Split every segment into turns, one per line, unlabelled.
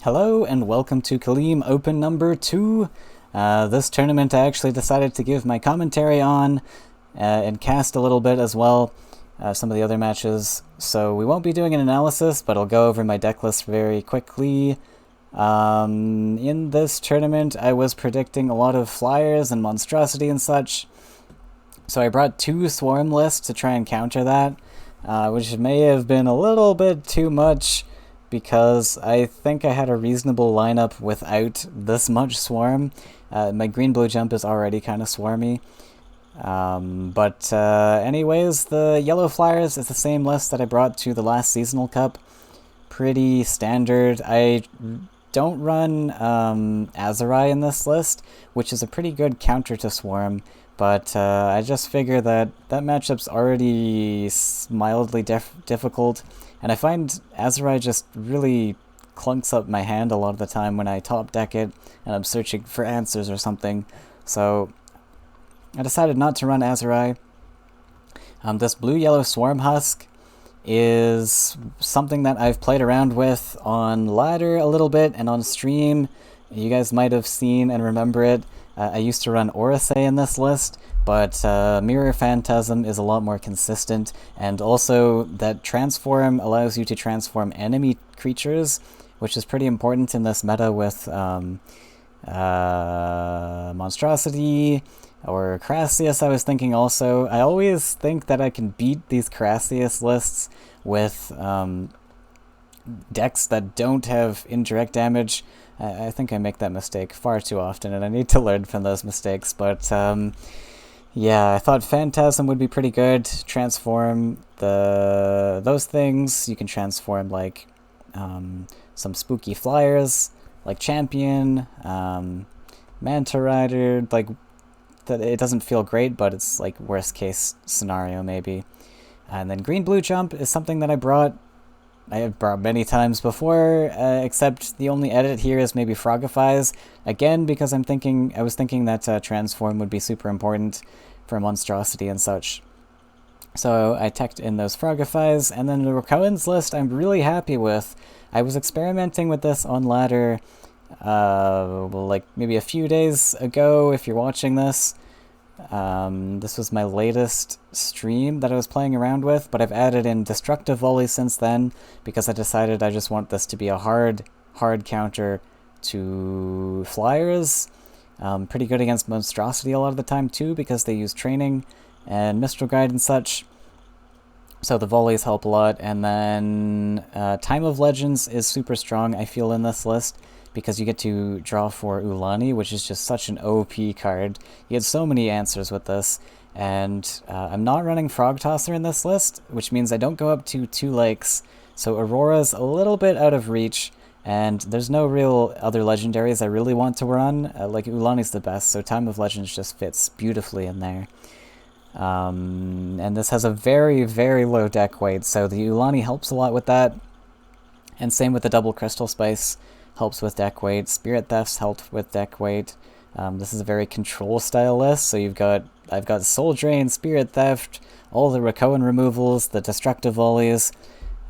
Hello and welcome to Khalim Open number 2. This tournament I actually decided to give my commentary on and cast a little bit as well, some of the other matches. So we won't be doing an analysis, but I'll go over my deck list very quickly. In this tournament I was predicting a lot of flyers and monstrosity and such. So I brought 2 swarm lists to try and counter that, which may have been a little bit too much, because I think I had a reasonable lineup without this much swarm. My green-blue jump is already kind of swarmy. Anyways, the yellow flyers is the same list that I brought to the last seasonal cup. Pretty standard. I don't run Azurai in this list, which is a pretty good counter to swarm, but I just figure that matchup's already mildly difficult. And I find Azurai just really clunks up my hand a lot of the time when I top deck it and I'm searching for answers or something. So I decided not to run Azurai. This blue-yellow Swarm Husk is something that I've played around with on ladder a little bit and on stream. You guys might have seen and remember it. I used to run Orisei in this list, but Mirror Phantasm is a lot more consistent, and also that transform allows you to transform enemy creatures, which is pretty important in this meta with Monstrosity or Crassius. I was thinking also. I always think that I can beat these Crassius lists with decks that don't have indirect damage. I think I make that mistake far too often, and I need to learn from those mistakes, but yeah, I thought Phantasm would be pretty good. Transform those things. You can transform like some spooky flyers, like Champion, Manta Rider. Like that, it doesn't feel great, but it's like worst case scenario maybe. And then Green-Blue Jump is something that I have brought many times before, except the only edit here is maybe Frogifies. Again, because I was thinking that Transform would be super important for Monstrosity and such. So I teched in those Frogifies, and then the Rakoan's list I'm really happy with. I was experimenting with this on ladder, like maybe a few days ago if you're watching this. This was my latest stream that I was playing around with, but I've added in Destructive Volley since then, because I decided I just want this to be a hard counter to flyers. Pretty good against Monstrosity a lot of the time too, because they use Training and Mistral Guide and such. So the volleys help a lot, and then Time of Legends is super strong, I feel, in this list, because you get to draw for Ulani, which is just such an OP card. You get so many answers with this, and I'm not running Frog Tosser in this list, which means I don't go up to 2 lakes, so Aurora's a little bit out of reach, and there's no real other legendaries I really want to run. Like Ulani's the best, so Time of Legends just fits beautifully in there. And this has a very, very low deck weight, so the Ulani helps a lot with that, and same with the Double Crystal Spice. Helps with deck weight. Spirit Thefts helped with deck weight. This is a very control style list, so I've got Soul Drain, Spirit Theft, all the Rakoan removals, the Destructive Volleys,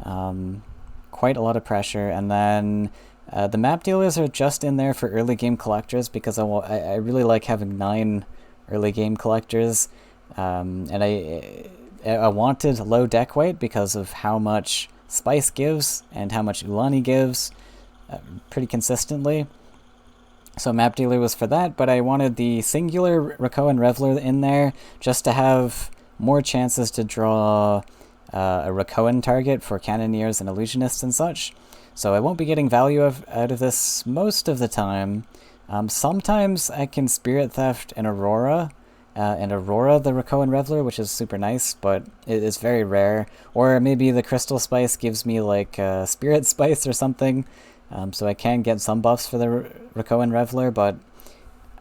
quite a lot of pressure, and then the map dealers are just in there for early game collectors, because I really like having 9 early game collectors, and I wanted low deck weight because of how much Spice gives and how much Ulani gives. Pretty consistently. So map dealer was for that, but I wanted the singular Rakoan Reveler in there just to have more chances to draw a Rakoan target for Cannoneers and Illusionists and such. So I won't be getting value out of this most of the time. Sometimes I can Spirit Theft an Aurora, the Rakoan Reveler, which is super nice, but it is very rare. Or maybe the Crystal Spice gives me like Spirit Spice or something. So I can get some buffs for the Rakoan Reveler, but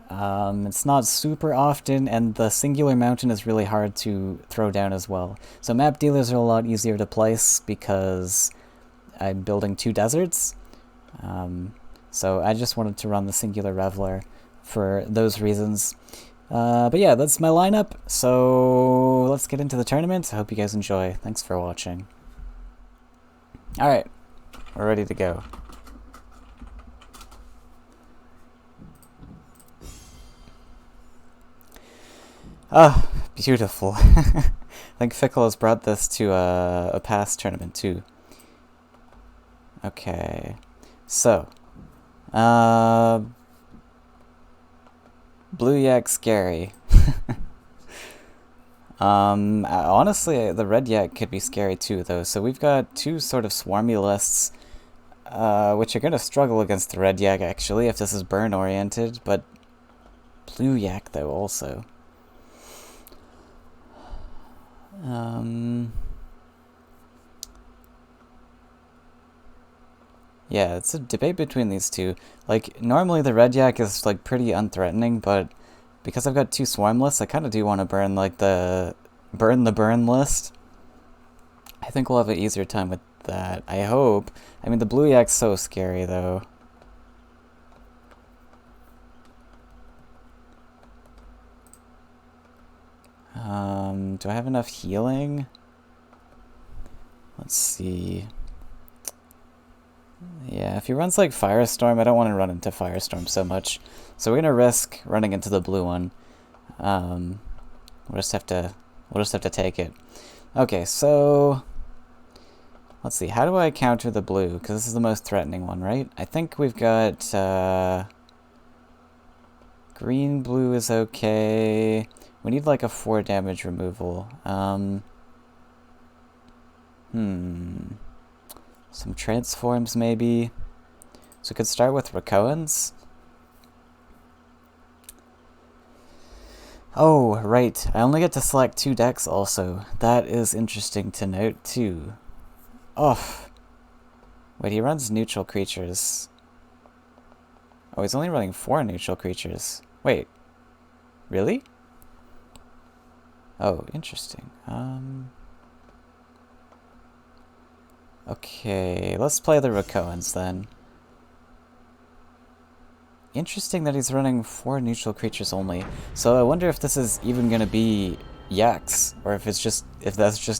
it's not super often, and the singular mountain is really hard to throw down as well. So map dealers are a lot easier to place because I'm building 2 deserts. So I just wanted to run the singular Reveler for those reasons. But yeah, that's my lineup, so let's get into the tournament. I hope you guys enjoy. Thanks for watching. Alright, we're ready to go. Ah, beautiful. I think Phikl has brought this to a past tournament too. Okay, so blue yak scary. Honestly, the red yak could be scary too, though. So we've got two sort of swarmy lists, which are gonna struggle against the red yak actually if this is burn oriented, but blue yak though also. Yeah, it's a debate between these two. Like, normally the red yak is, like, pretty unthreatening, but because I've got two swarm lists, I kind of do want to burn, like, the burn list. I think we'll have an easier time with that. I hope. I mean, the blue yak's so scary, though. Do I have enough healing? Let's see. Yeah, if he runs like Firestorm, I don't want to run into Firestorm so much. So we're gonna risk running into the blue one. We'll just have to take it. Okay, so let's see. How do I counter the blue? Because this is the most threatening one, right? I think we've got green, blue is okay. We need like a 4 damage removal. Some transforms, maybe. So we could start with Rakoans. Oh, right. I only get to select 2 decks also. That is interesting to note, too. Oh. Wait, he runs neutral creatures. Oh, he's only running 4 neutral creatures. Wait. Really? Oh, interesting. Okay, let's play the Rakoans then. Interesting that he's running 4 neutral creatures only. So I wonder if this is even gonna be yaks, or if that's just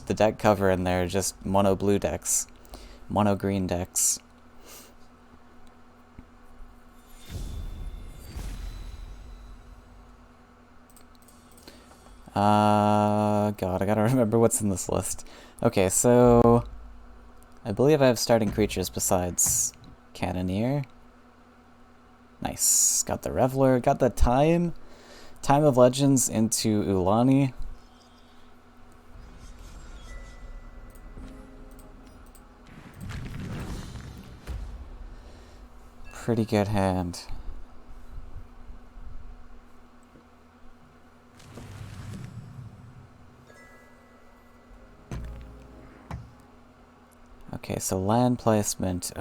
the deck cover and they're just mono blue decks, mono green decks. God, I gotta remember what's in this list. Okay, so I believe I have starting creatures besides Cannoneer. Nice. Got the Reveler. Got the Time of Legends into Ulani. Pretty good hand. Okay, so land placement.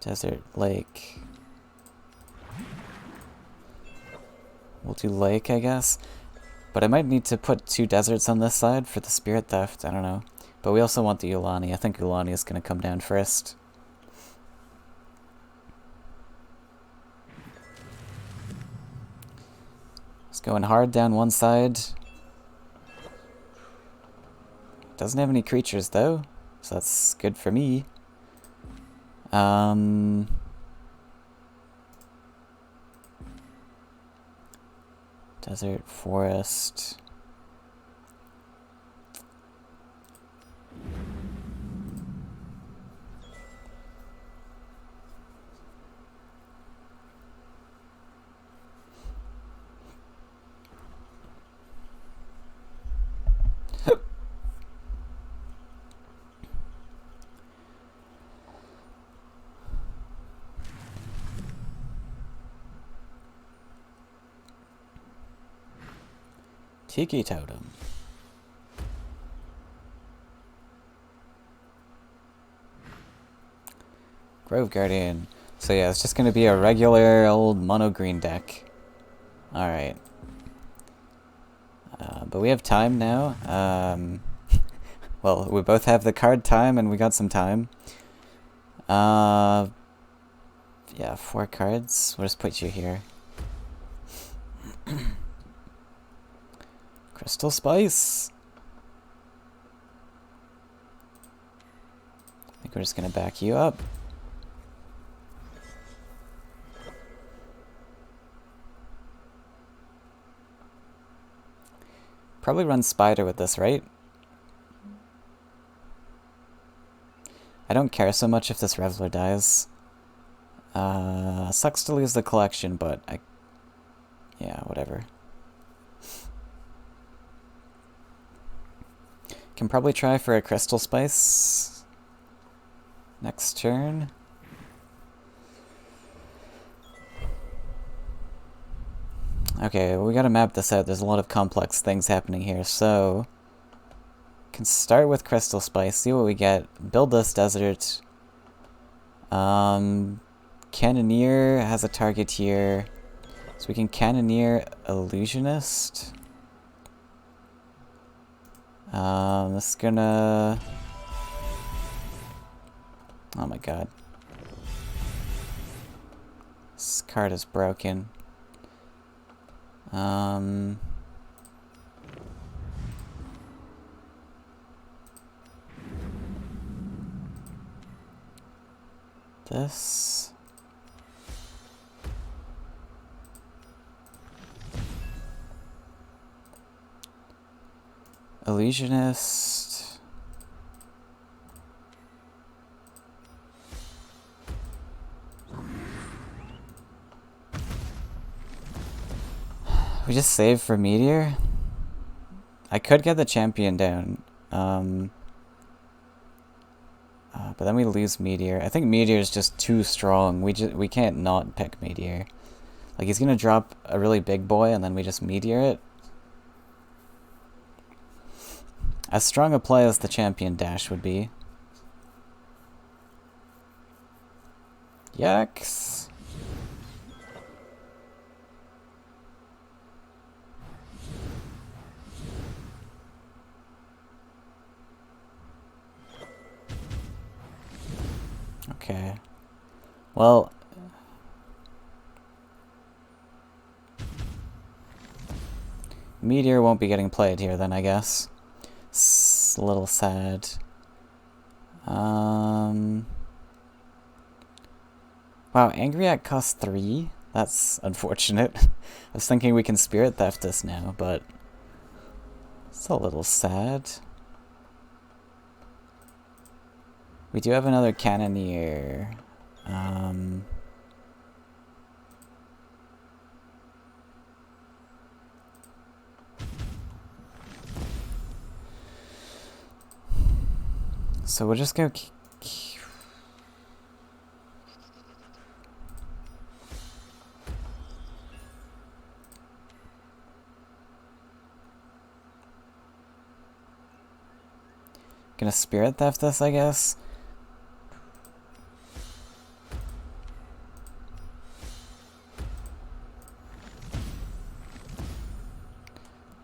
Desert, lake. We'll do lake, I guess. But I might need to put 2 deserts on this side for the Spirit Theft. I don't know. But we also want the Ulani. I think Ulani is going to come down first. It's going hard down one side. Doesn't have any creatures, though. So that's good for me. Desert, forest. Tiki Totem. Grove Guardian. So yeah, it's just going to be a regular old mono green deck. Alright. But we have time now. Well, we both have the card time and we got some time. Yeah, 4 cards. We'll just put you here. Crystal Spice. I think we're just going to back you up. Probably run Spider with this, right? I don't care so much if this Reveler dies. Sucks to lose the collection, but yeah, whatever. Can probably try for a Crystal Spice next turn. Okay, well, we gotta map this out. There's a lot of complex things happening here, so can start with Crystal Spice, see what we get. Build this desert. Cannoneer has a target here, so we can Cannoneer Illusionist. This is gonna... Oh my god. This card is broken. This... Illusionist... We just save for Meteor? I could get the champion down. But then we lose Meteor. I think Meteor is just too strong. We can't not pick Meteor. Like, he's gonna drop a really big boy and then we just Meteor it. As strong a play as the champion dash would be. Yikes. Okay. Well... Meteor won't be getting played here then, I guess. It's a little sad. Wow, Angriac costs 3? That's unfortunate. I was thinking we can Spirit Theft this now, but... It's a little sad. We do have another Cannoneer. So we'll just go... Gonna Spirit Theft this, I guess.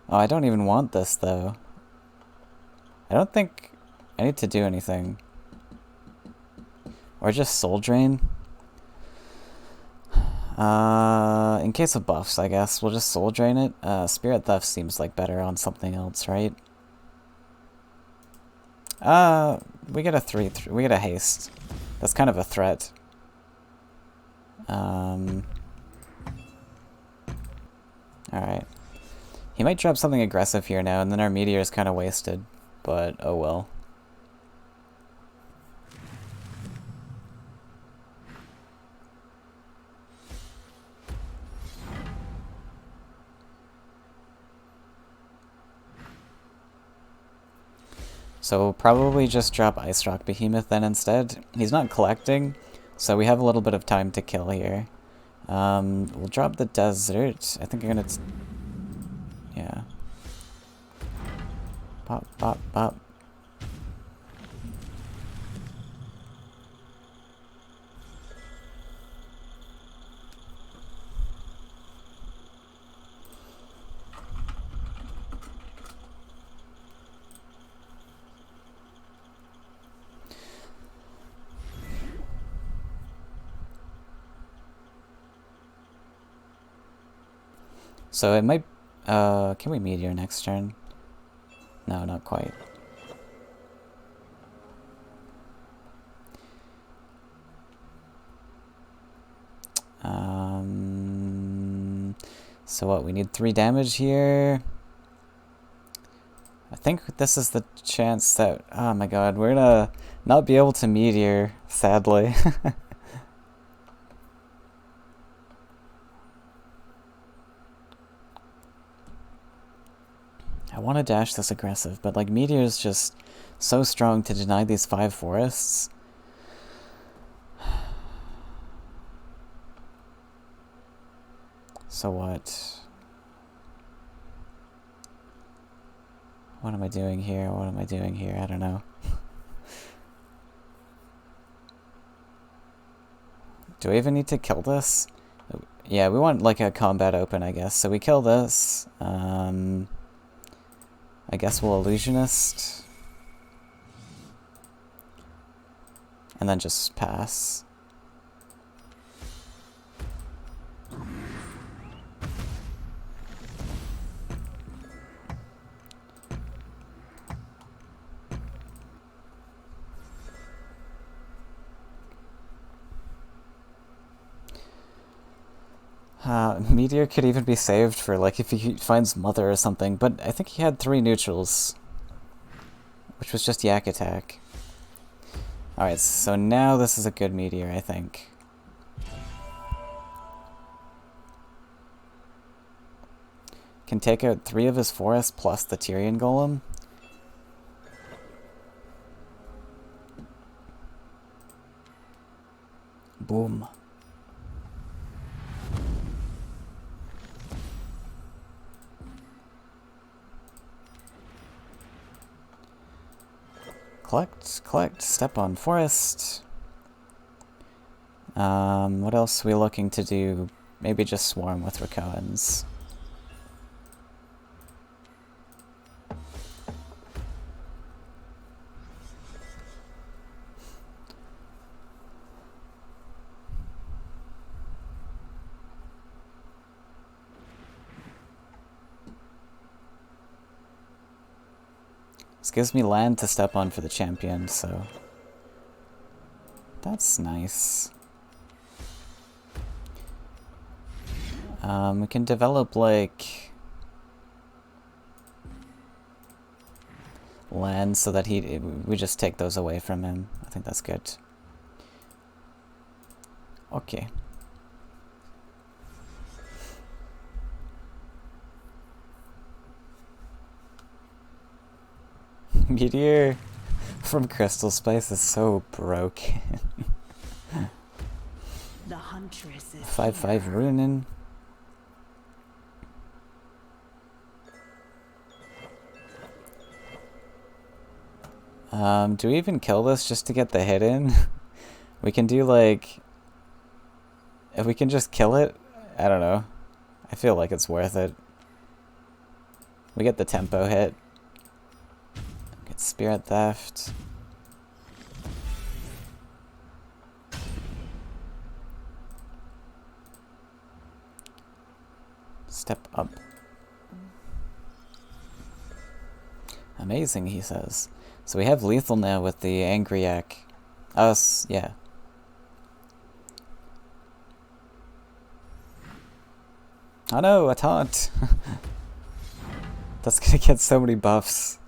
Oh, I don't even want this, though. I don't think I need to do anything. Or just Soul Drain. In case of buffs, I guess. We'll just Soul Drain it. Spirit Theft seems like better on something else, right? We get a 3-3. We get a haste. That's kind of a threat. Alright. He might drop something aggressive here now, and then our Meteor is kind of wasted. But, oh well. So we'll probably just drop Ice Rock Behemoth then instead. He's not collecting, so we have a little bit of time to kill here. We'll drop the desert. I think I'm gonna... Yeah. Pop, pop, pop. So it might... can we Meteor next turn? No, not quite. So what, we need 3 damage here. think this is the chance that... Oh my god, we're gonna not be able to meteor, sadly. I want to dash this aggressive, but like meteor is just so strong to deny these 5 forests. So what? What am I doing here? What am I doing here? I don't know. Do I even need to kill this? Yeah, we want like a combat open, I guess. So we kill this. I guess we'll illusionist. And then just pass. Meteor could even be saved for, like, if he finds Mother or something, but I think he had 3 neutrals, which was just Yak attack. Alright, so now this is a good Meteor, I think. Can take out 3 of his forests plus the Tyrian Golem. Boom. Collect, step on forest. What else are we looking to do? Maybe just swarm with Rakoans. This gives me land to step on for the champion, so that's nice. We can develop, like, land so that we just take those away from him. I think that's good. Okay. Meteor from Crystal Spice is so broken.
The huntress is
5/5 Runin. Do we even kill this just to get the hit in? We can do, like, if we can just kill it, I don't know. I feel like it's worth it. We get the tempo hit. Get Spirit Theft. Step up. Amazing, he says. So we have lethal now with the Angry Yak. Us, yeah. Oh no, a taunt! That's gonna get so many buffs.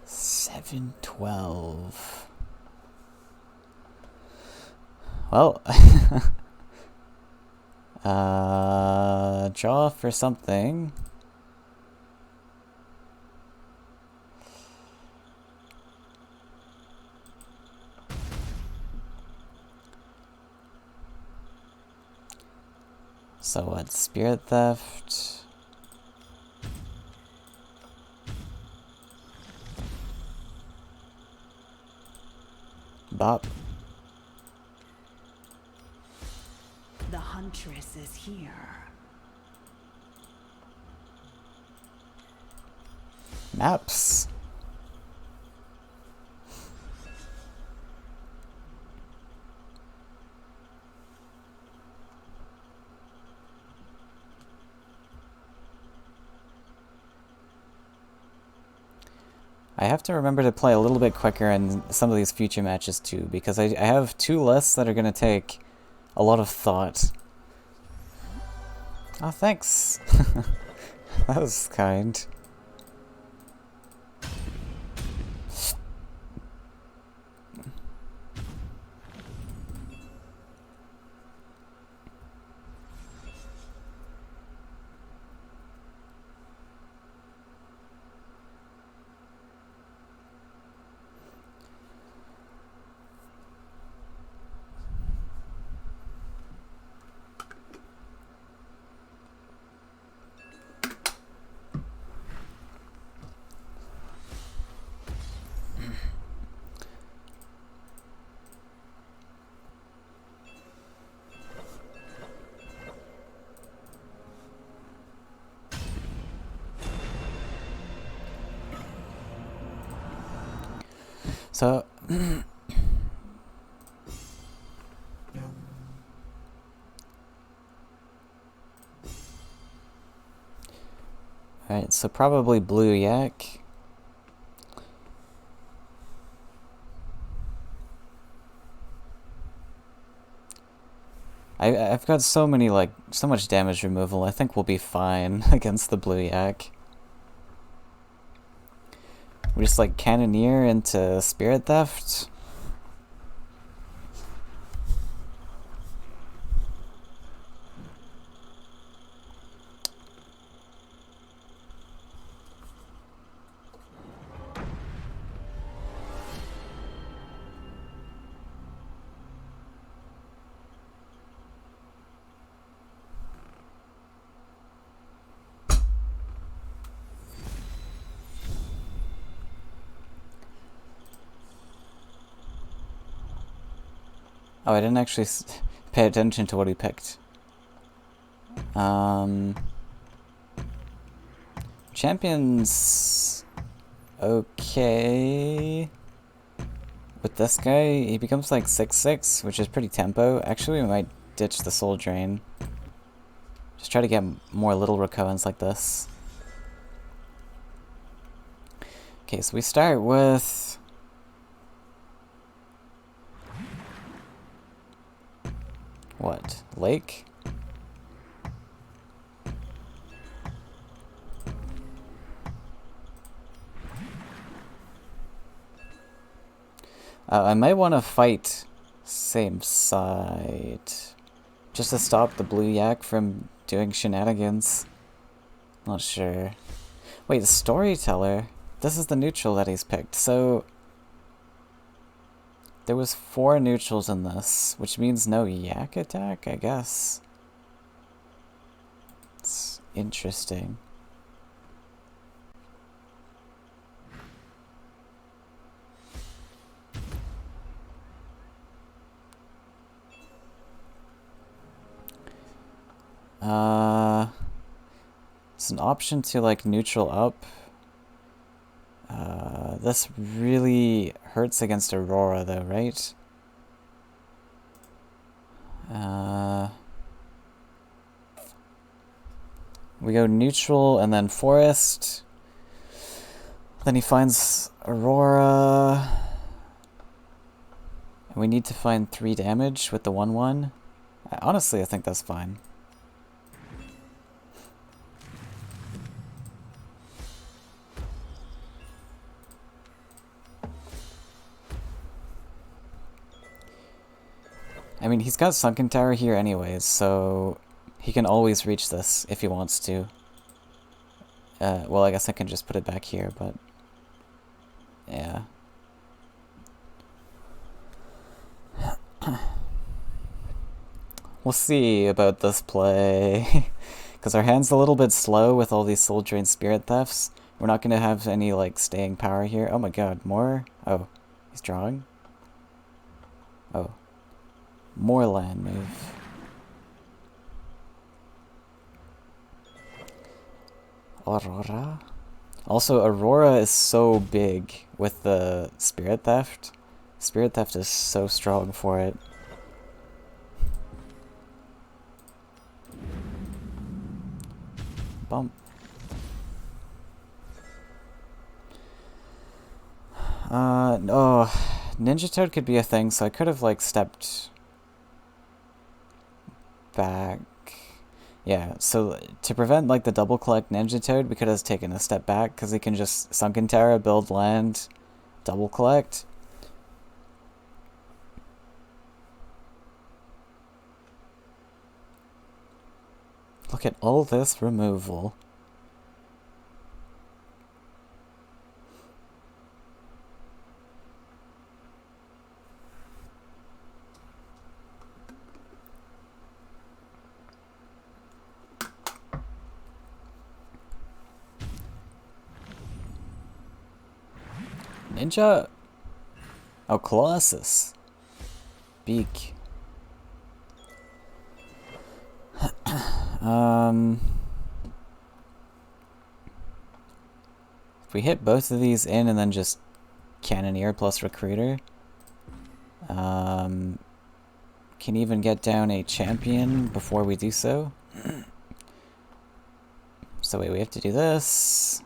$7.12. Well, draw for something. So what? Spirit Theft. Bop.
the huntress is here.
Maps. I have to remember to play a little bit quicker in some of these future matches too, because I have two lists that are going to take a lot of thought. Oh, thanks. That was kind. So, alright, so probably blue yak. I've got so much damage removal, I think we'll be fine against the blue yak. We just like cannoneer into Spirit Theft. Oh, I didn't actually pay attention to what he picked. Champions... okay... With this guy, he becomes like 6/6, which is pretty tempo. Actually, we might ditch the Soul Drain. Just try to get more little Rakoans like this. Okay, so we start with... what? Lake? I might want to fight same side. Just to stop the blue yak from doing shenanigans. Not sure. Wait, the Storyteller? This is the neutral that he's picked, so... there was 4 neutrals in this, which means no yak attack, I guess. It's interesting. It's an option to like neutral up. This really hurts against Aurora though, right? We go neutral and then forest. Then he finds Aurora. And we need to find 3 damage with the 1/1. Honestly, I think that's fine. I mean, he's got Sunken Tower here anyways, so he can always reach this if he wants to. Well, I guess I can just put it back here, but... yeah. We'll see about this play. Because our hand's a little bit slow with all these Soul Drain Spirit Thefts. We're not going to have any, like, staying power here. Oh my god, more? Oh, he's drawing? Oh. More land move. Aurora? Also, Aurora is so big with the Spirit Theft. Spirit Theft is so strong for it. Bump. No, Ninja Toad could be a thing, so I could have, like, stepped back. Yeah, so to prevent like the double collect Ninja Toad, we could have taken a step back because he can just Sunken Terra, build land, double collect. Look at all this removal. Ninja? Oh, Colossus. Beak. If we hit both of these in and then just Cannoneer plus Recruiter, can even get down a champion before we do so. So wait, we have to do this.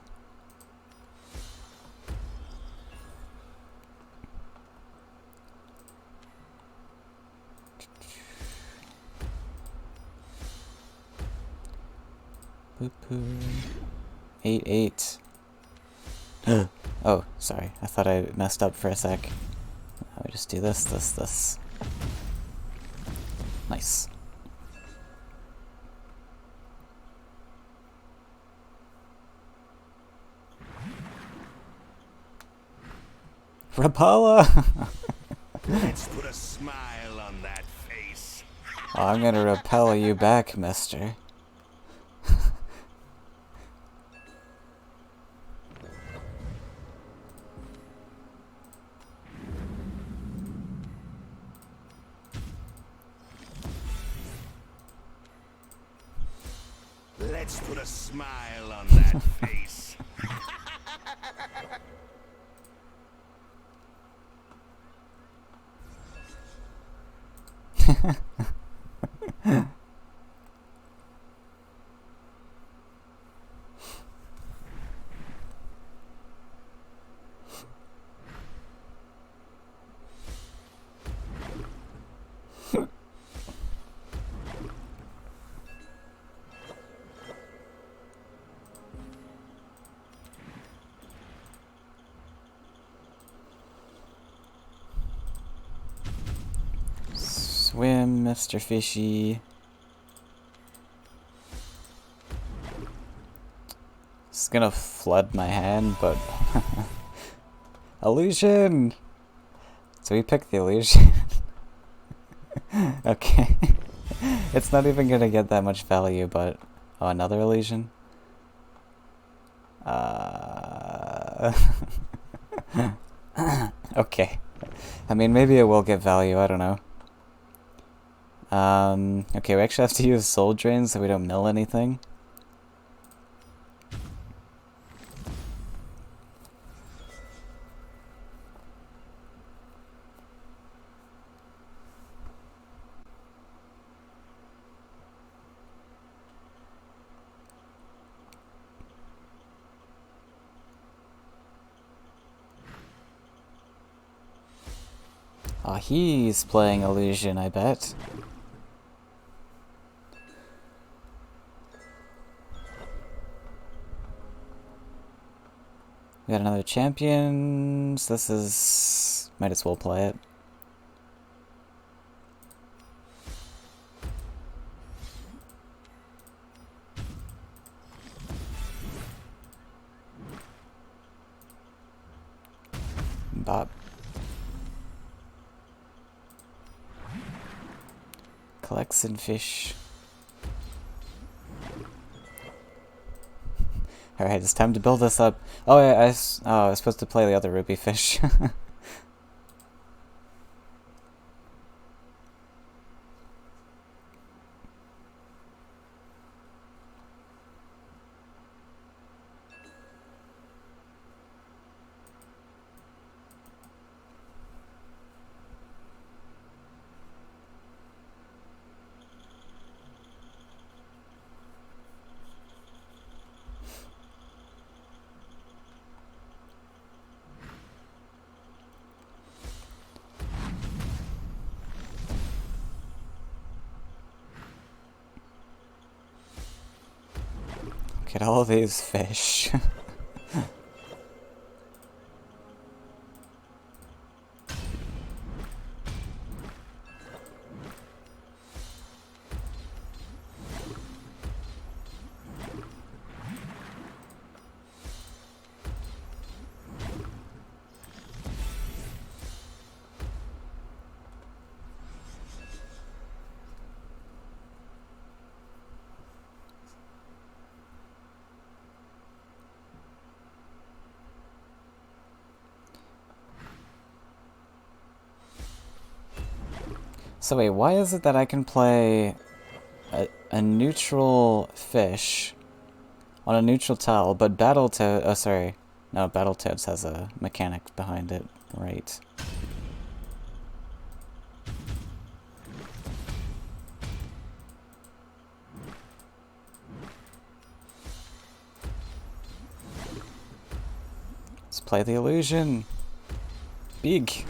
Boop -poo. 8-8. Oh, sorry. I thought I messed up for a sec. We just do this, this. Nice. Rapala!
Let's put a smile on that face.
Oh, I'm gonna repel you back, mister.
Let's put a smile on that face.
Swim, Mr. Fishy. It's gonna flood my hand, but... Illusion! So we picked the illusion. Okay. It's not even gonna get that much value, but... Oh, another illusion? Okay. I mean, maybe it will get value, I don't know. Okay, we actually have to use Soul Drain so we don't mill anything. Oh, he's playing Illusion, I bet. We got another champions. This is... Might as well play it. Bop. Collects and fish. Alright, it's time to build this up. Oh, I was supposed to play the other ruby fish. Look at all these fish. So wait, why is it that I can play a neutral fish on a neutral tile, but Battletoad... Oh, sorry. No, Battletoads has a mechanic behind it. Right. Let's play the illusion. Big.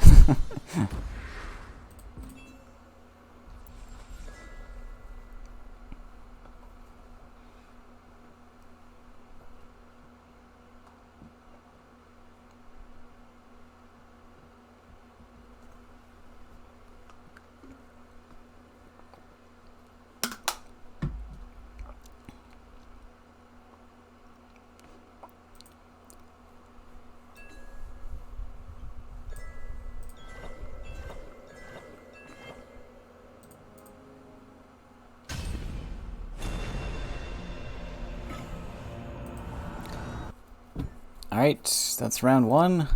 Alright, that's round one.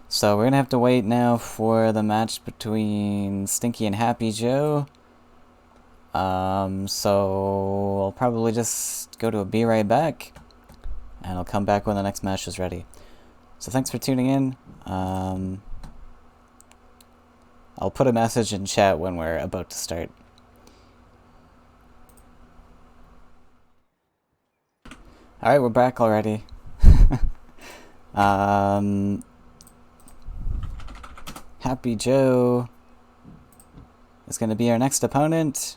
So we're gonna have to wait now for the match between Stinky and happyjo. So I'll probably just go to a be right back, and I'll come back when the next match is ready. So thanks for tuning in. I'll put a message in chat when we're about to start. Alright, we're back already. happyjo is going to be our next opponent.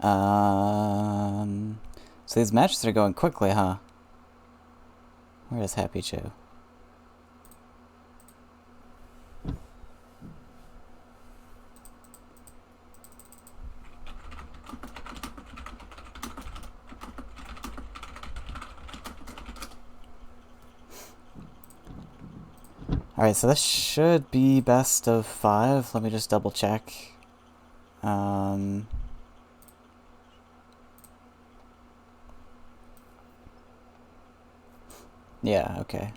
So these matches are going quickly, huh? Where is happyjo? Alright, so this should be best of 5. Let me just double check. Yeah, okay.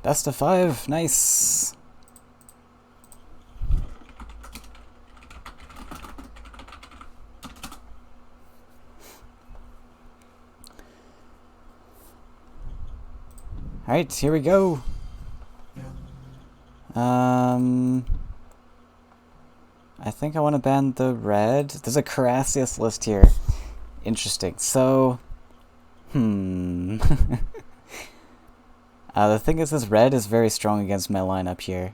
Best of 5, nice! Alright, here we go. I think I want to ban the red. There's a Carassius list here. Interesting. So, the thing is, this red is very strong against my lineup here.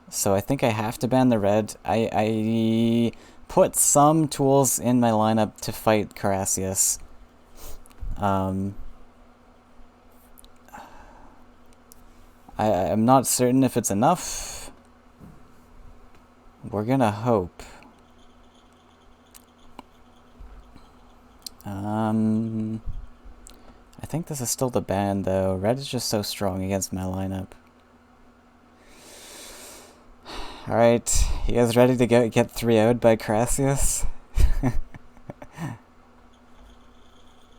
So I think I have to ban the red. I put some tools in my lineup to fight Carassius. I'm not certain if it's enough. We're gonna hope. I think this is still the ban though. Red is just so strong against my lineup. Alright, you guys ready to get 3-0'd by Carassius?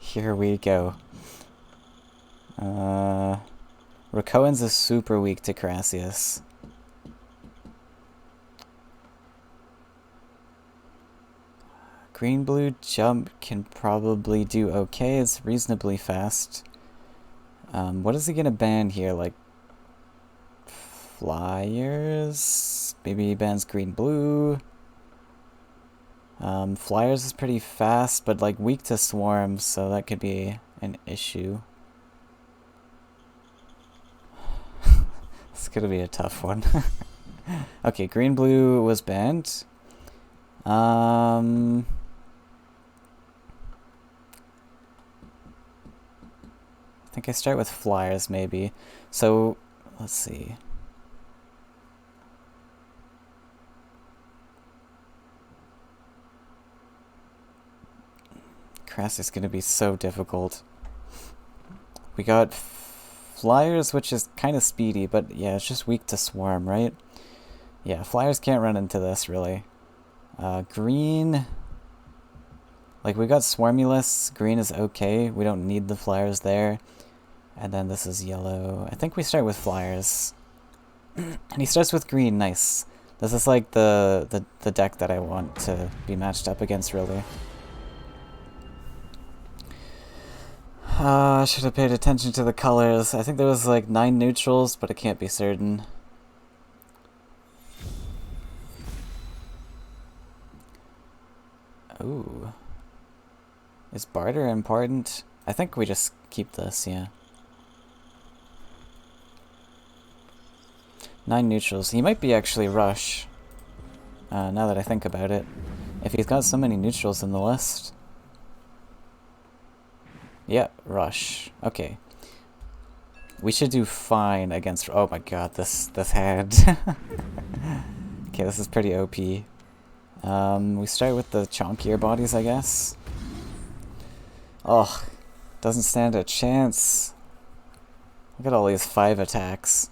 Here we go. Rakoans is super weak to Carassius. Green-blue jump can probably do okay. It's reasonably fast. What is he gonna ban here? Like flyers? Maybe he bans green-blue. Flyers is pretty fast, but like weak to swarms, so that could be an issue. It's gonna be a tough one. Okay, green-blue was banned. I think I start with flyers, maybe. So, let's see. Crass is going to be so difficult. We got flyers, which is kind of speedy, but yeah, it's just weak to swarm, right? Yeah, flyers can't run into this, really. Green... Like, we got Swarmulus. Green is okay. We don't need the flyers there. And then this is yellow. I think we start with flyers. And he starts with green. Nice. This is like the deck that I want to be matched up against, really. I should have paid attention to the colors. I think there was like 9 neutrals, but I can't be certain. Ooh. Is barter important? I think we just keep this, yeah. 9 neutrals. He might be actually rush. Now that I think about it. If he's got so many neutrals in the list. Yeah, rush. Okay. We should do fine against... Oh my god, this hand. Okay, this is pretty OP. We start with the chonkier bodies, I guess. Oh, doesn't stand a chance. Look at all these 5 attacks.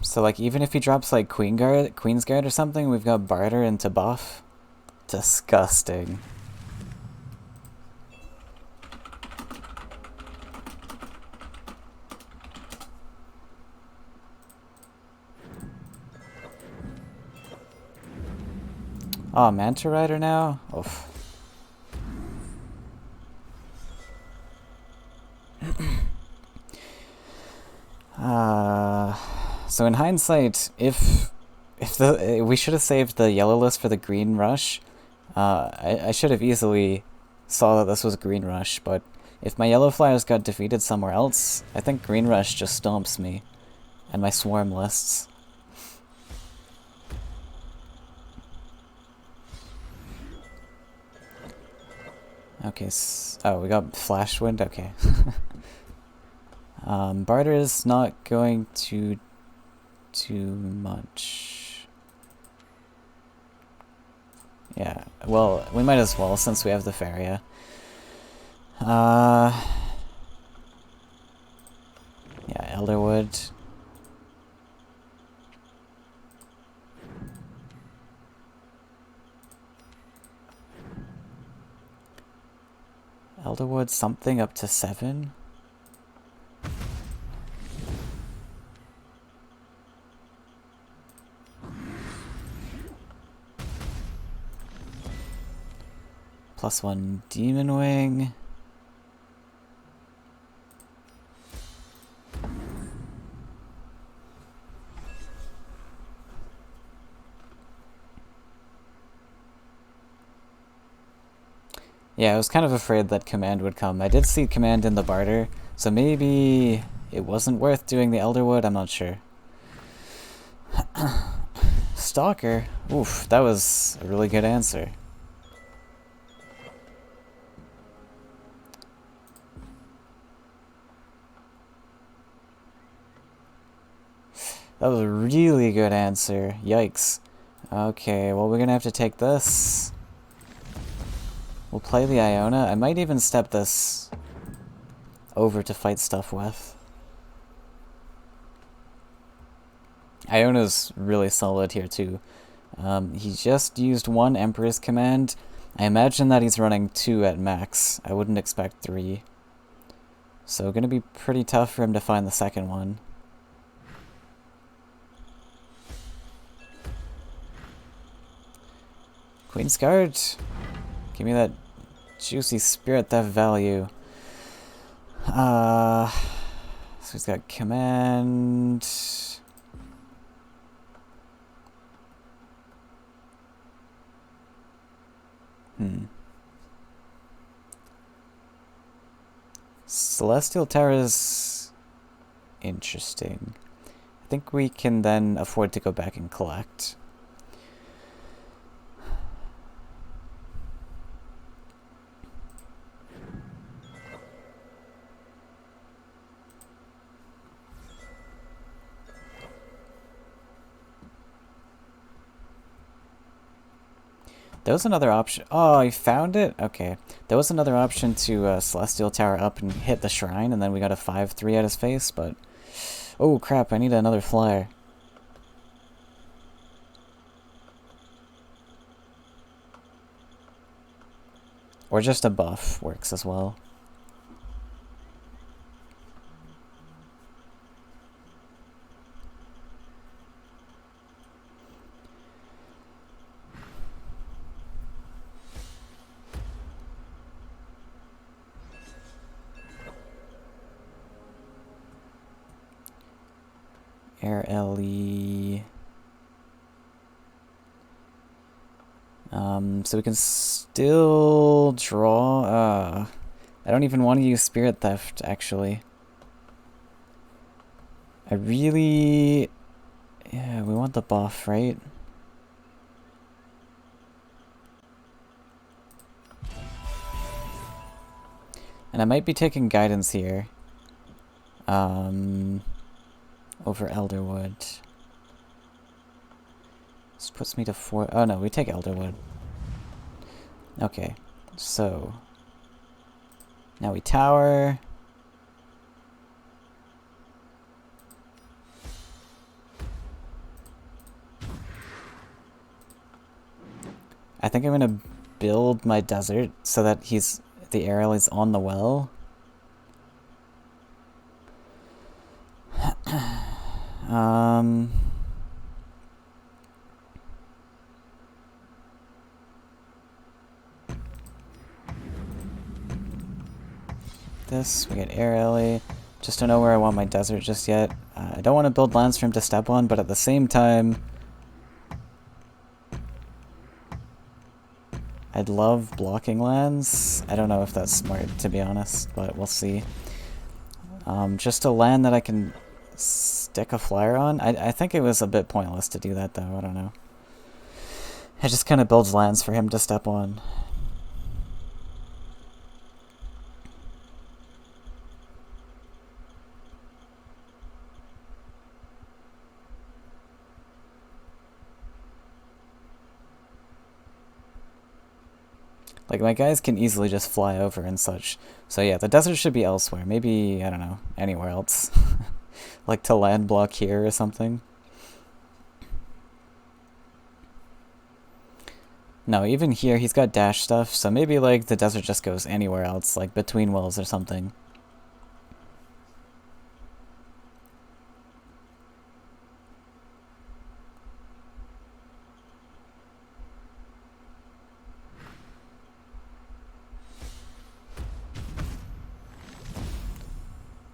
So like even if he drops like Queen's Guard or something, we've got barter into buff. Disgusting. Oh, Manta Rider now? Oof. So in hindsight, if we should have saved the yellow list for the green rush, I should have easily saw that this was green rush, but if my yellow flyers got defeated somewhere else, I think green rush just stomps me and my swarm lists. Okay, oh, we got Flash Wind? Okay. Barter is not going to too much. Yeah, well, we might as well since we have the Faeria. Yeah, Elderwood. Elderwood something up to 7? +1 Demon Wing. Yeah, I was kind of afraid that command would come. I did see command in the barter, so maybe it wasn't worth doing the Elderwood, I'm not sure. Stalker? Oof, that was a really good answer. That was a really good answer. Yikes. Okay, well we're gonna have to take this. We'll play the Iona. I might even step this over to fight stuff with. Iona's really solid here too. He just used 1 Emperor's Command. I imagine that he's running 2 at max. I wouldn't expect 3. So gonna be pretty tough for him to find the second one. Queen's Guard. Give me that juicy spirit, that value. So he's got command. Celestial Tower is interesting. I think we can then afford to go back and collect. There was another option. Oh, I found it? Okay. There was another option to Celestial Tower up and hit the shrine, and then we got a 5-3 at his face, but... Oh, crap, I need another flyer. Or just a buff works as well. Air LE. So we can still draw. I don't even want to use Spirit Theft, actually. I really... Yeah, we want the buff, right? And I might be taking Guidance here. Over Elderwood. This puts me to 4... Oh no, we take Elderwood. Okay, so... Now we tower. I think I'm gonna build my desert so that the arrow is on the well. This, we get air alley. Just don't know where I want my desert just yet. I don't want to build lands for him to step on, but at the same time, I'd love blocking lands. I don't know if that's smart, to be honest, but we'll see. Just a land that I can stick a flyer on. I think it was a bit pointless to do that, though. I don't know. It just kind of builds lands for him to step on. Like, my guys can easily just fly over and such. So yeah, the desert should be elsewhere. Maybe, I don't know, anywhere else. Like to land block here or something. No, even here, he's got dash stuff, so maybe, like, the desert just goes anywhere else, like between wells or something.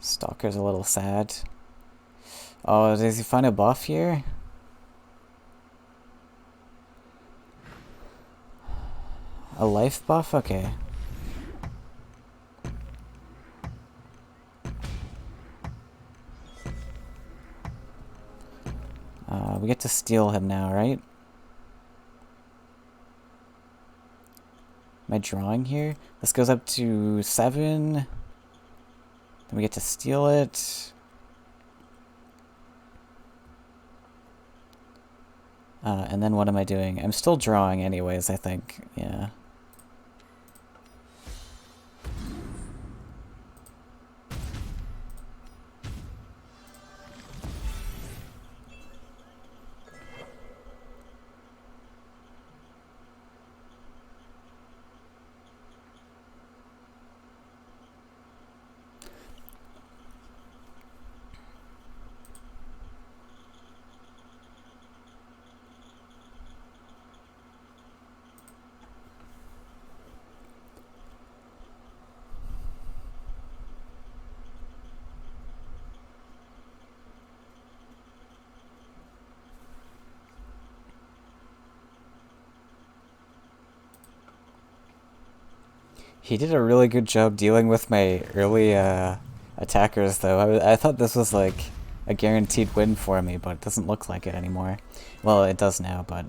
Stalker's a little sad. Oh, does he find a buff here? A life buff? Okay. We get to steal him now, right? Am I drawing here? This goes up to 7. Then we get to steal it. And then what am I doing? I'm still drawing anyways, I think. Yeah. He did a really good job dealing with my early attackers, though. I thought this was like a guaranteed win for me, but it doesn't look like it anymore. Well, it does now, but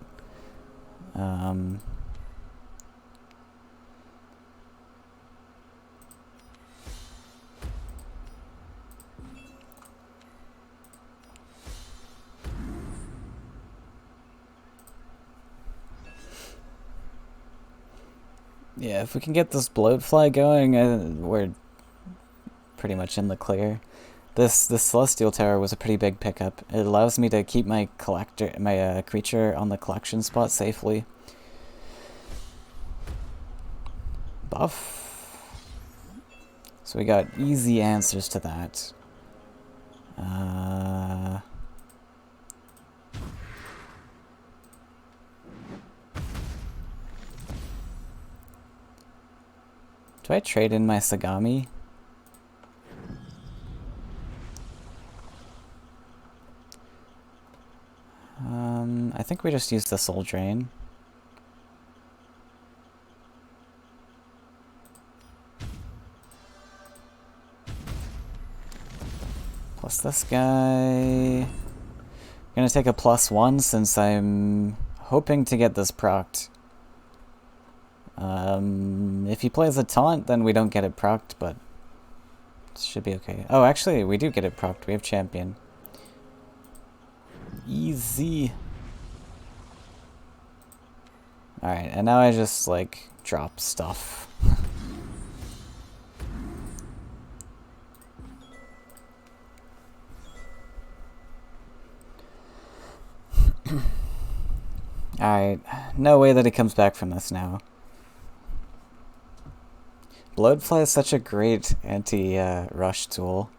yeah, if we can get this bloatfly going, we're pretty much in the clear. This Celestial Tower was a pretty big pickup. It allows me to keep my creature on the collection spot safely. Buff. So we got easy answers to that. Do I trade in my Sagami? I think we just use the Soul Drain. Plus this guy. Gonna take a +1 since I'm hoping to get this procced. If he plays a taunt, then we don't get it procced, but it should be okay. Oh, actually, we do get it procced. We have champion. Easy. Alright, and now I just, like, drop stuff. Alright, no way that he comes back from this now. Bloodfly is such a great anti-rush tool.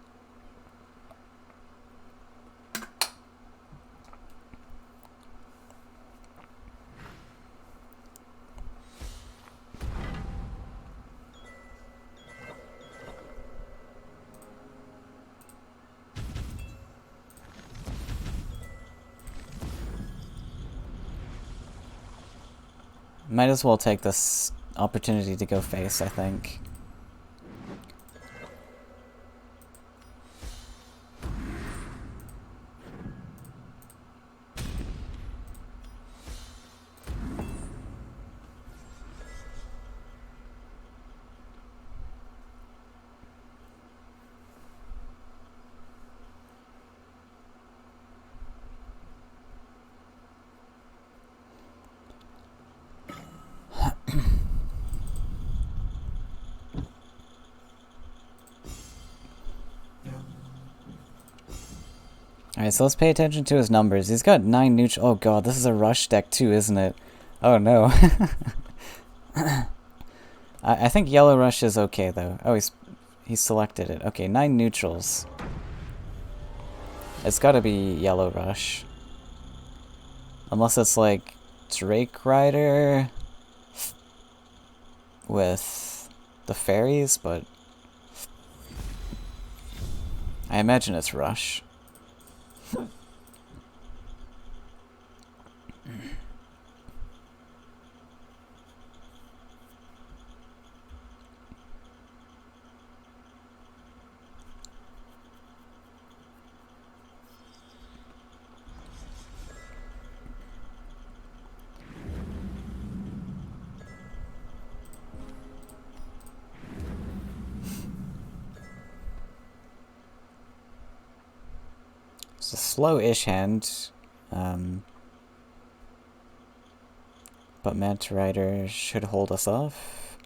Might as well take this opportunity to go face, I think. Alright, so let's pay attention to his numbers. He's got 9 neutral. Oh god, this is a rush deck too, isn't it? Oh no. I think yellow rush is okay though. Oh, he's selected it. Okay, 9 neutrals. It's gotta be yellow rush. Unless it's like Drake Rider with the fairies, but I imagine it's rush. It's a slow-ish hand, but Manta Rider should hold us off.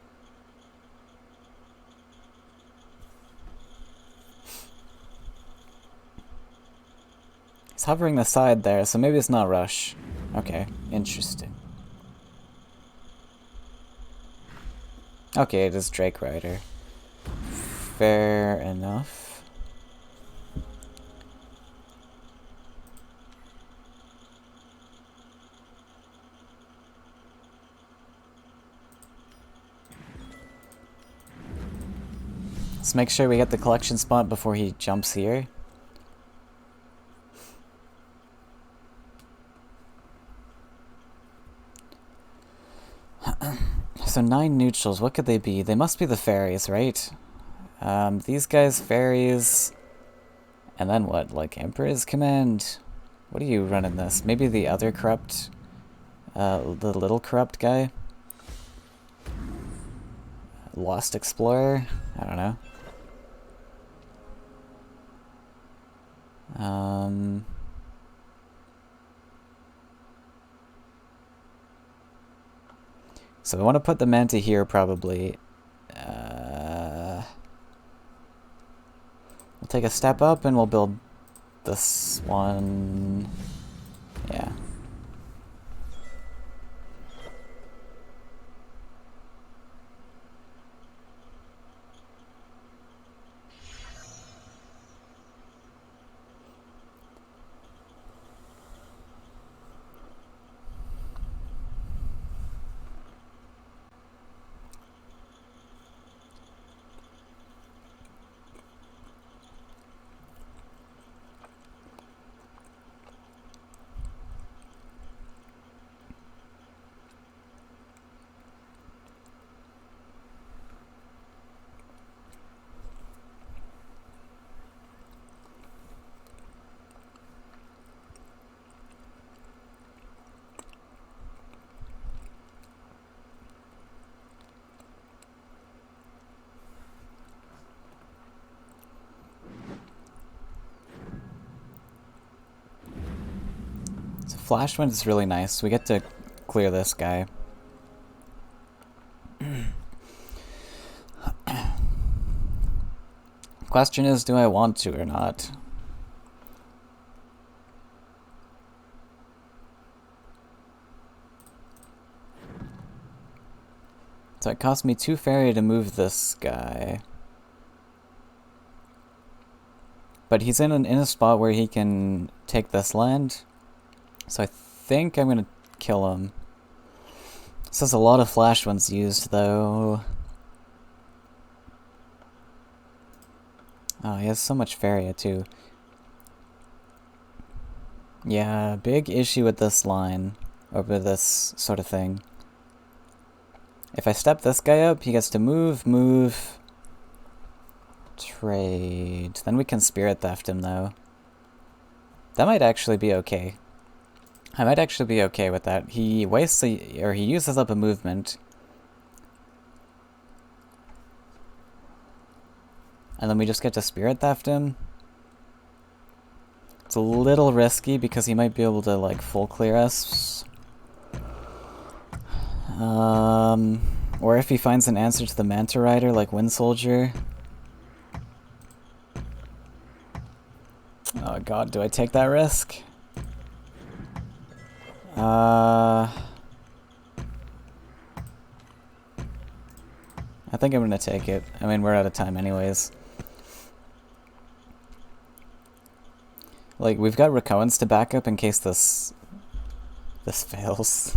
He's hovering the side there, so maybe it's not rush. Okay, interesting. Okay, it is Drake Rider. Fair enough. Let's make sure we get the collection spot before he jumps here. so 9 neutrals, what could they be? They must be the fairies, right? These guys, fairies... And then what? Like, Emperor's Command? What are you running this? Maybe the other corrupt... the little corrupt guy? Lost Explorer? I don't know. So I want to put the Manta here, probably. We'll take a step up and we'll build this one. Yeah. Flash Wind is really nice. We get to clear this guy. Question is, do I want to or not? So it cost me 2 Faeria to move this guy. But he's in a spot where he can take this land. So I think I'm gonna kill him. This has a lot of flash ones used, though. Oh, he has so much Faeria, too. Yeah, big issue with this line. Over this sort of thing. If I step this guy up, he gets to move, trade. Then we can Spirit Theft him, though. That might actually be okay. I might actually be okay with that. He wastes or he uses up a movement. And then we just get to Spirit Theft him. It's a little risky because he might be able to, like, full clear us. Or if he finds an answer to the Manta Rider, like Wind Soldier. Oh god, do I take that risk? I think I'm gonna take it. I mean, we're out of time anyways. Like, we've got Recurrence to back up in case this fails.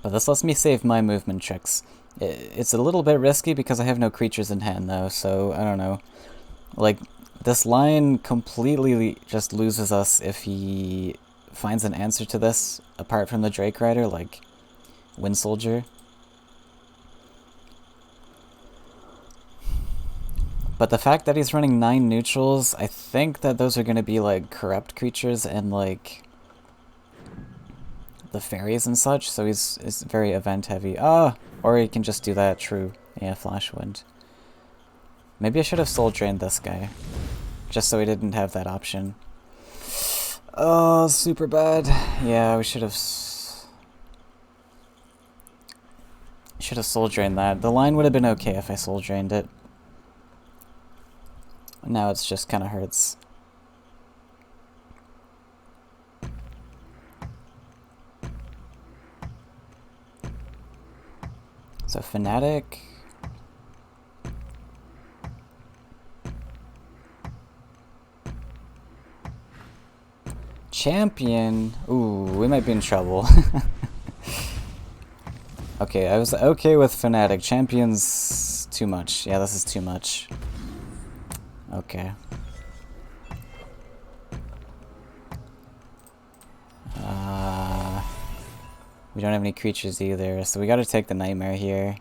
But this lets me save my movement tricks. It's a little bit risky because I have no creatures in hand, though, so I don't know. Like, this line completely just loses us if he finds an answer to this, apart from the Drake Rider, like Wind Soldier. But the fact that he's running 9 neutrals, I think that those are going to be, like, corrupt creatures and, like, the fairies and such, so he's very event-heavy. Or he can just do that, true. Yeah, Flash Wind. Maybe I should have Soul Drained this guy, just so he didn't have that option. Oh, super bad. Yeah, we should have Soul Drained that. The line would have been okay if I Soul Drained it. Now it's just kind of hurts. So Fanatic. Champion. Ooh, we might be in trouble. Okay, I was okay with Fanatic. Champion's too much. Yeah, this is too much. Okay. We don't have any creatures either, so we gotta take the Nightmare here.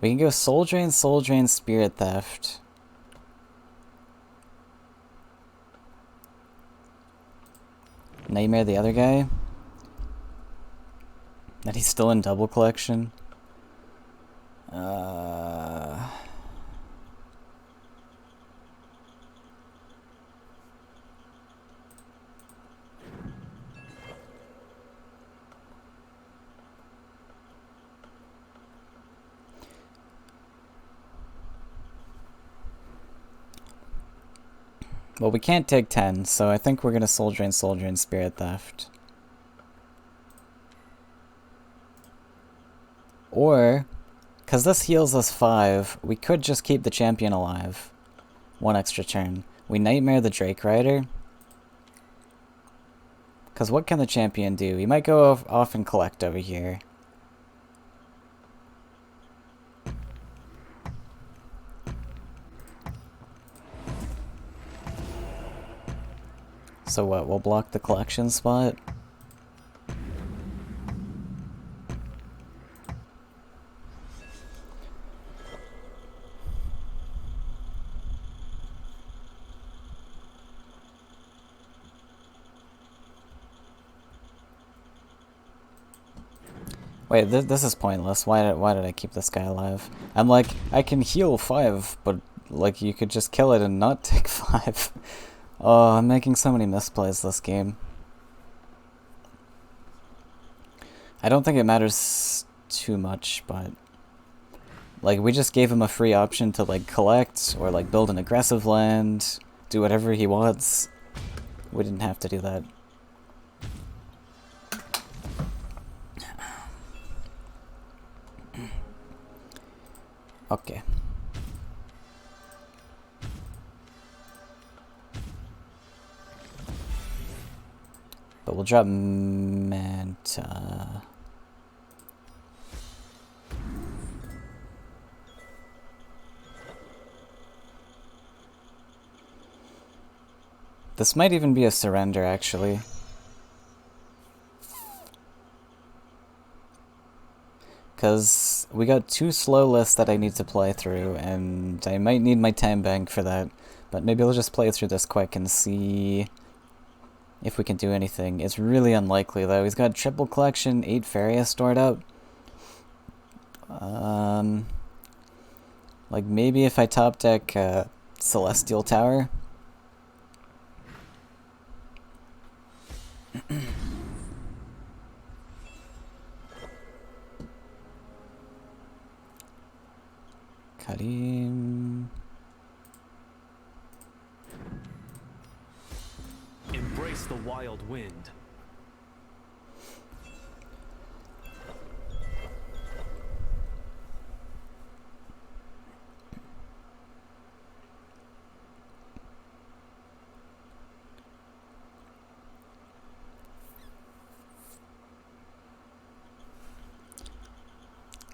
We can go Soul Drain, Spirit Theft. Nightmare the other guy. That he's still in double collection. Well, we can't take 10, so I think we're gonna Soul Drain, Spirit Theft. Or, because this heals us 5, we could just keep the champion alive. 1 extra turn. We Nightmare the Drake Rider. Because what can the champion do? He might go off and collect over here. So what, we'll block the collection spot? Wait, this is pointless. Why did I keep this guy alive? I'm like, I can heal 5, but like you could just kill it and not take 5. Oh, I'm making so many misplays this game. I don't think it matters too much, but like we just gave him a free option to like collect or like build an aggressive land, do whatever he wants. We didn't have to do that. Okay. But we'll drop Manta. This might even be a surrender, actually. Because we got 2 slow lists that I need to play through, and I might need my time bank for that. But maybe I'll just play through this quick and see if we can do anything. It's really unlikely, though. He's got triple collection, 8 Faeria stored up. Like, maybe if I top deck Celestial Tower. Khalim.
Embrace the wild wind.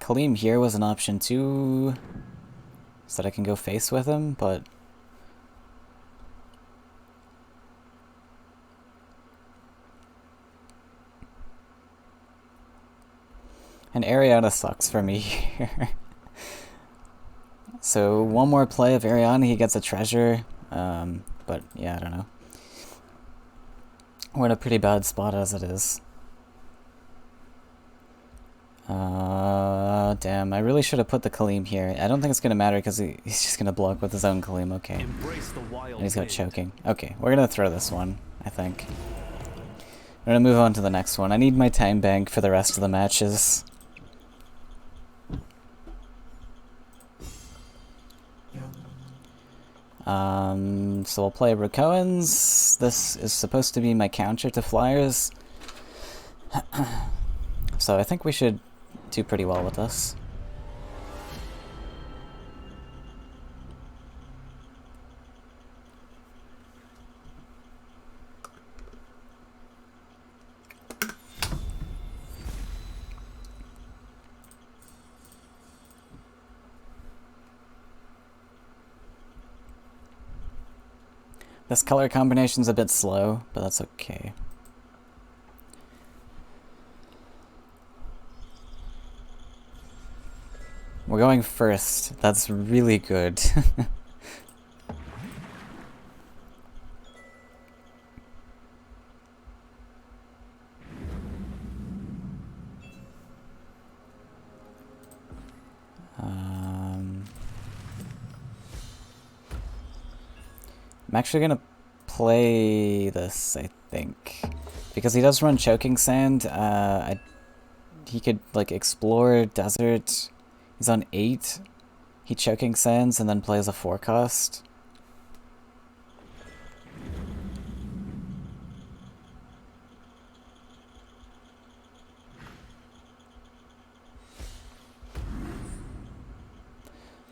Khalim here was an option too, so that I can go face with him, but and Ariana sucks for me here. So one more play of Ariana, he gets a treasure, but yeah, I don't know. We're in a pretty bad spot as it is. Damn, I really should have put the Khalim here. I don't think it's going to matter because he's just going to block with his own Khalim, okay. And he's got choking. Okay, we're going to throw this one, I think. We're going to move on to the next one. I need my time bank for the rest of the matches. So we'll play Rakoans. This is supposed to be my counter to flyers. So I think we should do pretty well with this. This color combination's a bit slow, but that's okay. We're going first. That's really good. I'm actually gonna play this, I think, because he does run Choking Sand. He could like explore desert. He's on 8. He Choking Sands and then plays a 4-cost.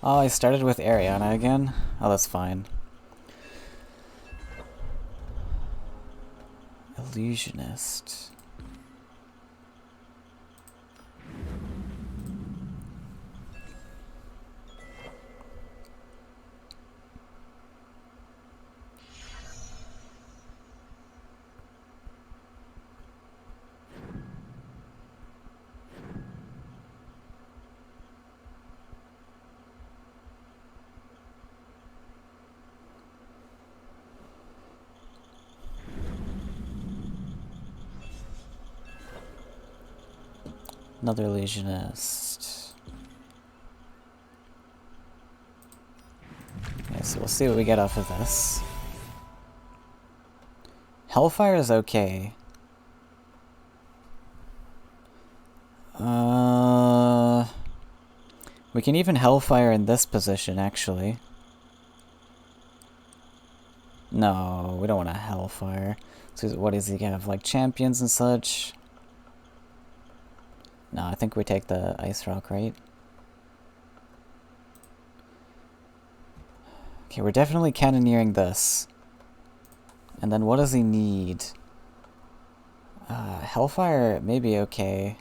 Oh, I started with Ariana again? Oh, that's fine. Illusionist. Another illusionist. Okay, so we'll see what we get off of this. Hellfire is okay. We can even Hellfire in this position, actually. No, we don't want to Hellfire. So what does he have? Like champions and such? No, I think we take the Ice Rock, right? Okay, we're definitely cannoneering this. And then what does he need? Hellfire may be okay.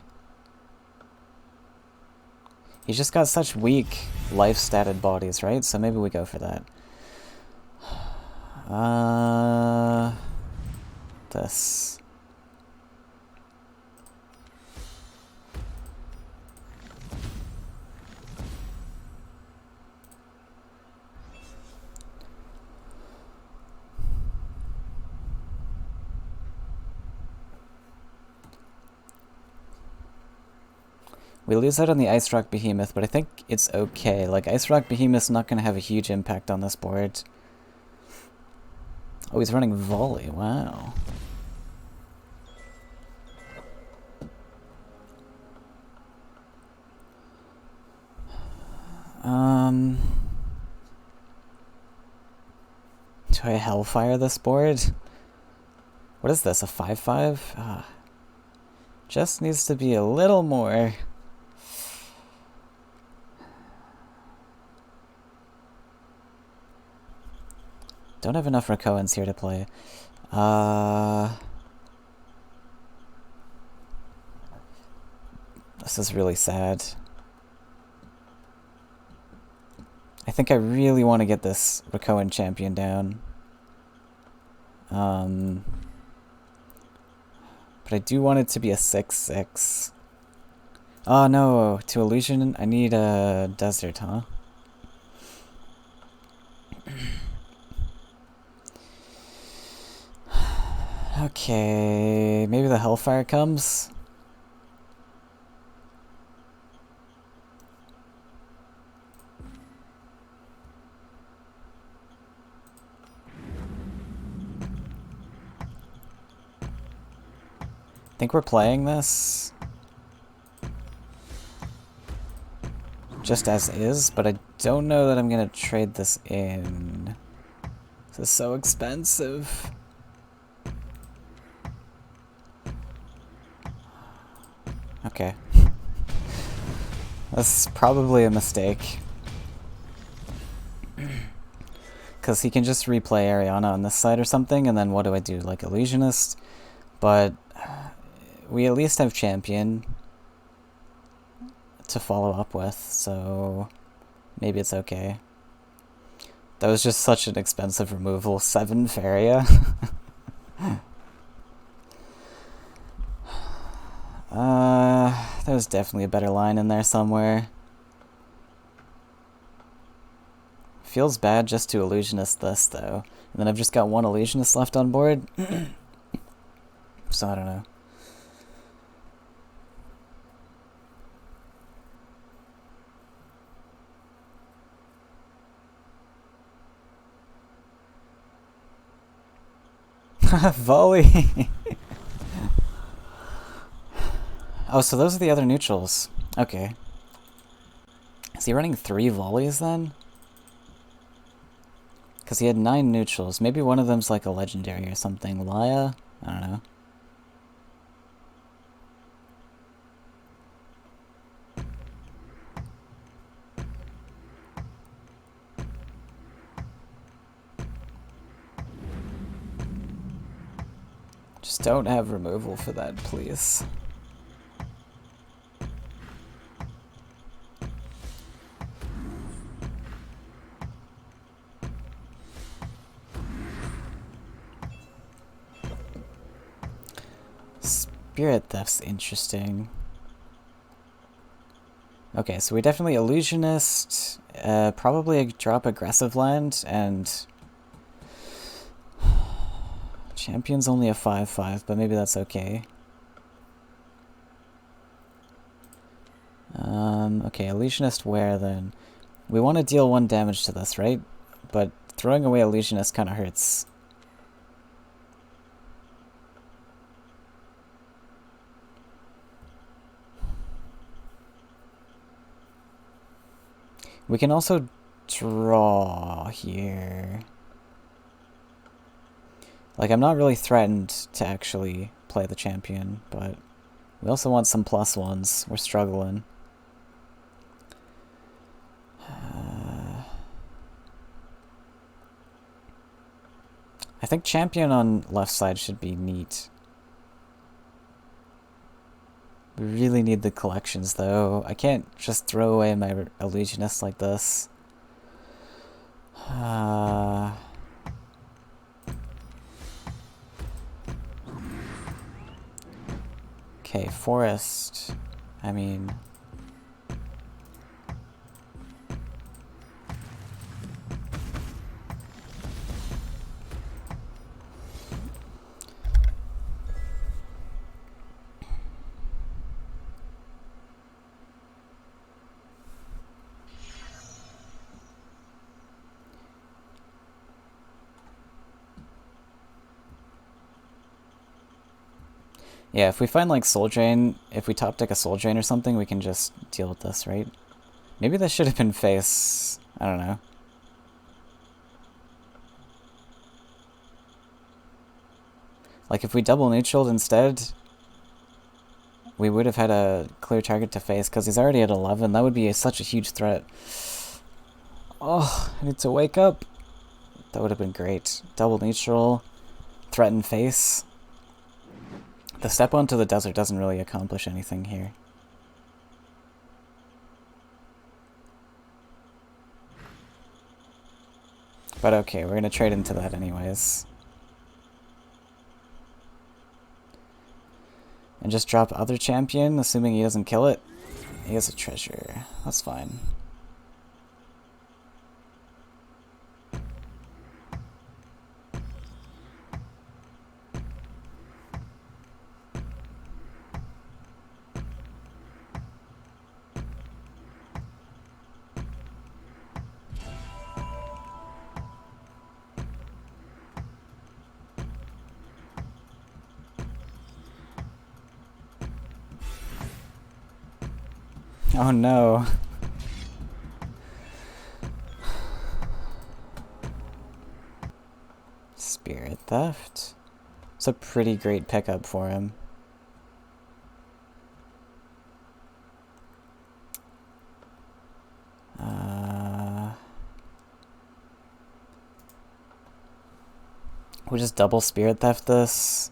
He's just got such weak life-statted bodies, right? So maybe we go for that. This. We lose out on the Ice Rock Behemoth, but I think it's okay. Like, Ice Rock Behemoth's not going to have a huge impact on this board. Oh, he's running Volley. Wow. Do I Hellfire this board? What is this, a 5/5? Just needs to be a little more. Don't have enough Rakoans here to play. This is really sad. I think I really want to get this Rakoan champion down. But I do want it to be a 6/6. Oh no, to Illusion I need a Desert, huh? Okay, maybe the Hellfire comes? I think we're playing this just as is, but I don't know that I'm gonna trade this in. This is so expensive. Okay. This is probably a mistake. Because he can just replay Ariana on this side or something, and then what do I do? Like Illusionist? But we at least have Champion to follow up with, so maybe it's okay. That was just such an expensive removal. 7 Faeria. There's definitely a better line in there somewhere. Feels bad just to illusionist this, though. And then I've just got one illusionist left on board. So I don't know. Volley! Oh, so those are the other neutrals. Okay. Is he running 3 volleys then? Because he had 9 neutrals. Maybe one of them's like a legendary or something. Laya? I don't know. Just don't have removal for that, please. Spirit Theft's interesting. Okay, so we definitely illusionist, probably drop aggressive land, and champion's only a 5/5, but maybe that's okay. Okay, illusionist where then? We want to deal 1 damage to this, right? But throwing away illusionist kind of hurts. We can also draw here. Like, I'm not really threatened to actually play the champion, but we also want some +1s. We're struggling. I think champion on left side should be neat. We really need the collections, though. I can't just throw away my illusionist like this. Okay, forest. I mean... Yeah, if we find like Soul Drain, if we top deck a Soul Drain or something, we can just deal with this, right? Maybe this should have been face. I don't know. Like if we double neutraled instead, we would have had a clear target to face because he's already at 11. That would be such a huge threat. Oh, I need to wake up. That would have been great. Double neutral, threaten face. The step onto the desert doesn't really accomplish anything here. But okay, we're gonna trade into that anyways. And just drop other champion, assuming he doesn't kill it. He has a treasure. That's fine. Oh no. Spirit Theft. It's a pretty great pickup for him. We'll just double Spirit Theft this.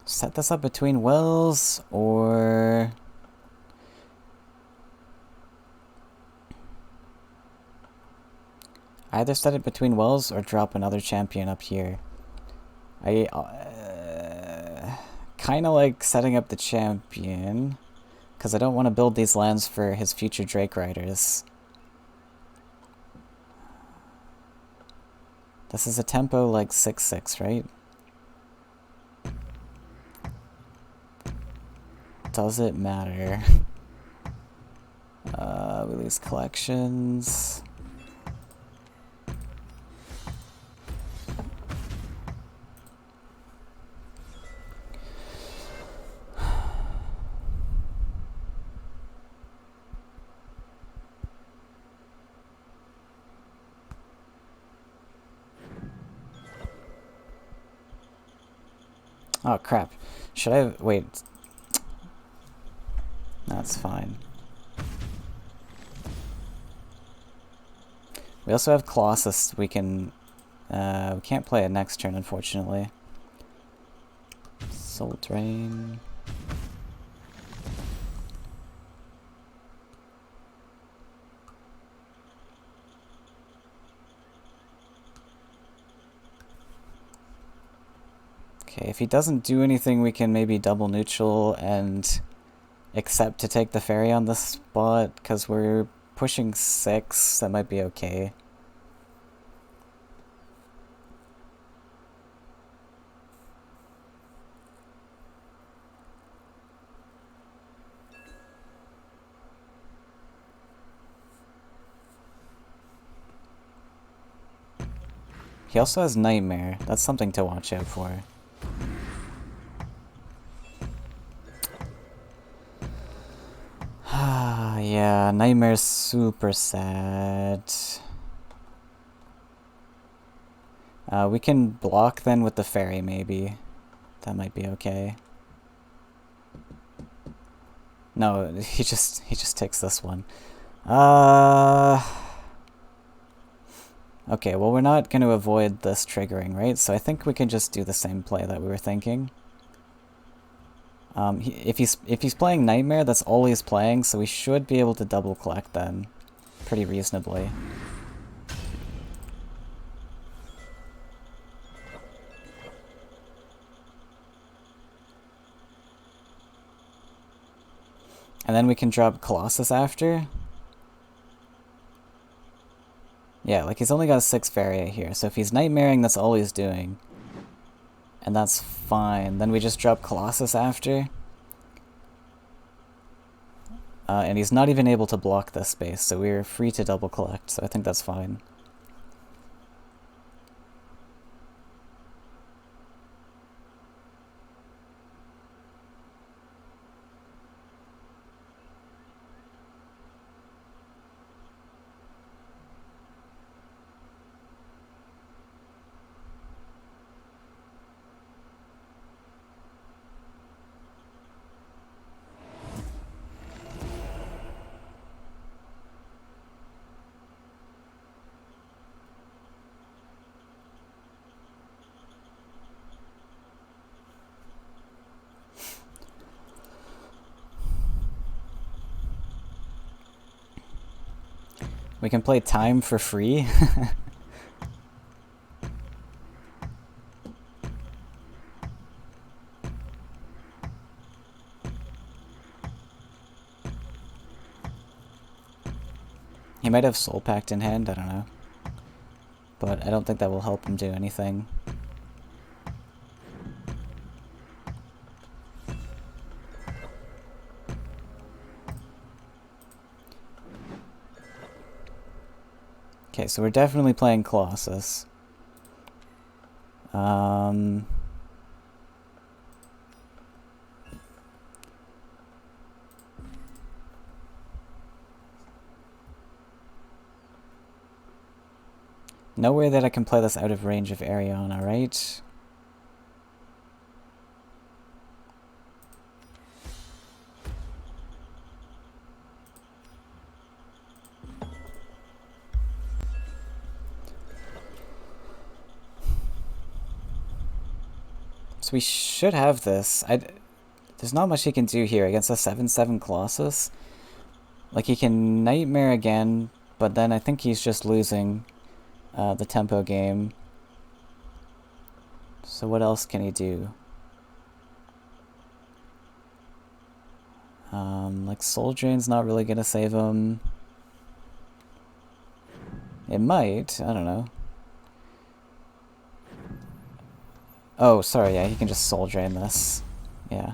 Set this up between wills, or Either set it between wells or drop another champion up here. I kind of like setting up the champion, because I don't want to build these lands for his future Drake Riders. This is a tempo like 6/6, right? Does it matter? We lose collections. Oh crap. Should I wait? That's fine. We also have Colossus. We can't play it next turn, unfortunately. Soul Drain. Okay, if he doesn't do anything, we can maybe double neutral and accept to take the Faeria on this spot, because we're pushing 6. That might be okay. He also has Nightmare. That's something to watch out for. Yeah, Nightmare's super sad. We can block then with the Fairy, maybe. That might be okay. No, he just takes this one. Okay, well we're not going to avoid this triggering, right? So I think we can just do the same play that we were thinking. If he's playing Nightmare, that's all he's playing, so we should be able to double collect then pretty reasonably. And then we can drop Colossus after. Yeah, like he's only got 6 Faeria here, so if he's Nightmaring, that's all he's doing. And that's fine. Then we just drop Colossus after. And he's not even able to block this space, so we're free to double collect, so I think that's fine. We can play Time for free. He might have Soul Pact in hand, I don't know. But I don't think that will help him do anything. Okay, so we're definitely playing Colossus. No way that I can play this out of range of Ariana, right? So we should have this. There's not much he can do here against a 7/7 Colossus. Like, he can Nightmare again, but then I think he's just losing. the tempo game. So what else can he do? Like Soul Drain's not really gonna save him. It might, I don't know. Oh, sorry, yeah, he can just Soul Drain this. Yeah.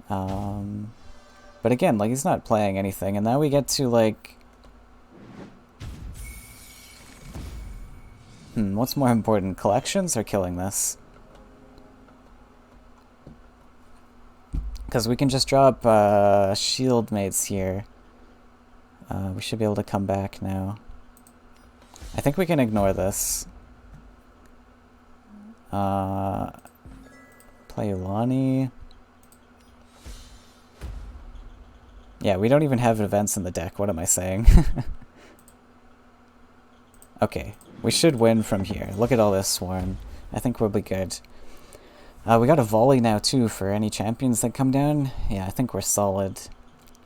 But again, like, he's not playing anything, and now we get to, like... what's more important, collections or killing this? Because we can just drop shield mates here. We should be able to come back now. I think we can ignore this. Play Ulani. Yeah, we don't even have events in the deck. What am I saying? Okay, we should win from here. Look at all this swarm. I think we'll be good. We got a volley now, too, for any champions that come down. Yeah, I think we're solid.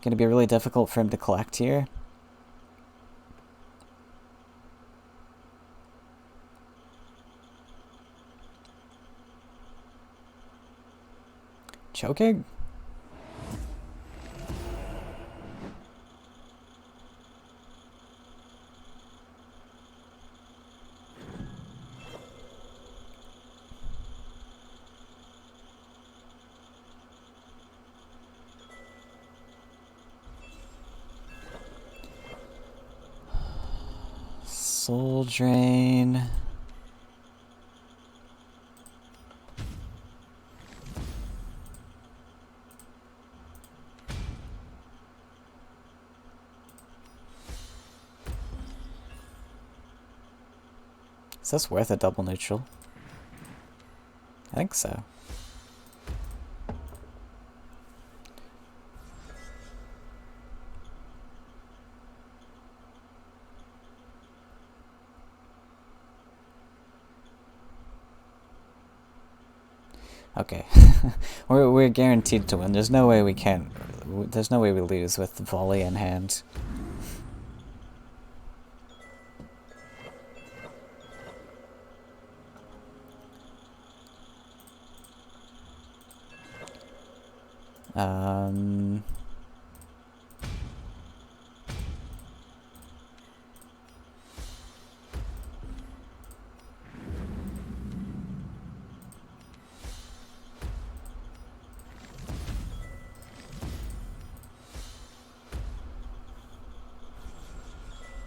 Gonna be really difficult for him to collect here. Choking? Soul Drain. Is this worth a double neutral? I think so. Okay. we're guaranteed to win. There's no way we can't... There's no way we lose with the volley in hand.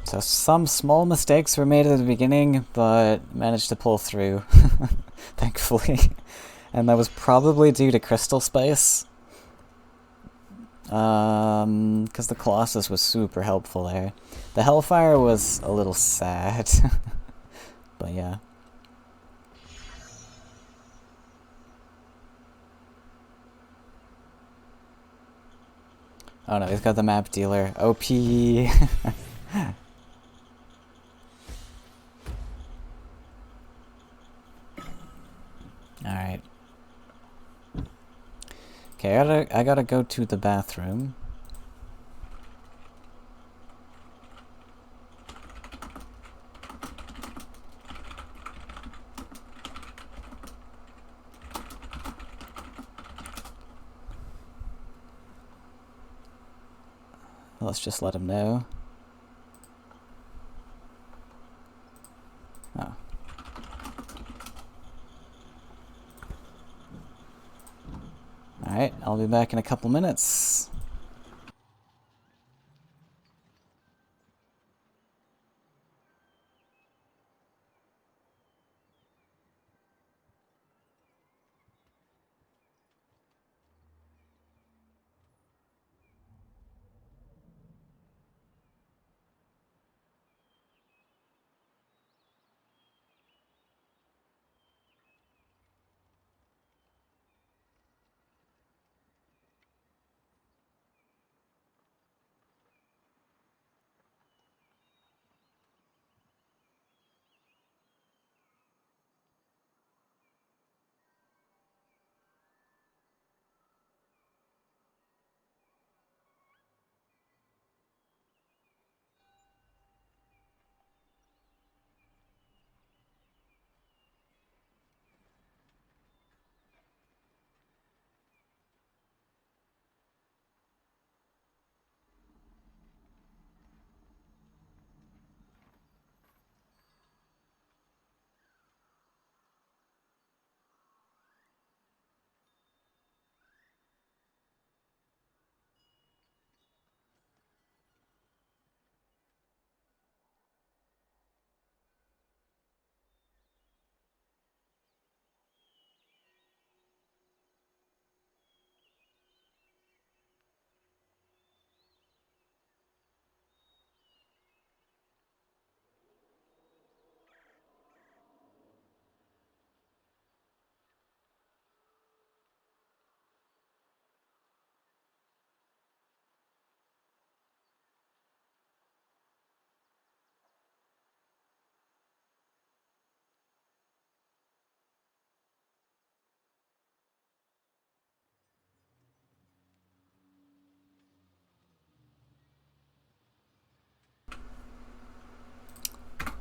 So some small mistakes were made at the beginning, but managed to pull through, thankfully. And that was probably due to Crystal Space. Because the Colossus was super helpful there. The Hellfire was a little sad. But yeah. Oh no, he's got the map dealer. OP! Alright. Okay, I gotta go to the bathroom. Let's just let him know. Oh. Alright, I'll be back in a couple minutes.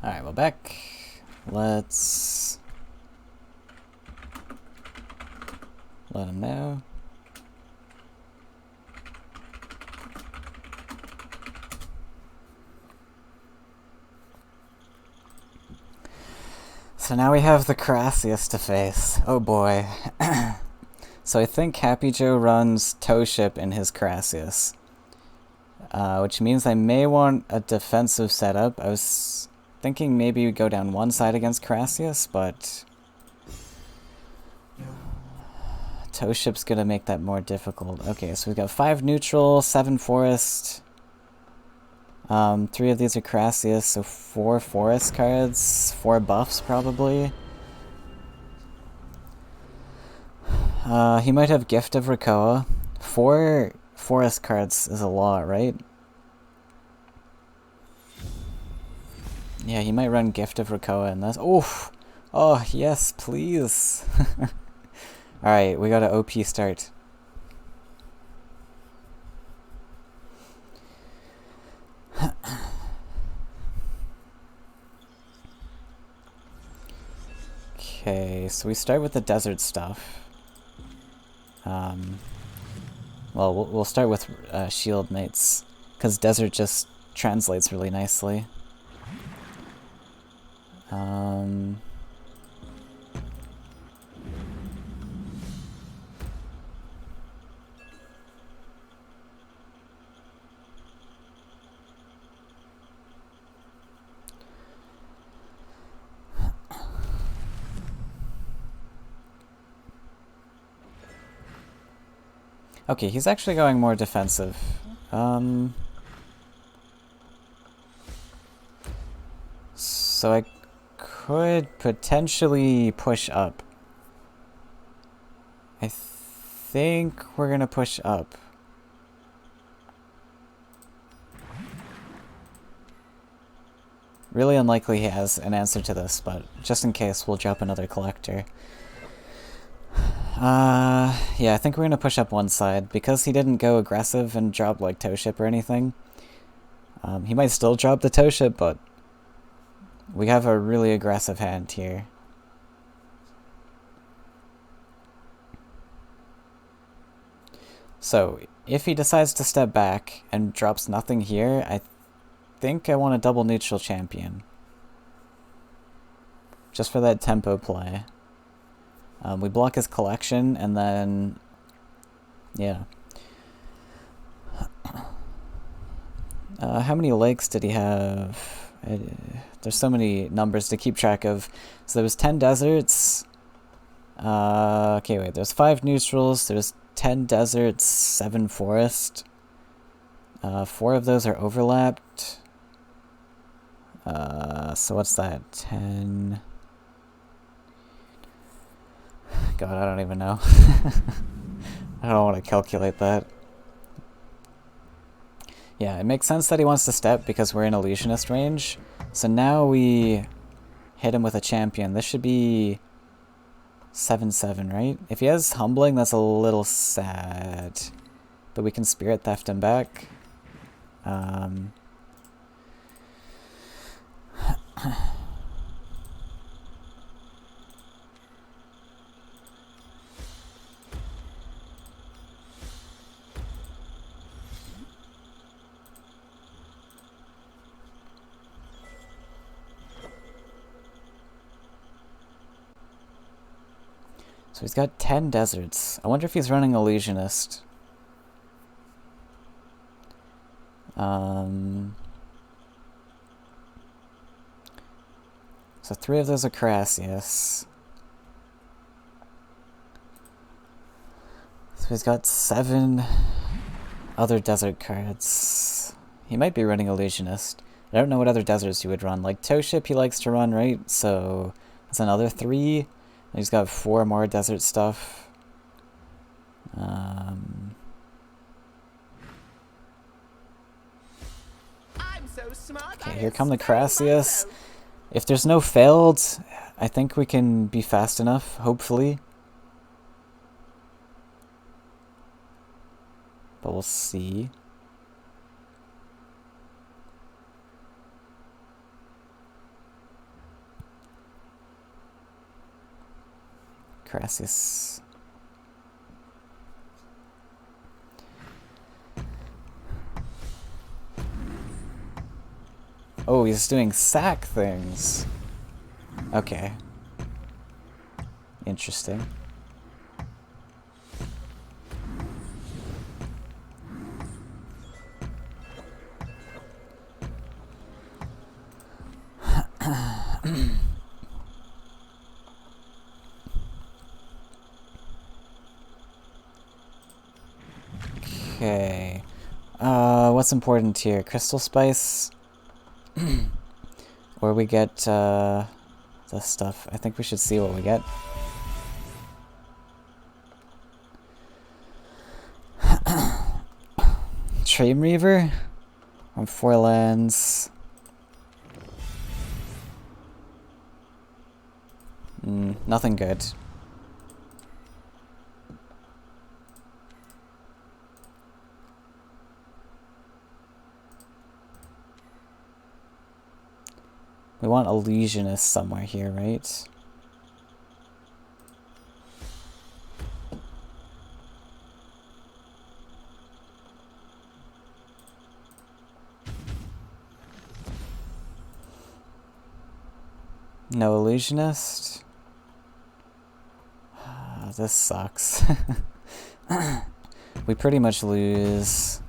Alright, well back. Let's let him know. So now we have the Crassius to face. Oh boy. So I think happyjo runs Toeship in his Crassius. Which means I may want a defensive setup. I was thinking maybe we go down one side against Crassius, but Toeship's gonna make that more difficult. Okay, so we've got 5 neutral, 7 forest. 3 of these are Crassius, so 4 forest cards, 4 buffs probably. He might have Gift of Krakoa. 4 forest cards is a lot, right? Yeah, he might run Gift of Krakoa and that's— oof! Oh, yes, please! Alright, we got an OP start. Okay, so we start with the desert stuff. Well, we'll start with shield mates, because desert just translates really nicely. Okay, he's actually going more defensive. So I could potentially push up. I think we're gonna push up. Really unlikely he has an answer to this, but just in case, we'll drop another collector. Yeah, I think we're gonna push up one side. Because he didn't go aggressive and drop, like, Toeship or anything. He might still drop the Toeship, but we have a really aggressive hand here. So, if he decides to step back and drops nothing here, I think I want a double neutral champion. Just for that tempo play. We block his collection, and then, yeah. How many lakes did he have? There's so many numbers to keep track of. So there was 10 deserts. Okay, wait, there's 5 neutrals, there's 10 deserts, 7 forest. 4 of those are overlapped. So what's that? 10... God, I don't even know. I don't want to calculate that. Yeah, it makes sense that he wants to step because we're in illusionist range. So now we hit him with a champion. This should be 7/7, right? If he has humbling, that's a little sad. But we can spirit theft him back. So he's got 10 deserts. I wonder if he's running illusionist. So 3 of those are Crassius. So he's got 7 other desert cards. He might be running illusionist. I don't know what other deserts he would run. Like Toeship he likes to run, right? So that's another 3. And he's got 4 more desert stuff. Okay, here come the Crassius. If there's no failed, I think we can be fast enough, hopefully. But we'll see. Crassus. Oh, he's doing sack things. Okay. Interesting. Okay. What's important here? Crystal Spice? Or we get, this stuff. I think we should see what we get. Dream Reaver? On 4 lands. Nothing good. We want Illusionist somewhere here, right? No Illusionist? This sucks. We pretty much lose.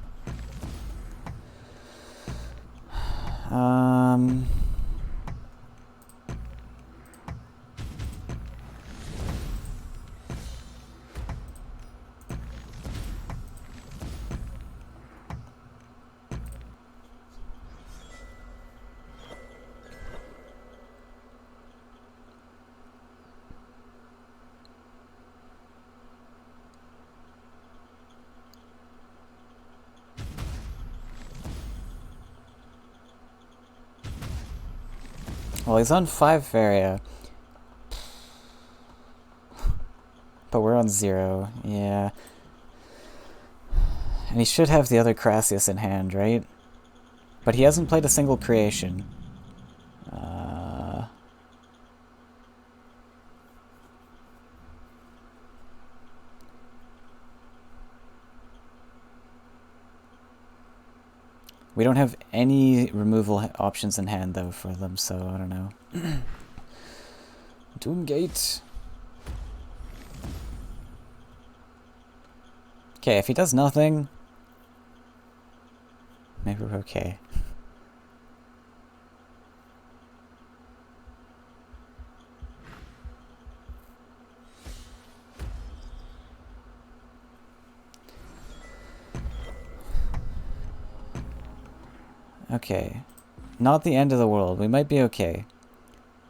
Well, he's on 5 Faeria. But we're on 0, yeah. And he should have the other Crassus in hand, right? But he hasn't played a single creation. We don't have any removal options in hand, though, for them, so I don't know. Doomgate. Okay, if he does nothing, maybe we're okay. Okay. Not the end of the world. We might be okay.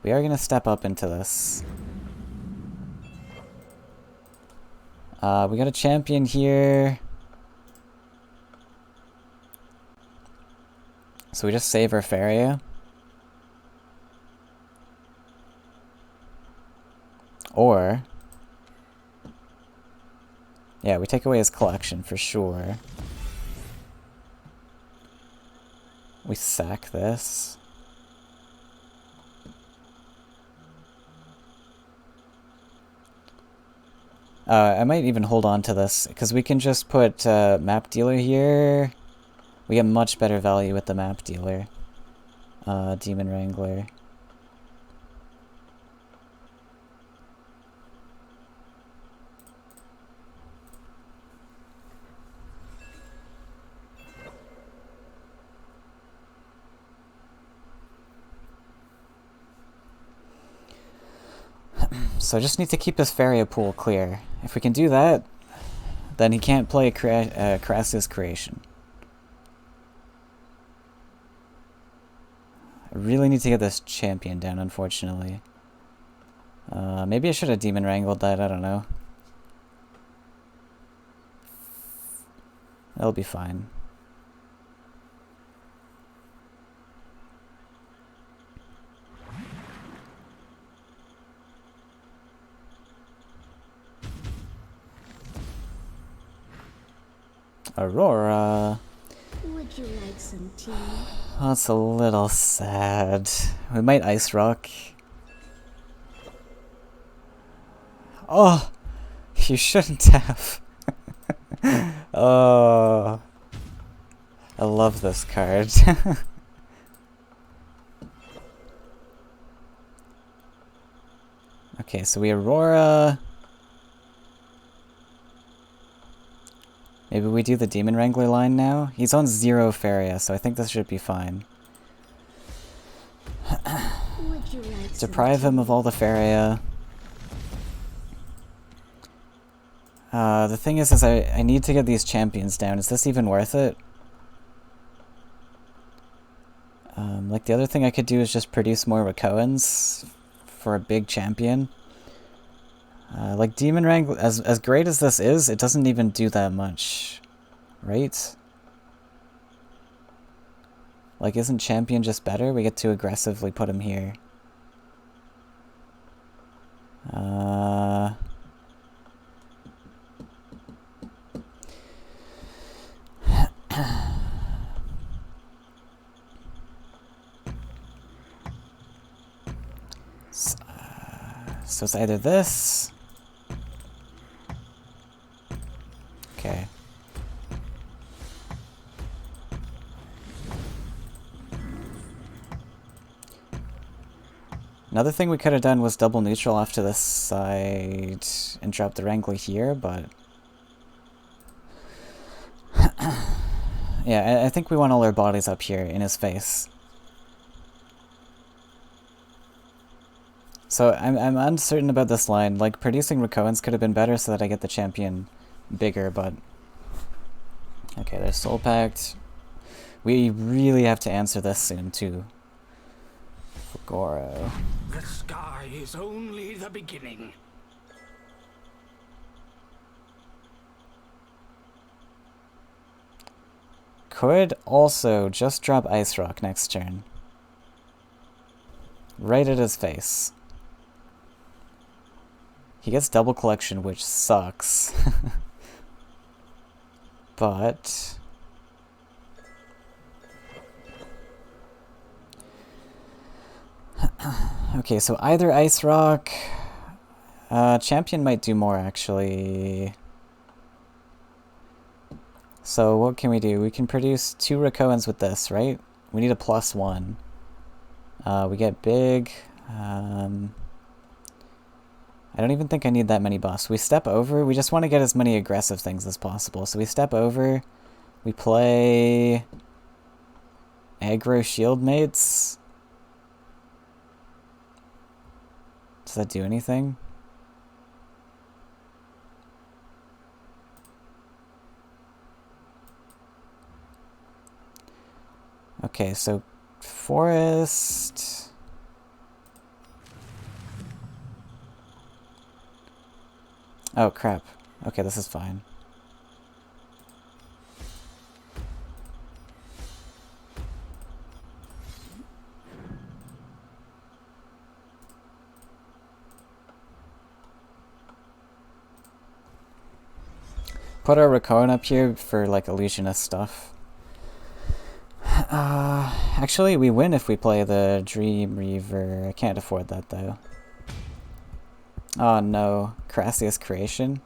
We are going to step up into this. We got a champion here. So we just save our Faeria. Or... yeah, we take away his collection for sure. We sack this. I might even hold on to this, because we can just put map dealer here. We get much better value with the map dealer. Demon Wrangler. So I just need to keep his Faeria pool clear. If we can do that, then he can't play Crassus Creation. I really need to get this champion down, unfortunately. Maybe I should have Demon Wrangled that, I don't know. It'll be fine. Aurora.
Would you like some tea?
That's a little sad. We might Ice Rock. Oh! You shouldn't have. Oh. I love this card. Okay, so we Aurora. Maybe we do the Demon Wrangler line now? He's on 0 Faeria, so I think this should be fine.
Would you like some
Deprive him
tea?
of all the Faeria. The thing is I need to get these champions down. Is this even worth it? Like, the other thing I could do is just produce more Rakoans for a big champion. Like, Demon Wrangler, as great as this is, it doesn't even do that much. Right? Like, isn't champion just better? We get to aggressively put him here. So it's either this. Okay. Another thing we could have done was double neutral off to this side and drop the Wrangler here, but... yeah, I think we want all our bodies up here in his face. So I'm uncertain about this line. Like, producing Rakoans could have been better so that I get the champion bigger, but... okay, there's Soul Pact. We really have to answer this soon, too. Goro.
The sky is only the beginning.
Could also just drop Ice Rock next turn. Right at his face. He gets double collection, which sucks. But... okay, so either Ice Rock... champion might do more, actually. So what can we do? We can produce 2 Rakoans with this, right? We need a +1. We get big. I don't even think I need that many buffs. We step over. We just want to get as many aggressive things as possible. So we step over. We play... aggro shield mates. Does that do anything? Okay, so forest... oh, crap. Okay, this is fine. Put our Rakoan up here for, like, illusionist stuff. Actually, we win if we play the Dream Reaver. I can't afford that, though. Oh no, Crassius Creation.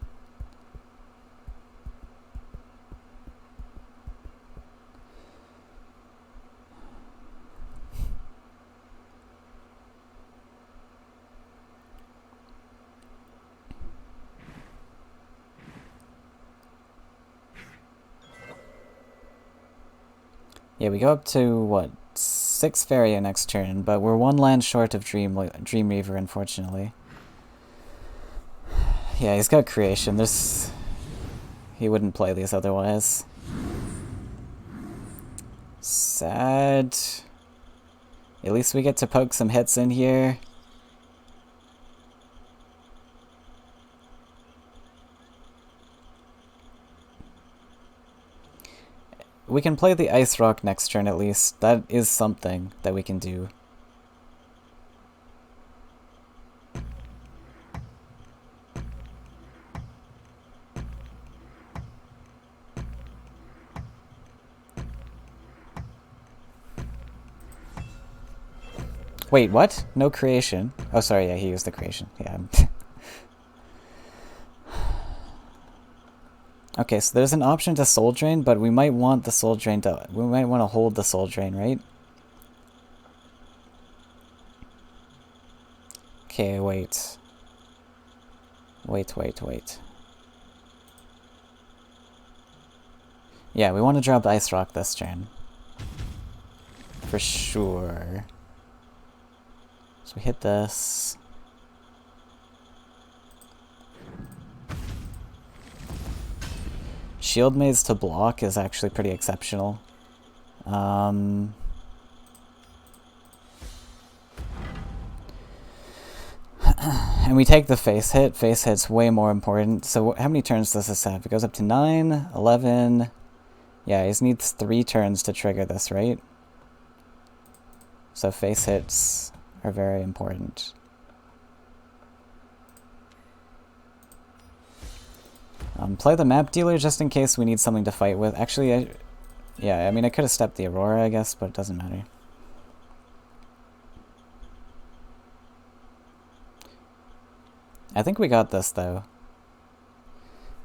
Yeah, we go up to, what, 6 Faeria next turn, but we're 1 land short of Dream Reaver, unfortunately. Yeah, he's got creation. He wouldn't play these otherwise. Sad. At least we get to poke some hits in here. We can play the Ice Rock next turn at least. That is something that we can do. Wait, what? No creation? Oh, sorry, yeah, he used the creation. Yeah. Okay, so there's an option to soul drain, but we might want the soul drain to... We might want to hold the soul drain, right? Okay, wait. Wait. Yeah, we want to drop Ice Rock this turn. For sure. So we hit this. Shield Maze to block is actually pretty exceptional. And we take the face hit. Face hit's way more important. So how many turns does this have? It goes up to 9, 11... Yeah, he needs 3 turns to trigger this, right? So face hits are very important. Play the map dealer just in case we need something to fight with. Actually, yeah, I mean, I could have stepped the Aurora, I guess, but it doesn't matter. I think we got this, though.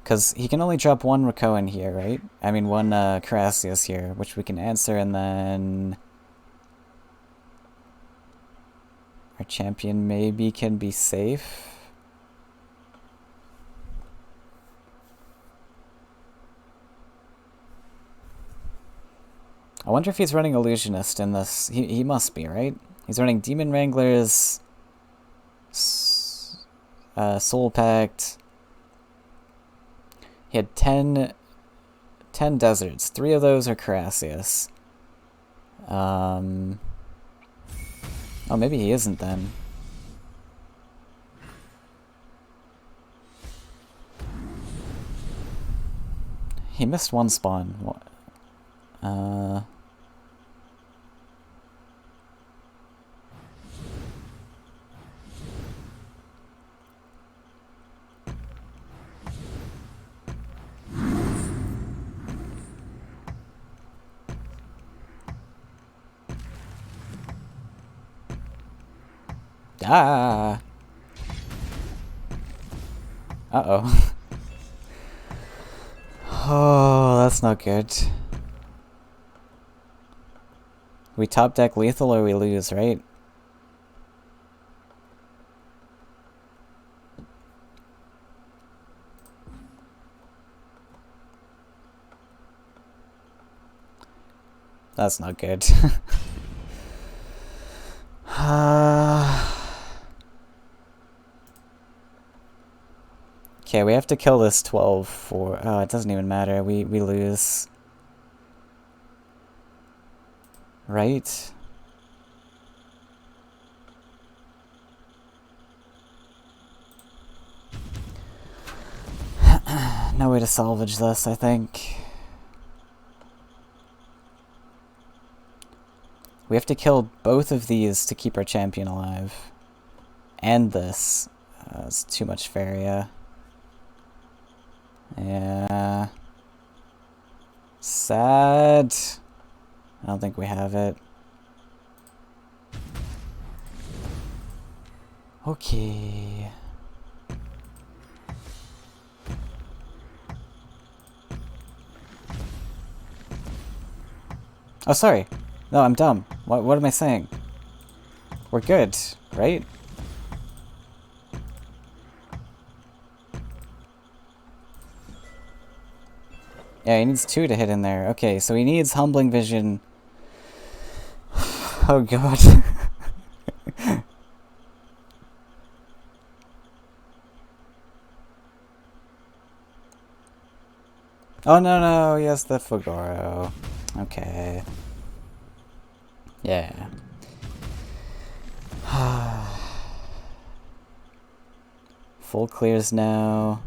Because he can only drop 1 Rakoan here, right? I mean, 1 Carassius here, which we can answer, and then... Our champion maybe can be safe. I wonder if he's running Illusionist in this. He must be, right? He's running Demon Wranglers, Soul Pact. He had 10 deserts. 3 of those are Carassius. Oh, maybe he isn't then. He missed 1 spawn. Ah! Uh-oh. Oh, that's not good. We top deck lethal or we lose, right? That's not good. Okay, we have to kill this 12 for... Oh, it doesn't even matter. We lose. Right? No way to salvage this, I think. We have to kill both of these to keep our champion alive. And this. It's too much Faeria. Yeah. Sad. I don't think we have it. Okay. Oh, sorry. No, I'm dumb. What am I saying? We're good, right? Yeah, he needs 2 to hit in there. Okay, so he needs Humbling Vision. Oh god. Oh no, he has the Fugoro. Okay. Yeah. Full clears now.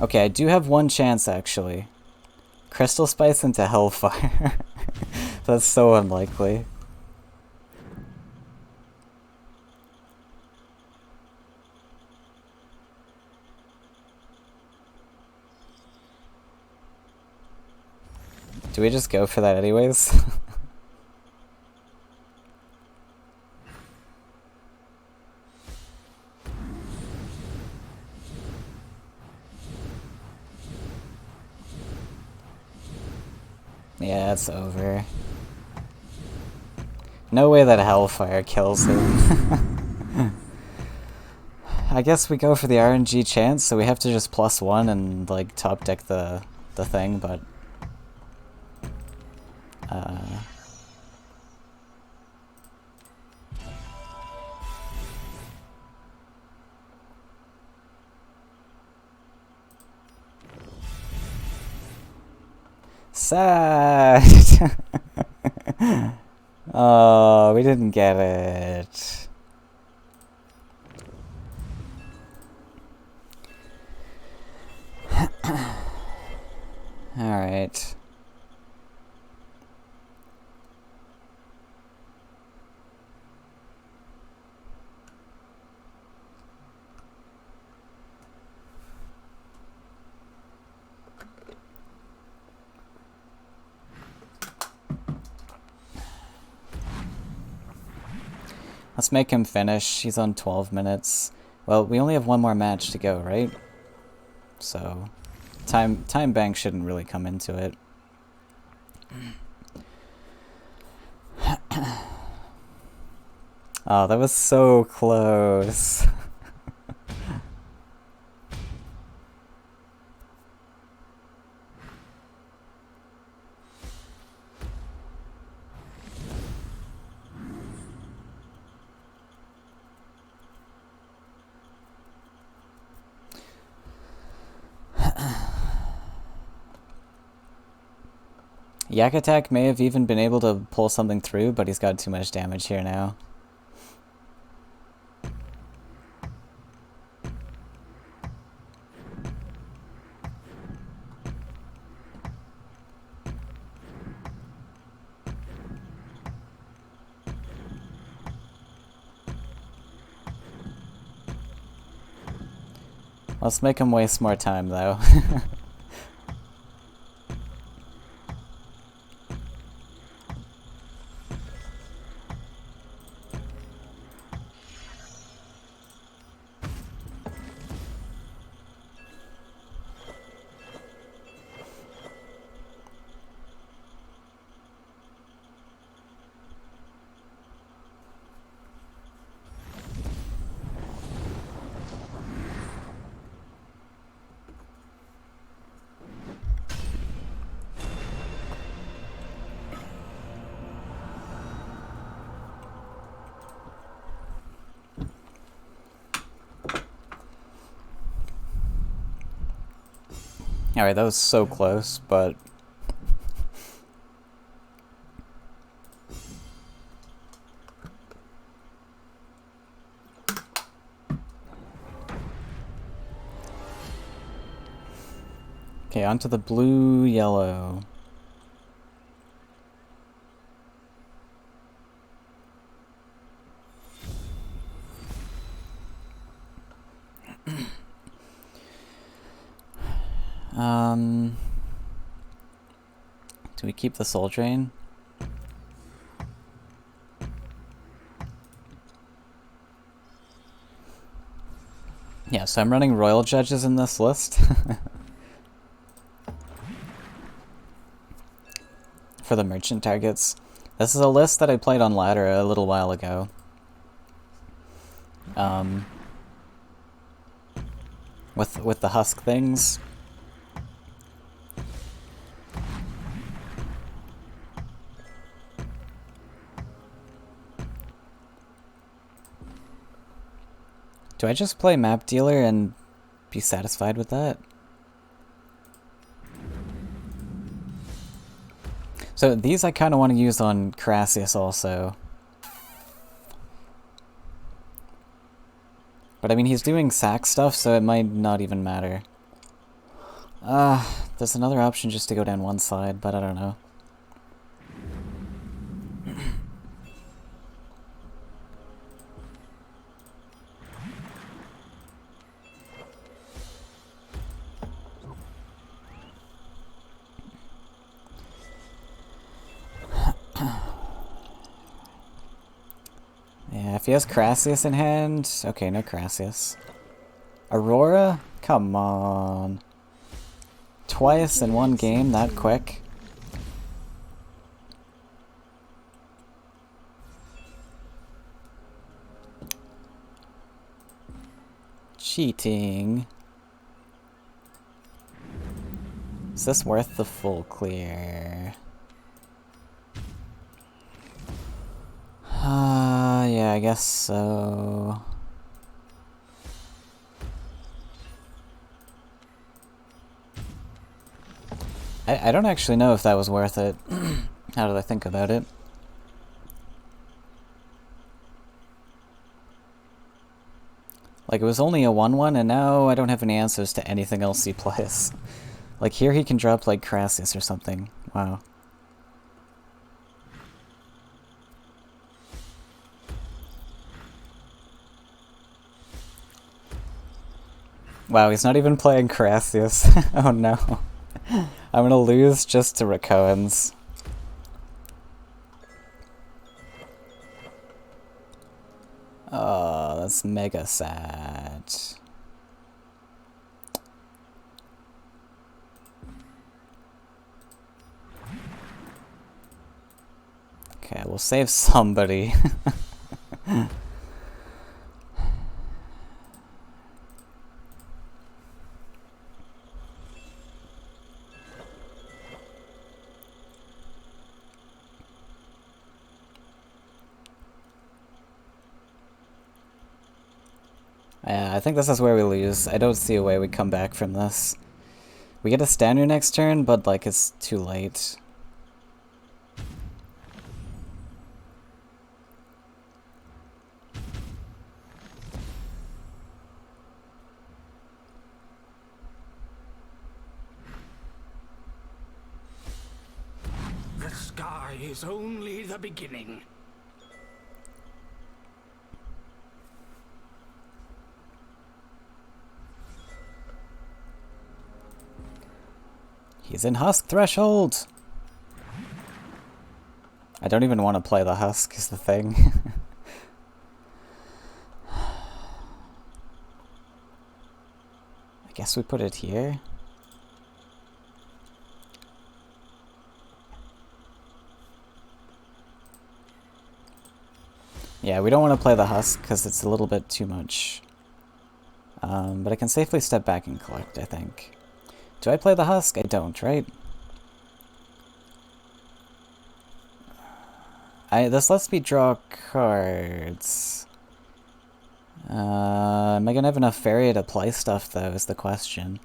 Okay, I do have 1 chance actually. Crystal Spice into Hellfire. That's so unlikely. Do we just go for that anyways? Yeah, it's over. No way that Hellfire kills him. I guess we go for the RNG chance, so we have to just +1 and like top deck the thing, but sad. Oh, we didn't get it. All right. Let's make him finish. He's on 12 minutes. Well, we only have one more match to go, right? So, time bank shouldn't really come into it. Oh, that was so close. Yak Attack may have even been able to pull something through, but he's got too much damage here now. Let's make him waste more time, though. Alright, that was so close, but... Okay, onto the blue-yellow. Do we keep the Soul Drain? Yeah, so I'm running Royal Judges in this list. For the merchant targets. This is a list that I played on ladder a little while ago. With the husk things. Do I just play map dealer and be satisfied with that? So these I kind of want to use on Crassius also. But I mean, he's doing sack stuff, so it might not even matter. There's another option just to go down one side, but I don't know. Yeah, if he has Crassius in hand... Okay, no Crassius. Aurora? Come on. Twice in one game, that quick? cheating. Is this worth the full clear? Yeah, I guess so. I don't actually know if that was worth it. How did I think about it? Like, it was only a 1-1, and now I don't have any answers to anything else he plays. Like, here he can drop, like, Crassus or something. Wow. Wow, he's not even playing Crassus. Oh no. I'm gonna lose just to Rakoans. Oh, that's mega sad. Okay, we'll save somebody. Yeah, I think this is where we lose. I don't see a way we come back from this. We get a standard next turn, but like it's too late.
The sky is only the beginning.
He's in Husk Threshold! I don't even want to play the Husk, is the thing. I guess we put it here. Yeah, we don't want to play the Husk because it's a little bit too much. But I can safely step back and collect, I think. Do I play the Husk? I don't, right? This lets me draw cards. Am I gonna have enough Faeria to play stuff, though, is the question.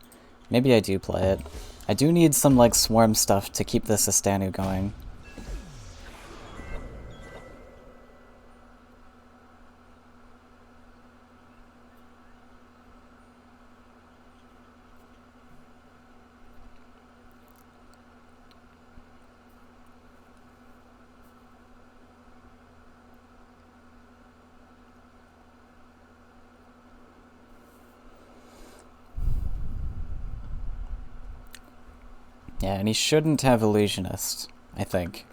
Maybe I do play it. I do need some, like, swarm stuff to keep this Astanu going. Yeah, and he shouldn't have Illusionist, I think.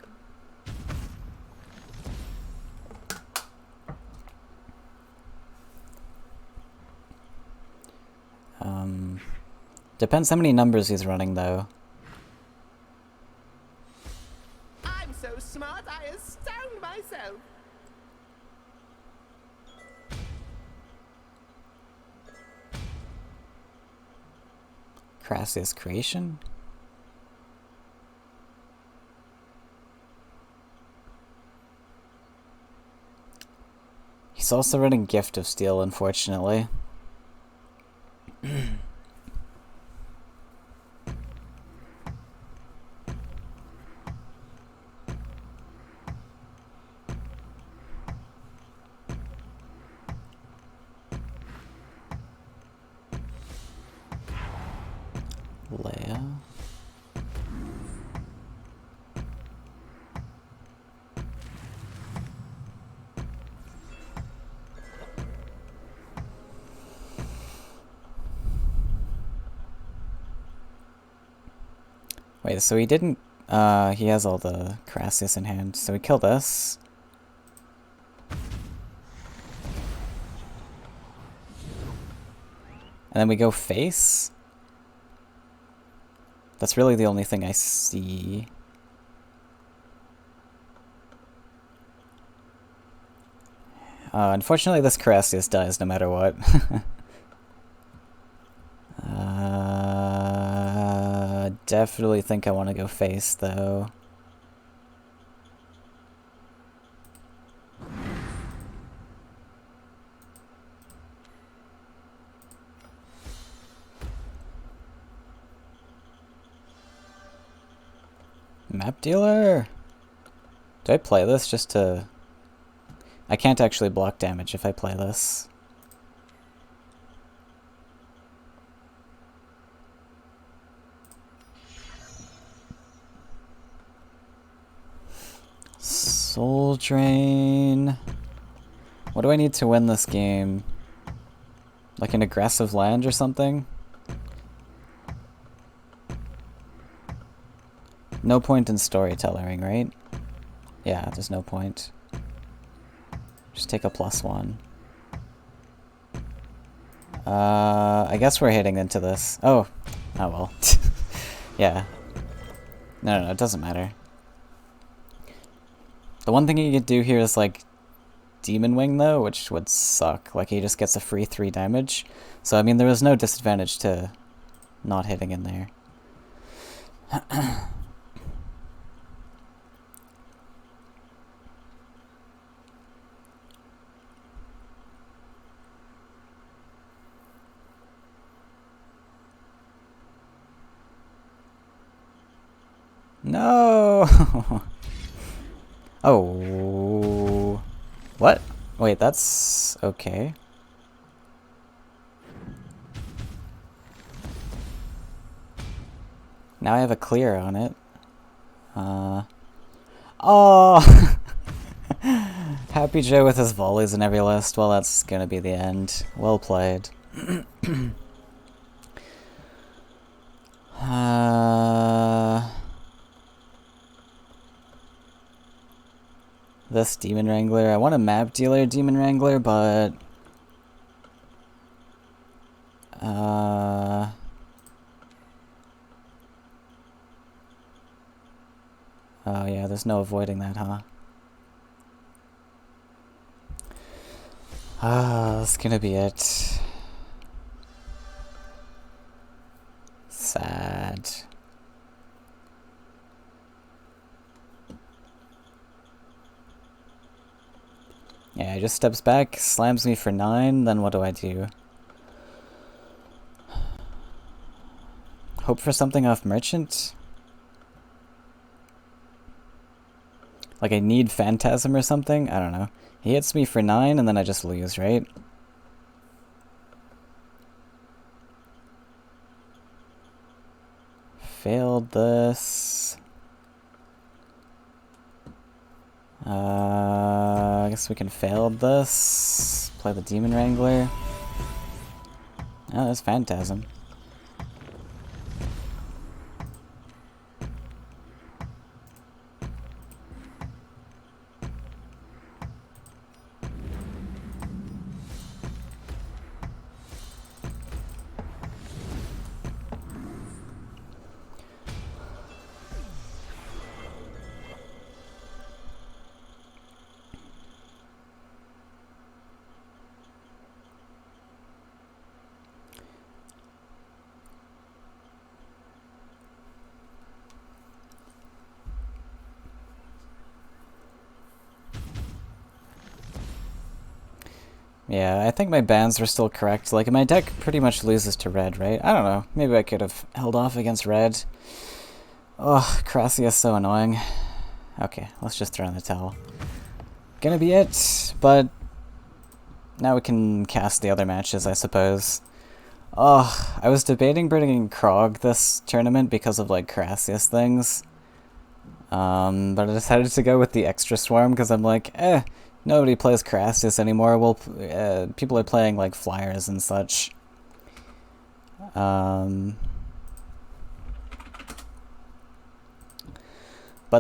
Depends how many numbers he's running, though.
I'm so smart, I astound myself.
Crassus Creation? He's also running Gift of Steel, unfortunately. Leia. Wait, so he didn't, he has all the Crassus in hand, so we kill this. And then we go face? That's really the only thing I see. Unfortunately this Crassus dies no matter what. Definitely think I want to go face, though. Map dealer? Do I play this just to... I can't actually block damage if I play this. Soul Drain. What do I need to win this game? Like an aggressive land or something? No point in storytelling, right? Yeah, there's no point. Just take a +1. I guess we're hitting into this. Oh. Oh well. Yeah. No, it doesn't matter. The one thing you could do here is, like, Demon Wing, though, which would suck. Like, he just gets a free 3 damage. So, I mean, there was no disadvantage to not hitting in there. No! Oh. What? Wait, that's okay. Now I have a clear on it. Oh! happyjo with his volleys in every list. Well, that's gonna be the end. Well played. This Demon Wrangler. I want a map dealer Demon Wrangler, but... Oh yeah, there's no avoiding that, huh? That's gonna be it. Sad. Yeah, he just steps back, slams me for 9, then what do I do? Hope for something off Merchant? Like I need Phantasm or something? I don't know. He hits me for 9 and then I just lose, right? Failed this. I guess we can fail this. Play the Demon Wrangler. Oh, there's Phantasm. Yeah, I think my bans were still correct. Like, my deck pretty much loses to red, right? I don't know. Maybe I could have held off against red. Oh, Crassia is so annoying. Okay, let's just throw in the towel. Gonna be it, but now we can cast the other matches, I suppose. Oh, I was debating bringing Krog this tournament because of, like, Crassius things. But I decided to go with the extra swarm because I'm like, nobody plays Crassius anymore. Well, people are playing like flyers and such. But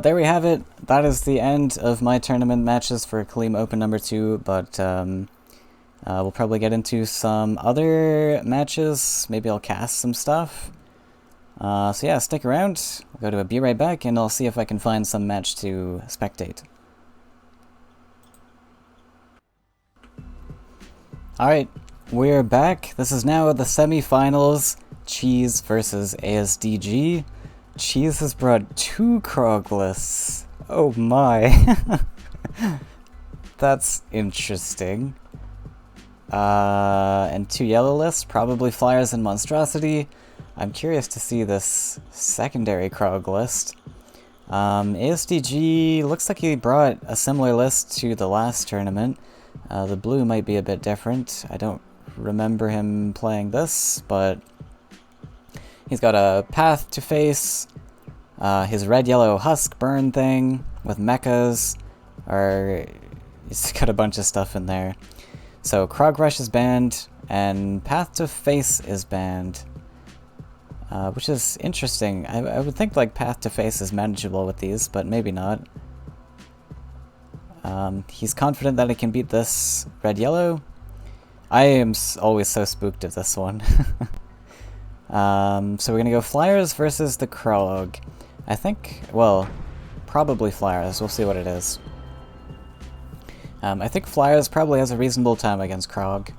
there we have it. That is the end of my tournament matches for Khalim Open number 2. But we'll probably get into some other matches. Maybe I'll cast some stuff. So yeah, stick around. We'll go to a be right back, and I'll see if I can find some match to spectate. Alright, we're back. This is now the semifinals. Cheese versus ASDG. Cheese has brought 2 Kroglists. Oh my. That's interesting. And 2 yellow lists, probably Flyers and Monstrosity. I'm curious to see this secondary Krog list. ASDG looks like he brought a similar list to the last tournament. The blue might be a bit different. I don't remember him playing this, but he's got a Path to Face, his red-yellow Husk Burn thing with mechas, or he's got a bunch of stuff in there. So Krog Rush is banned, and Path to Face is banned, which is interesting. I would think like Path to Face is manageable with these, but maybe not. He's confident that he can beat this red-yellow. I am always so spooked of this one. So we're gonna go Flyers versus the Krog. I think, well, probably Flyers. We'll see what it is. I think Flyers probably has a reasonable time against Krog.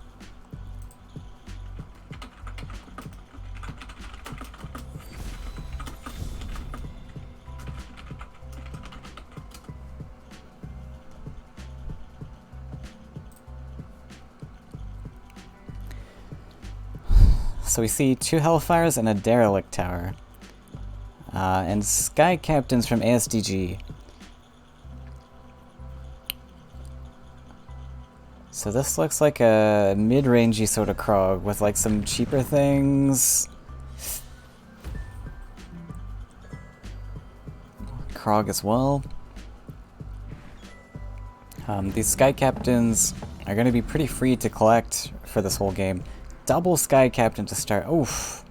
So we see 2 Hellfires and a Derelict Tower. And Sky Captains from ASDG. So this looks like a mid-rangey sort of Krog with like some cheaper things. Krog as well. These Sky Captains are going to be pretty free to collect for this whole game. Double Sky Captain to start. Oof.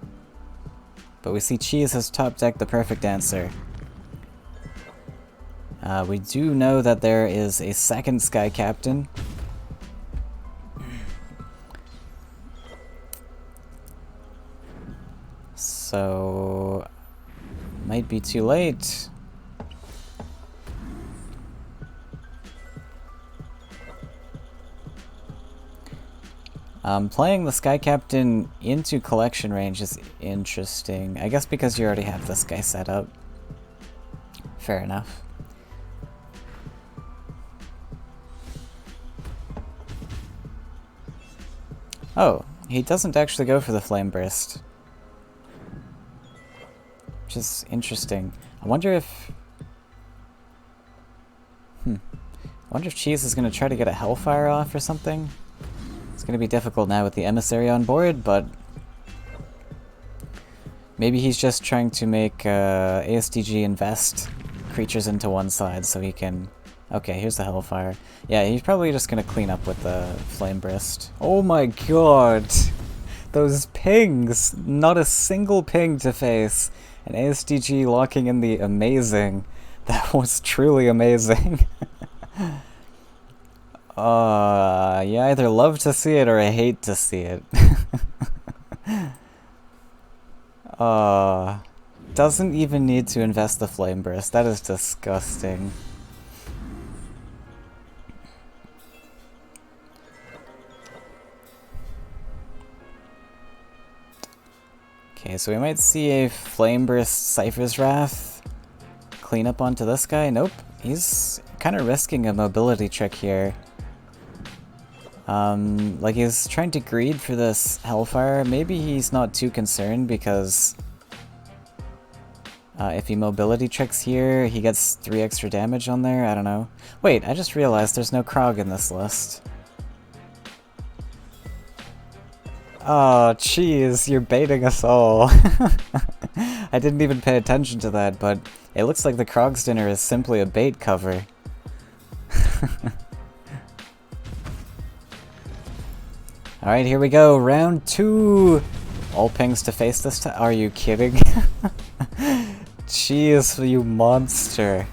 But we see Cheese has top decked the perfect answer. We do know that there is a second Sky Captain. So might be too late. Playing the Sky Captain into collection range is interesting. I guess because you already have this guy set up. Fair enough. Oh, he doesn't actually go for the Flame Burst. Which is interesting. I wonder if... I wonder if Cheese is going to try to get a Hellfire off or something. It's going to be difficult now with the Emissary on board, but maybe he's just trying to make ASDG invest creatures into one side so he can... Okay, here's the Hellfire. Yeah, he's probably just going to clean up with the Flame Burst. Oh my god! Those pings! Not a single ping to face. And ASDG locking in the amazing. That was truly amazing. You either love to see it or I hate to see it. Doesn't even need to invest the Flame Burst. That is disgusting. Okay, so we might see a Flame Burst Cypher's Wrath clean up onto this guy. Nope, he's kind of risking a mobility trick here. Like he's trying to greed for this Hellfire. Maybe he's not too concerned because if he mobility tricks here, he gets 3 extra damage on there. I don't know. Wait, I just realized there's no Krog in this list. Oh, jeez, you're baiting us all. I didn't even pay attention to that, but it looks like the Krog's Dinner is simply a bait cover. Alright, here we go. Round 2! All pings to face this time. Are you kidding? Jeez, you monster.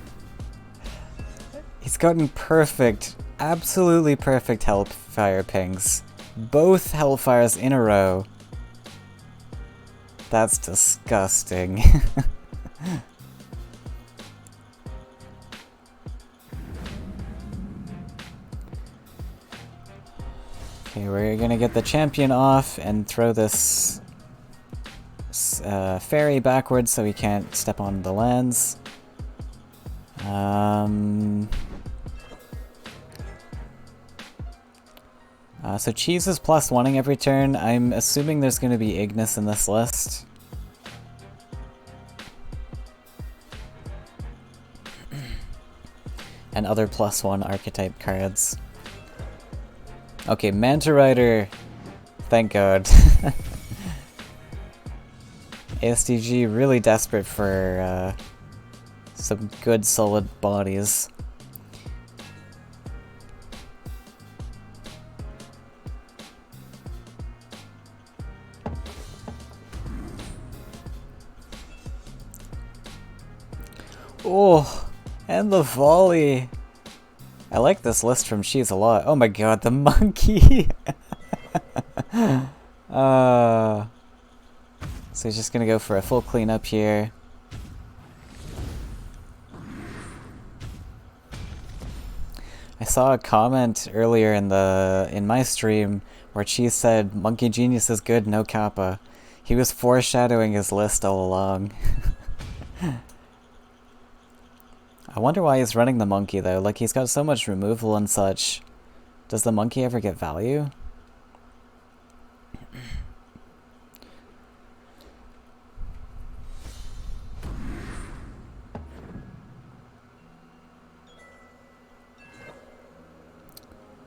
He's gotten perfect, absolutely perfect Hellfire pings. Both Hellfires in a row. That's disgusting. Okay, we're gonna get the champion off and throw this Fairy backwards so he can't step on the lands. So Cheese is +1ing every turn. I'm assuming there's going to be Ignis in this list. And other +1 archetype cards. Okay, Manta Rider. Thank God. ASTG really desperate for some good solid bodies. Oh, and the volley. I like this list from Cheese a lot. Oh my god, the monkey. So he's just gonna go for a full cleanup here. I saw a comment earlier in my stream where Cheese said Monkey Genius is good, no kappa. He was foreshadowing his list all along. I wonder why he's running the monkey though, like he's got so much removal and such. Does the monkey ever get value?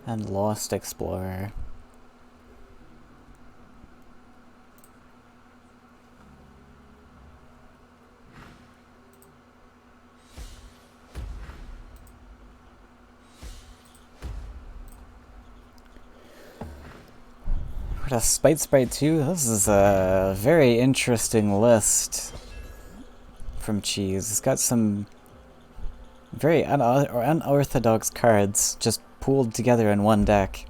And Lost Explorer. We're at Spite Sprite 2. This is a very interesting list from Cheese. It's got some very unorthodox cards just pooled together in one deck.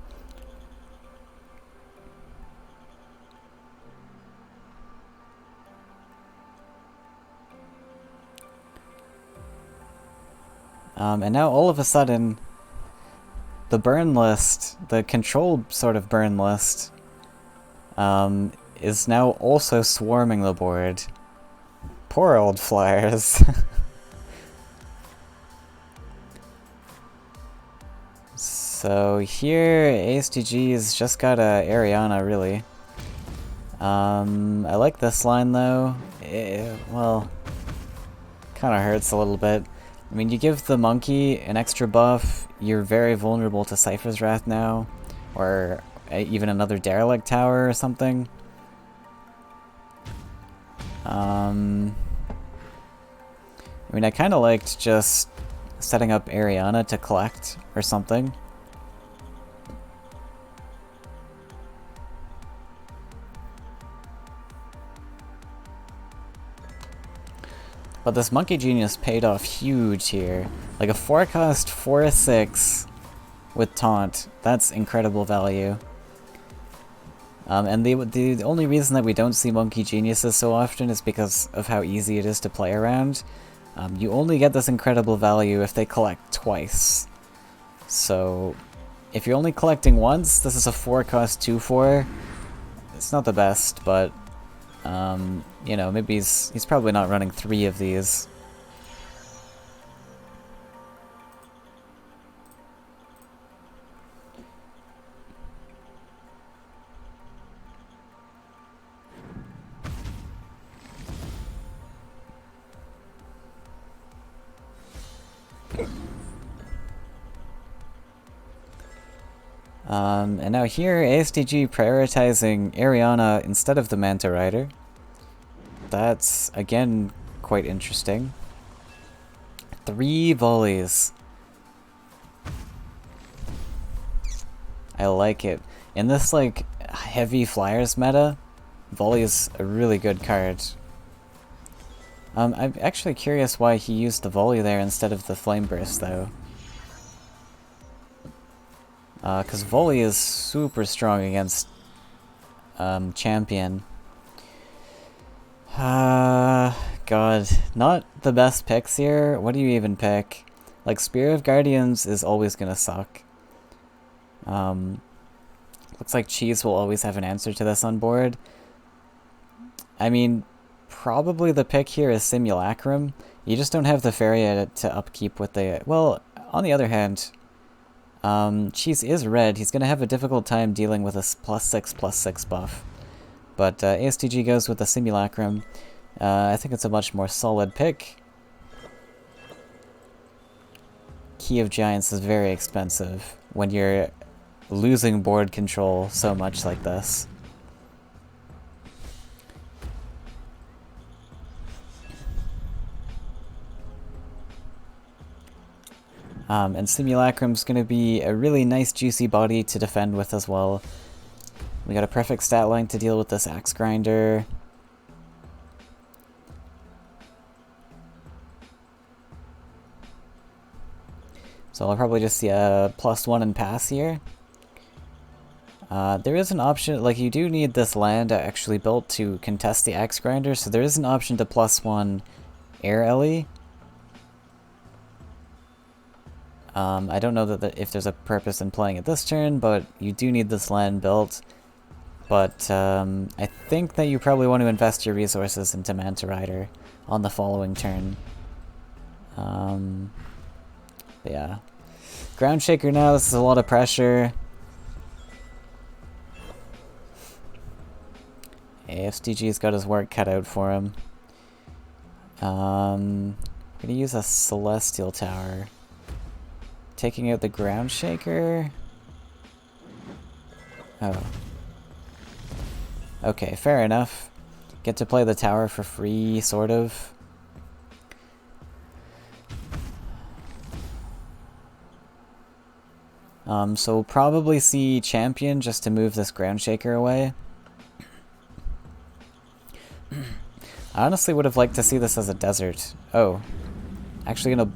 And now all of a sudden, the burn list, the control sort of burn list, is now also swarming the board. Poor old Flyers. So here, ASTG's just got a Ariana, really. I like this line though. Well, kind of hurts a little bit. I mean, you give the monkey an extra buff, you're very vulnerable to Cypher's Wrath now, or even another Derelict Tower or something. I mean, I kind of liked just setting up Ariana to collect or something. But this Monkey Genius paid off huge here. Like a 4-cost 4/6 with Taunt. That's incredible value. And the only reason that we don't see Monkey Geniuses so often is because of how easy it is to play around. You only get this incredible value if they collect twice. So if you're only collecting once, this is a 4-cost 2/4. It's not the best, but you know, maybe he's probably not running 3 of these. And now here, ASTG prioritizing Ariana instead of the Manta Rider. That's, again, quite interesting. 3 volleys. I like it. In this, like, heavy Flyers meta, volley is a really good card. I'm actually curious why he used the volley there instead of the Flame Burst, though. Because volley is super strong against champion. God, not the best picks here. What do you even pick? Like, Spear of Guardians is always gonna suck. Looks like Cheese will always have an answer to this on board. I mean, probably the pick here is Simulacrum. You just don't have the Faeria to upkeep with the... Well, on the other hand, Cheese is red. He's going to have a difficult time dealing with a +6/+6 buff. But ASTG goes with the Simulacrum. I think it's a much more solid pick. Key of Giants is very expensive when you're losing board control so much like this. And Simulacrum's going to be a really nice juicy body to defend with as well. We got a perfect stat line to deal with this Axe Grinder. So I'll probably just see a +1 and pass here. There is an option, like you do need this land actually built to contest the Axe Grinder, so there is an option to +1 Air Ellie. I don't know if there's a purpose in playing it this turn, but you do need this land built. But I think that you probably want to invest your resources into Manta Rider on the following turn. Yeah. Ground Shaker now, this is a lot of pressure. AFTG's got his work cut out for him. Gonna use a Celestial Tower. Taking out the Ground Shaker. Oh. Okay, fair enough. Get to play the tower for free, sort of. So we'll probably see Champion just to move this Ground Shaker away. I honestly would have liked to see this as a desert. Oh. Actually gonna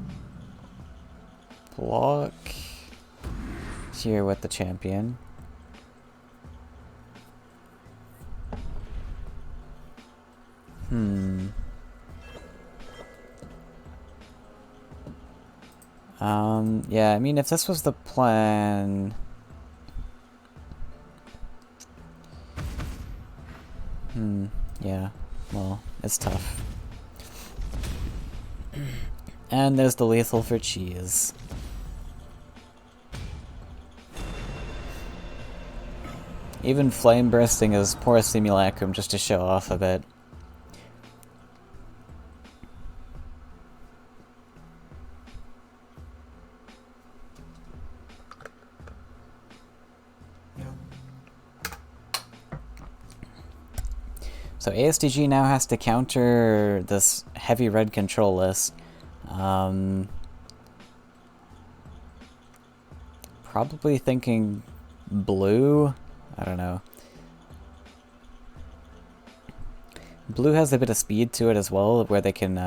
block here with the Champion. Yeah, I mean, if this was the plan... yeah, well, it's tough. And there's the lethal for Cheese. Even flame bursting his poor Simulacrum just to show off a bit. So ASTG now has to counter this heavy red control list. Probably thinking blue. I don't know. Blue has a bit of speed to it as well, where they can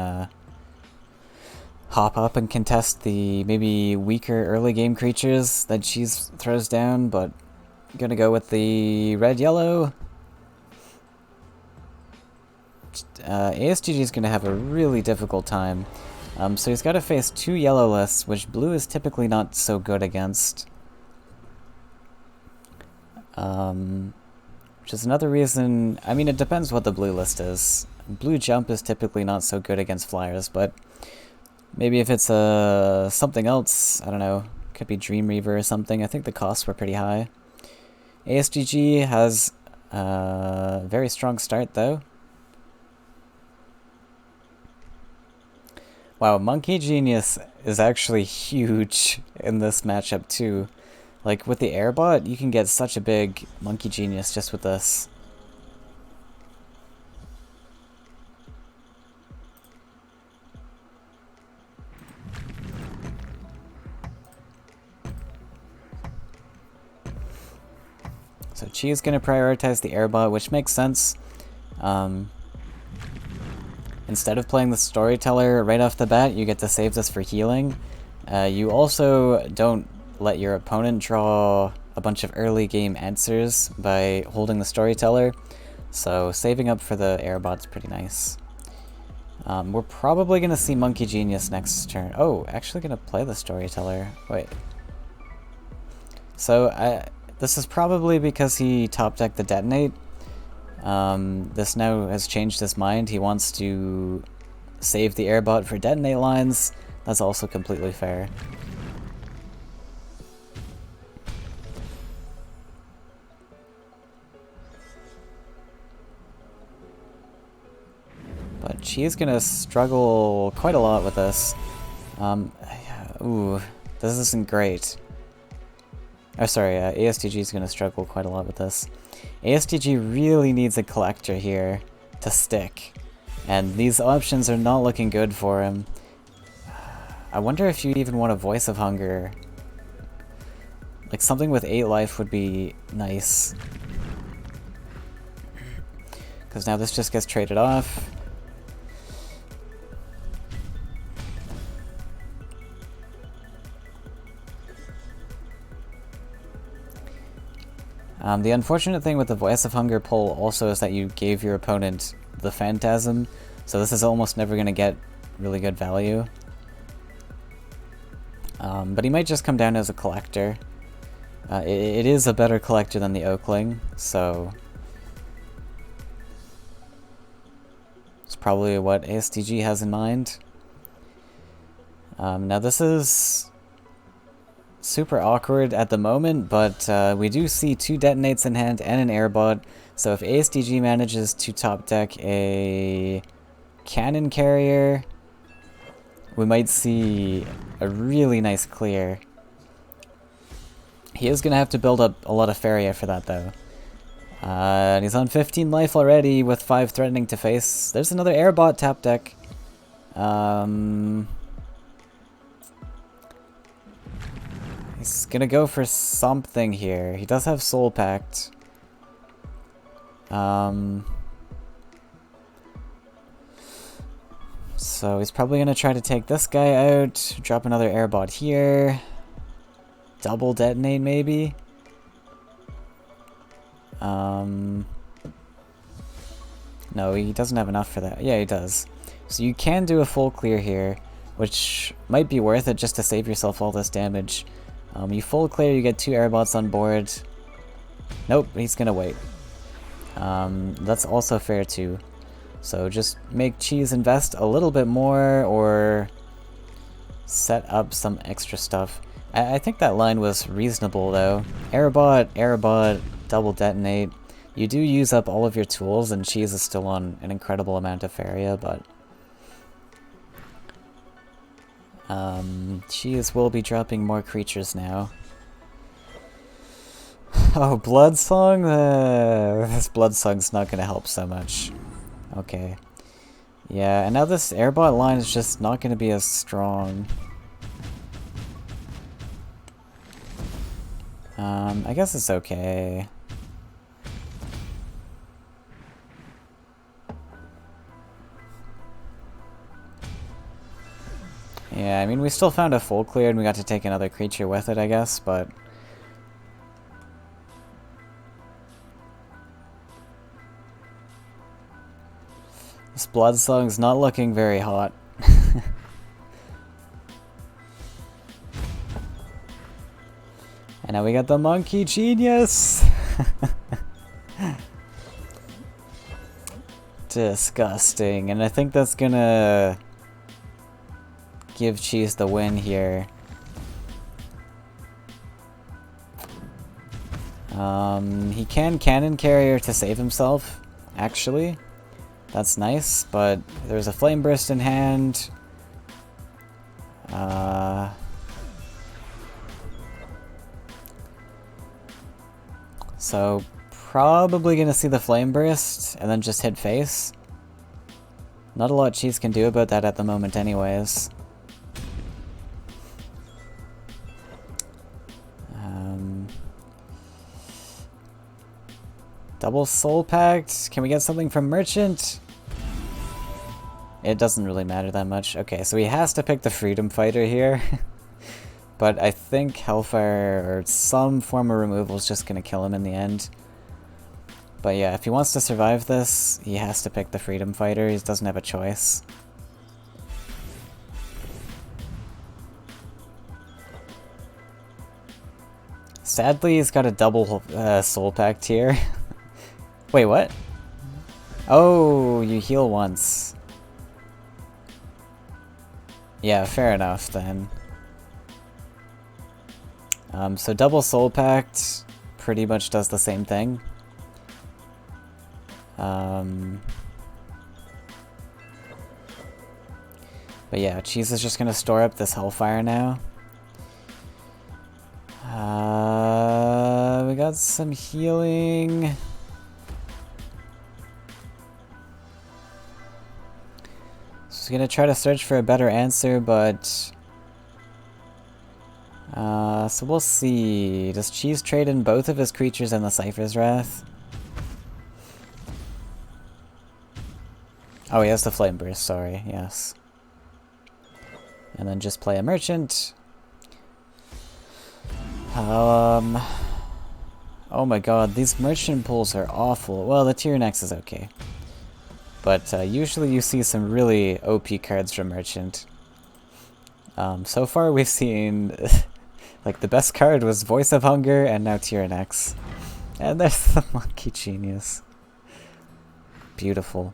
hop up and contest the maybe weaker early game creatures that Cheese throws down, but gonna go with the red-yellow. ASTG is going to have a really difficult time. So he's got to face 2 yellow lists, which blue is typically not so good against. Which is another reason... I mean, it depends what the blue list is. Blue jump is typically not so good against flyers, but maybe if it's something else, I don't know, could be Dream Reaver or something. I think the costs were pretty high. ASTG has a very strong start, though. Wow, Monkey Genius is actually huge in this matchup too. Like with the Airbot, you can get such a big Monkey Genius just with this. So Chi is going to prioritize the Airbot, which makes sense. Instead of playing the Storyteller right off the bat, you get to save this for healing. You also don't let your opponent draw a bunch of early game answers by holding the Storyteller, so saving up for the Airbot's pretty nice. We're probably going to see Monkey Genius next turn. Oh, actually going to play the Storyteller. Wait. So this is probably because he top decked the Detonate. This now has changed his mind. He wants to save the airbot for detonate lines. That's also completely fair. But she's gonna struggle quite a lot with this. Ooh, this isn't great. Oh, sorry, ASTG is gonna struggle quite a lot with this. ASTG really needs a collector here to stick, and these options are not looking good for him. I wonder if you even want a Voice of Hunger. Like, something with 8 life would be nice. Because now this just gets traded off. The unfortunate thing with the Voice of Hunger pull also is that you gave your opponent the Phantasm, so this is almost never going to get really good value. But he might just come down as a collector. It is a better collector than the Oakling, so it's probably what ASTG has in mind. Now this is super awkward at the moment, but we do see 2 detonates in hand and an airbot, so if ASTG manages to top deck a cannon carrier, we might see a really nice clear. He is going to have to build up a lot of Faeria for that though. And he's on 15 life already with 5 threatening to face. There's another airbot tap deck. He's gonna go for something here. He does have Soul Pact. So he's probably gonna try to take this guy out, drop another airbot here. Double detonate maybe? No, he doesn't have enough for that. Yeah, he does. So you can do a full clear here, which might be worth it just to save yourself all this damage. You full clear, you get 2 airbots on board. Nope, he's gonna wait. That's also fair too. So just make Cheese invest a little bit more or set up some extra stuff. I think that line was reasonable though. Airbot, airbot, double detonate. You do use up all of your tools and Cheese is still on an incredible amount of Faeria, but Cheese will be dropping more creatures now. Oh, Blood Song? This Blood Song's not gonna help so much. Okay. Yeah, and now this airbot line is just not gonna be as strong. I guess it's okay. Yeah, I mean, we still found a full clear and we got to take another creature with it, I guess, but this Blood Song's not looking very hot. And now we got the Monkey Genius! Disgusting, and I think that's gonna give Cheese the win here. He can Cannon Carrier to save himself, actually. That's nice, but there's a Flame Burst in hand. So probably gonna see the Flame Burst and then just hit face. Not a lot Cheese can do about that at the moment anyways. Double Soul Pact. Can we get something from Merchant? It doesn't really matter that much. Okay, so he has to pick the Freedom Fighter here. But I think Hellfire or some form of removal is just going to kill him in the end. But yeah, if he wants to survive this, he has to pick the Freedom Fighter. He doesn't have a choice. Sadly, he's got a double Soul Pact here. Wait, what? Oh, you heal once. Yeah, fair enough then. So double Soul Pact pretty much does the same thing. But yeah, Cheese is just gonna store up this Hellfire now. We got some healing. So gonna try to search for a better answer, but so we'll see. Does Cheese trade in both of his creatures and the Cypher's Wrath? Oh, he has the Flame Burst, sorry, yes. And then just play a Merchant. Oh my god, these Merchant pulls are awful. Well, the Tyrannex is okay. But usually you see some really OP cards from Merchant. So far we've seen... like, the best card was Voice of Hunger, and now Tyrannex. And there's the Monkey Genius. Beautiful.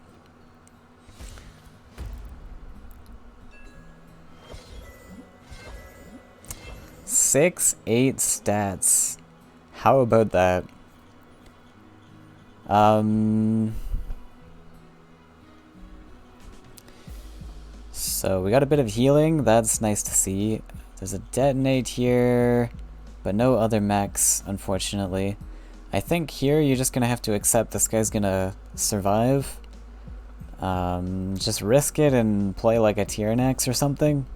Six, 8 stats. How about that? So we got a bit of healing, that's nice to see. There's a detonate here, but no other mechs, unfortunately. I think here you're just gonna have to accept this guy's gonna survive. Just risk it and play like a Tyrannex or something.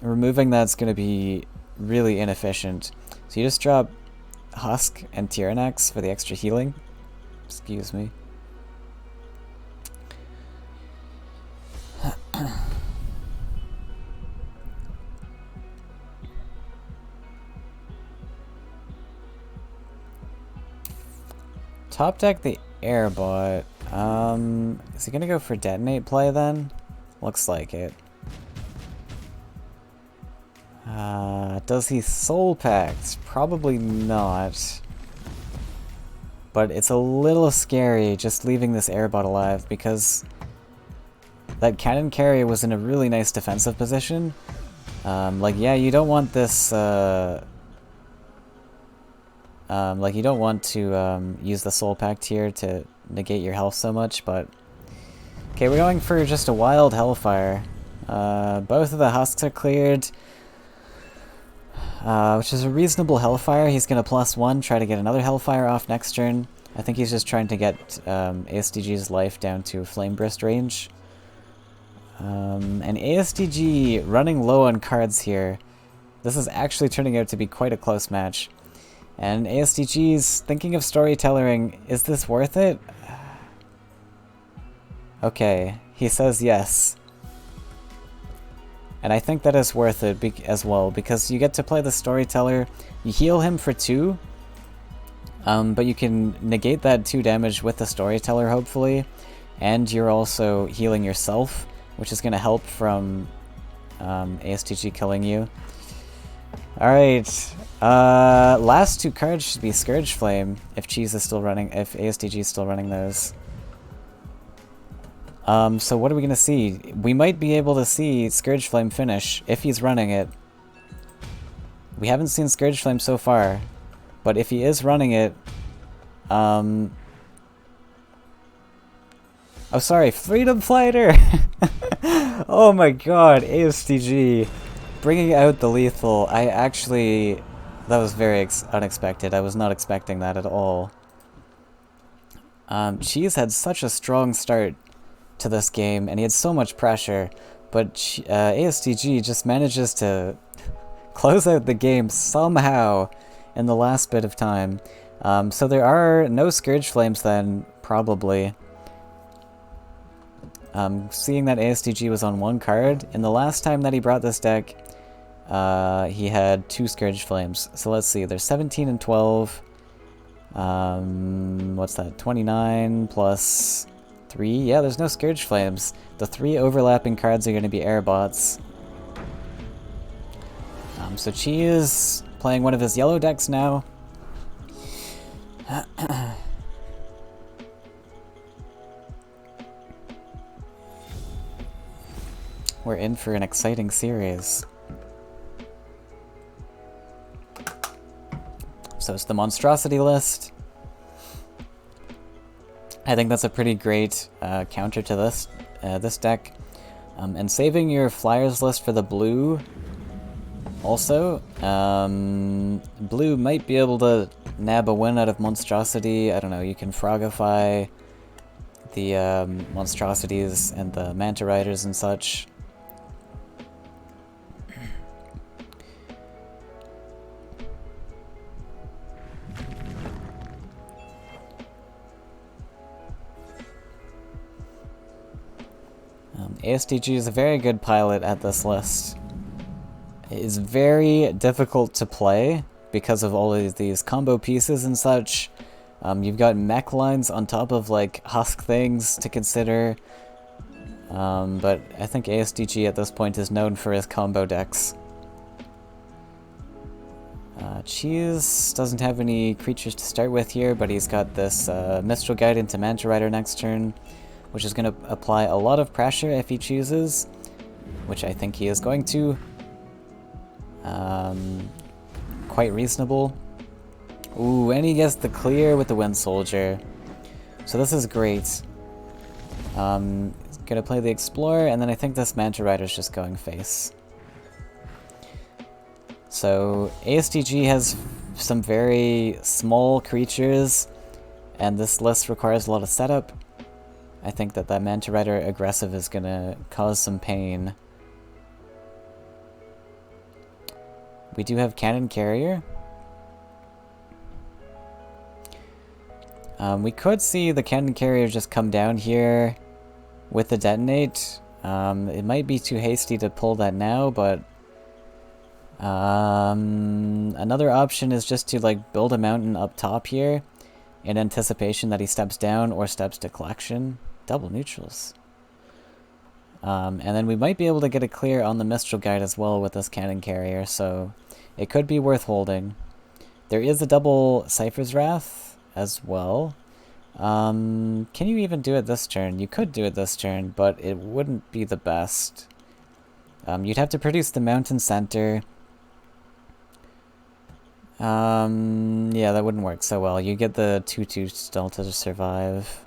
Removing that's gonna be really inefficient. So you just drop Husk and Tyrannex for the extra healing. Excuse me. Top deck the Airbot. Is he gonna go for detonate play then? Looks like it. Does he Soul Pact? Probably not. But it's a little scary just leaving this Airbot alive because that cannon carry was in a really nice defensive position. Like, yeah, you don't want this, like, you don't want to use the Soul Pact here to negate your health so much, but... Okay, we're going for just a wild Hellfire. Both of the Husks are cleared, which is a reasonable Hellfire. He's going to +1, try to get another Hellfire off next turn. I think he's just trying to get ASDG's life down to Flame Burst range. And ASDG running low on cards here. This is actually turning out to be quite a close match. And ASDG's thinking of storytelling. Is this worth it? Okay, he says yes. And I think that is worth it as well, because you get to play the Storyteller, you heal him for 2, but you can negate that 2 damage with the Storyteller, hopefully, and you're also healing yourself, which is going to help from ASTG killing you. Alright, last 2 cards should be Scourge Flame, if Cheese is still running, if ASTG is still running those. So what are we gonna see? We might be able to see Scourge Flame finish, if he's running it. We haven't seen Scourge Flame so far, but if he is running it, oh sorry, Freedom Fighter! Oh my god, ASTG. Bringing out the lethal, that was very unexpected. I was not expecting that at all. Cheese had such a strong start to this game, and he had so much pressure, but ASTG just manages to close out the game somehow in the last bit of time. So there are no Scourge Flames then, probably. Seeing that ASTG was on 1 card, in the last time that he brought this deck, he had 2 Scourge Flames. So let's see, there's 17 and 12. What's that? 29 plus 3? Yeah, there's no Scourge Flames. The 3 overlapping cards are going to be Airbots. So Chi is playing one of his yellow decks now. we're in for an exciting series. So it's the monstrosity list. I think that's a pretty great counter to this deck. And saving your flyers list for the blue. Also, blue might be able to nab a win out of monstrosity. I don't know. You can frogify the monstrosities and the manta riders and such. ASTG is a very good pilot at this list. It is very difficult to play because of all of these combo pieces and such. You've got mech lines on top of like husk things to consider. But I think ASTG at this point is known for his combo decks. Cheese doesn't have any creatures to start with here, but he's got this Mistral Guide into Manta Rider next turn, which is going to apply a lot of pressure if he chooses, which I think he is going to. Quite reasonable. Ooh, and he gets the clear with the Wind Soldier. So this is great. Gonna play the Explorer, and then I think this Manta Rider's just going face. So ASTG has some very small creatures, and this list requires a lot of setup. I think that Manta Rider aggressive is gonna cause some pain. We do have Cannon Carrier. We could see the Cannon Carrier just come down here with the Detonate. It might be too hasty to pull that now, but another option is just to like build a mountain up top here in anticipation that he steps down or steps to collection. Double neutrals. And then we might be able to get a clear on the Mistral Guide as well with this Cannon Carrier, so it could be worth holding. There is a double Cypher's Wrath as well. Can you even do it this turn? You could do it this turn, but it wouldn't be the best. You'd have to produce the Mountain Center. Yeah, that wouldn't work so well. You get the 2/2 still to survive.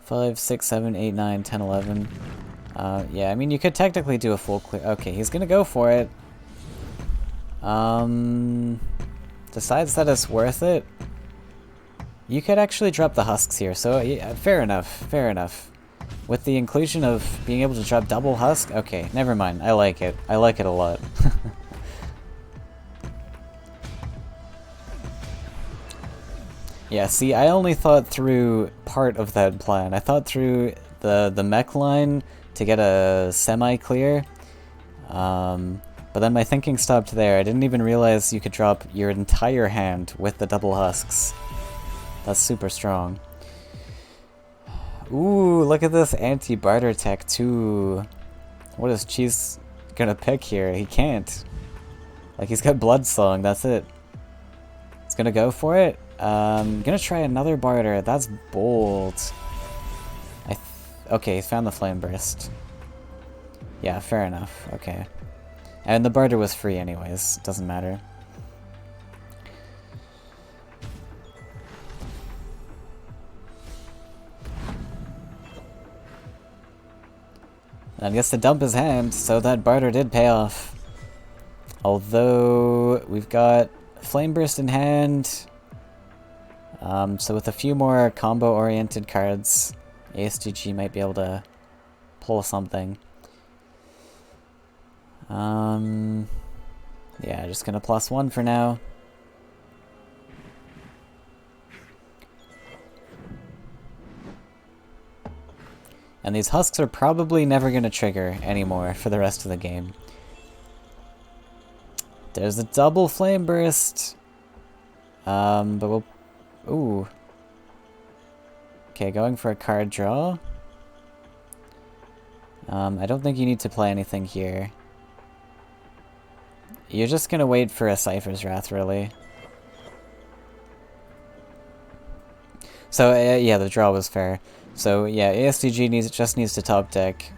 5, 6, 7, 8, 9, 10, 11. Yeah, I mean, you could technically do a full clear. Okay, he's gonna go for it. Decides that it's worth it. You could actually drop the husks here, so yeah, fair enough, fair enough. With the inclusion of being able to drop double husk, okay, never mind, I like it. I like it a lot. Yeah, see, I only thought through part of that plan. I thought through the mech line to get a semi-clear, but then my thinking stopped there. I didn't even realize you could drop your entire hand with the double husks. That's super strong. Ooh, look at this anti-barter tech too. What is Cheese gonna pick here? He can't. Like, he's got Bloodsong, that's it. He's gonna go for it. Gonna try another barter. That's bold. Okay, he's found the Flame Burst. Yeah, fair enough. Okay. And the barter was free anyways. Doesn't matter. And I guess to dump his hand, so that barter did pay off. Although, we've got Flame Burst in hand. So with a few more combo-oriented cards, ASTG might be able to pull something. Yeah, just gonna +1 for now. And these husks are probably never gonna trigger anymore for the rest of the game. There's a double Flame Burst. But we'll... Ooh. Okay, going for a card draw. I don't think you need to play anything here. You're just gonna wait for a Cypher's Wrath, really. So, yeah, the draw was fair. So yeah, ASTG just needs to top deck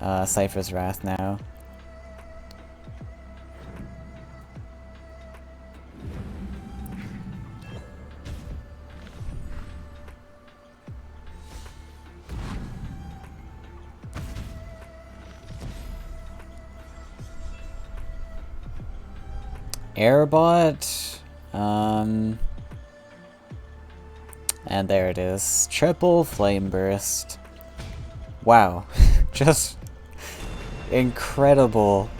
Cypher's Wrath now. Airbot, and there it is. Triple Flame Burst. Wow. Just incredible.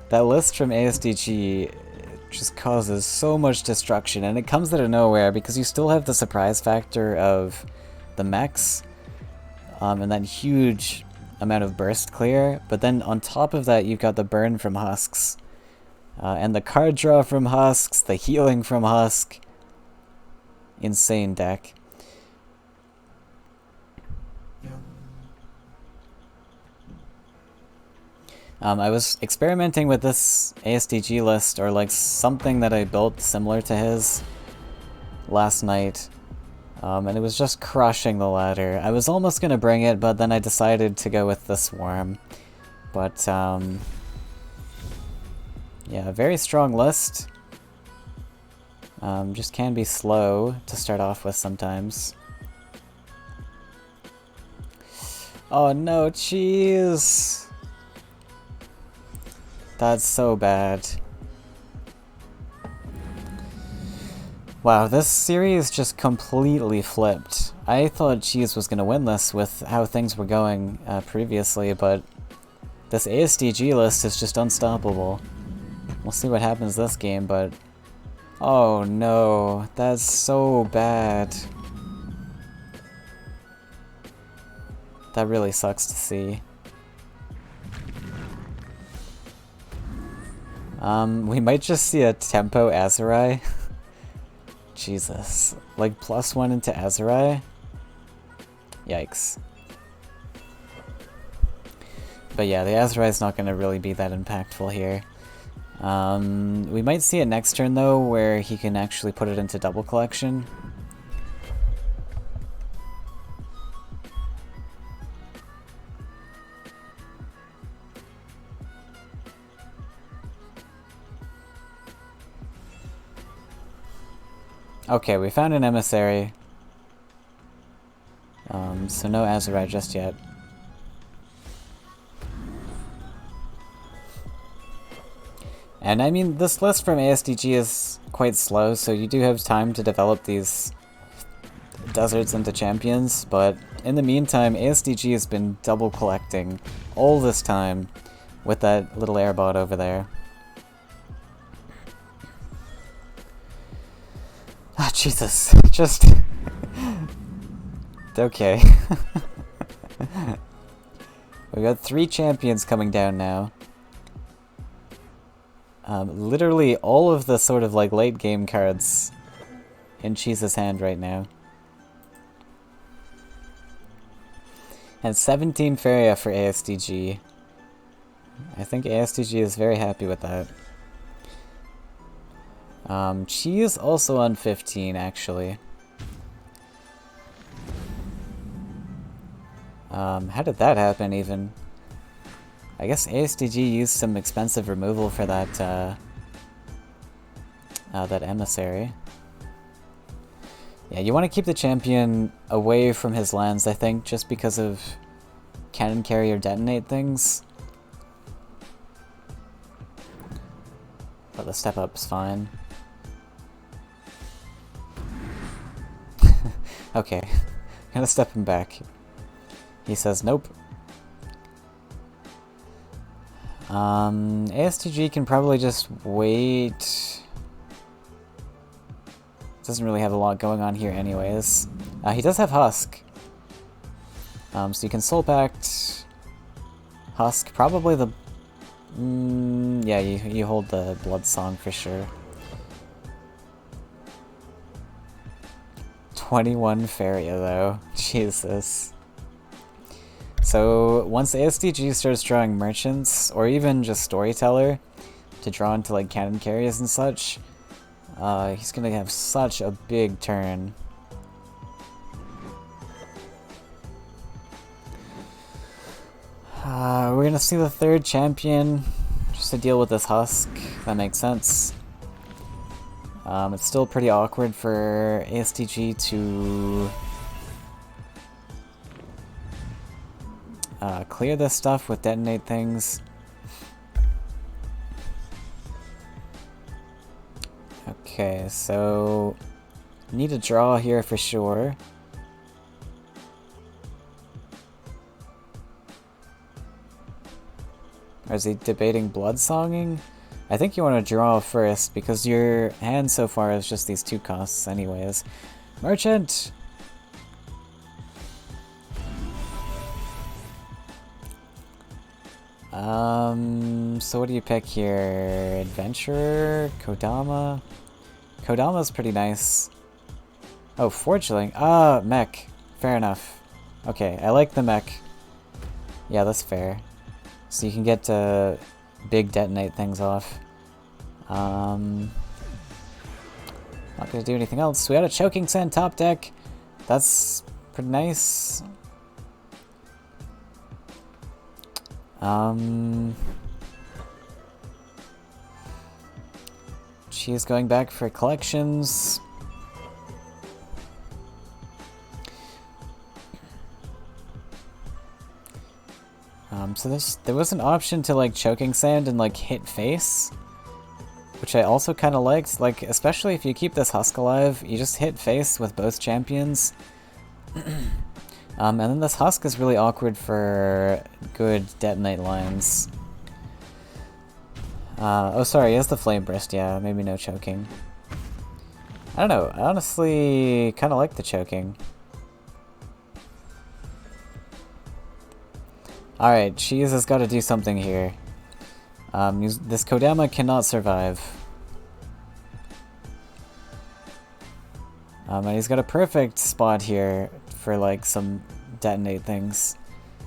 That list from ASDG just causes so much destruction, and it comes out of nowhere because you still have the surprise factor of the mechs, and that huge amount of burst clear, but then on top of that you've got the burn from husks, and the card draw from husks, the healing from husk. Insane deck. I was experimenting with this ASDG list, or like something that I built similar to his last night, and it was just crushing the ladder. I was almost gonna bring it, but then I decided to go with the Swarm. But yeah, very strong list. Just can be slow to start off with sometimes. Oh no, cheese! That's so bad. Wow, this series just completely flipped. I thought Cheese was gonna win this with how things were going previously, but this ASDG list is just unstoppable. We'll see what happens this game, but... Oh no, that's so bad. That really sucks to see. We might just see a tempo Azurai. Jesus. Like +1 into Azurai? Yikes. But yeah, the Azurai is not going to really be that impactful here. We might see it next turn though, where he can actually put it into double collection. Okay, we found an emissary. So no Azurai just yet. And I mean, this list from ASDG is quite slow, so you do have time to develop these deserts into champions, but in the meantime, ASDG has been double collecting all this time with that little airbot over there. Ah, Jesus. Just... okay. We've got 3 champions coming down now. Literally all of the sort of like late game cards in Cheese's hand right now. And 17 Faeria for ASDG. I think ASDG is very happy with that. Cheese also on 15 actually. How did that happen even? I guess ASDG used some expensive removal for that, that emissary. Yeah, you want to keep the champion away from his lands, I think, just because of cannon carry or detonate things. But the step up's fine. Okay, gonna step him back. He says nope. ASTG can probably just wait. Doesn't really have a lot going on here anyways. He does have Husk. So you can Soul Pact Husk, probably the... yeah, you hold the Blood Song for sure. 21 Faeria though, Jesus. So once ASDG starts drawing merchants, or even just storyteller, to draw into like cannon carriers and such, he's gonna have such a big turn. We're gonna see the third champion just to deal with this husk. That makes sense. It's still pretty awkward for ASTG to clear this stuff with detonate things. Okay, so need a draw here for sure. Or is he debating bloodsonging? I think you want to draw first because your hand so far is just these 2 costs anyways. Merchant! So what do you pick here? Adventurer? Kodama? Kodama's pretty nice. Oh, Forgeling. Ah, mech. Fair enough. Okay, I like the mech. Yeah, that's fair. So you can get big detonate things off. Not gonna do anything else. We had a Choking Sand top deck. That's pretty nice. She's going back for collections. So there was an option to like Choking Sand and like hit face, which I also kind of liked. Like, especially if you keep this husk alive, you just hit face with both champions. And then this husk is really awkward for good detonate lines. Oh, sorry, he has the Flame Burst, yeah, maybe no choking. I don't know, I honestly kind of like the choking. Alright, Cheese has got to do something here. This Kodama cannot survive. And he's got a perfect spot here for like some detonate things.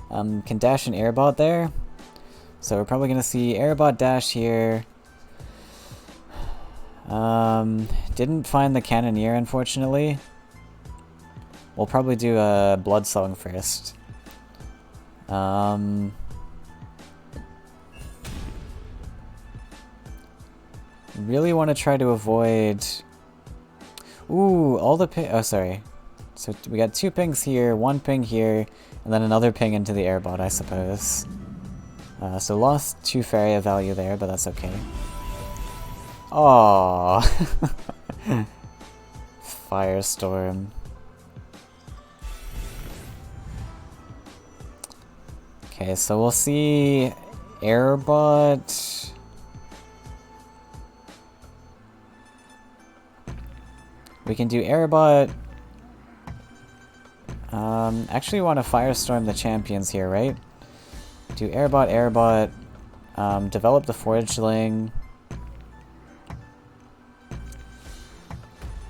Can dash an airbot there. So we're probably gonna see airbot dash here. Didn't find the Cannoneer, unfortunately. We'll probably do a Blood Song first. Really want to try to avoid... Ooh, all the ping... Oh, sorry. So we got 2 pings here, 1 ping here, and then another ping into the airbot, I suppose. So lost 2 Faeria value there, but that's okay. Aww. Firestorm. Okay, so we'll see airbot. We can do airbot. Actually want to firestorm the champions here, right? Do airbot, airbot. Develop the Forgeling.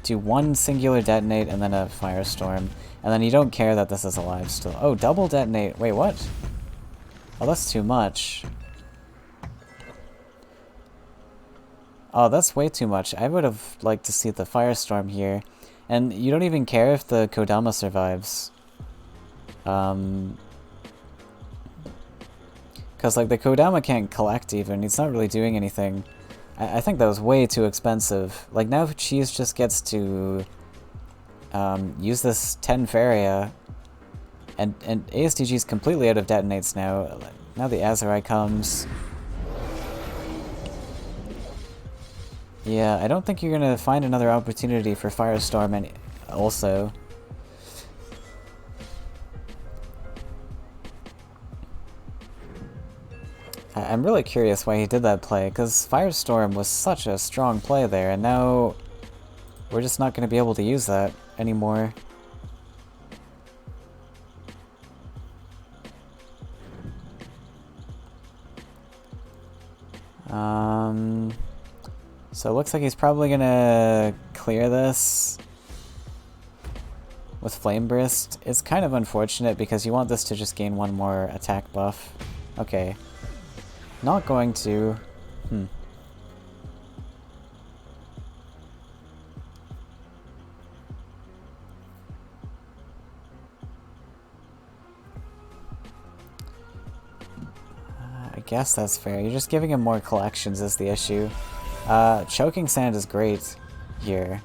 Do 1 singular detonate and then a firestorm. And then you don't care that this is alive still. Oh, double detonate. Wait, what? Oh, that's too much. Oh, that's way too much. I would have liked to see the firestorm here. And you don't even care if the Kodama survives. Because, like, the Kodama can't collect even. He's not really doing anything. I think that was way too expensive. Like, now Cheese just gets to use this 10 Faeria. And ASTG's completely out of detonates now. Now the Azurai comes. Yeah, I don't think you're gonna find another opportunity for Firestorm also. I'm really curious why he did that play, because Firestorm was such a strong play there, and now we're just not gonna be able to use that anymore. So it looks like he's probably gonna clear this with Flame Burst. It's kind of unfortunate because you want this to just gain 1 more attack buff. Okay. Not going to. guess that's fair. You're just giving him more collections is the issue. Choking Sand is great here.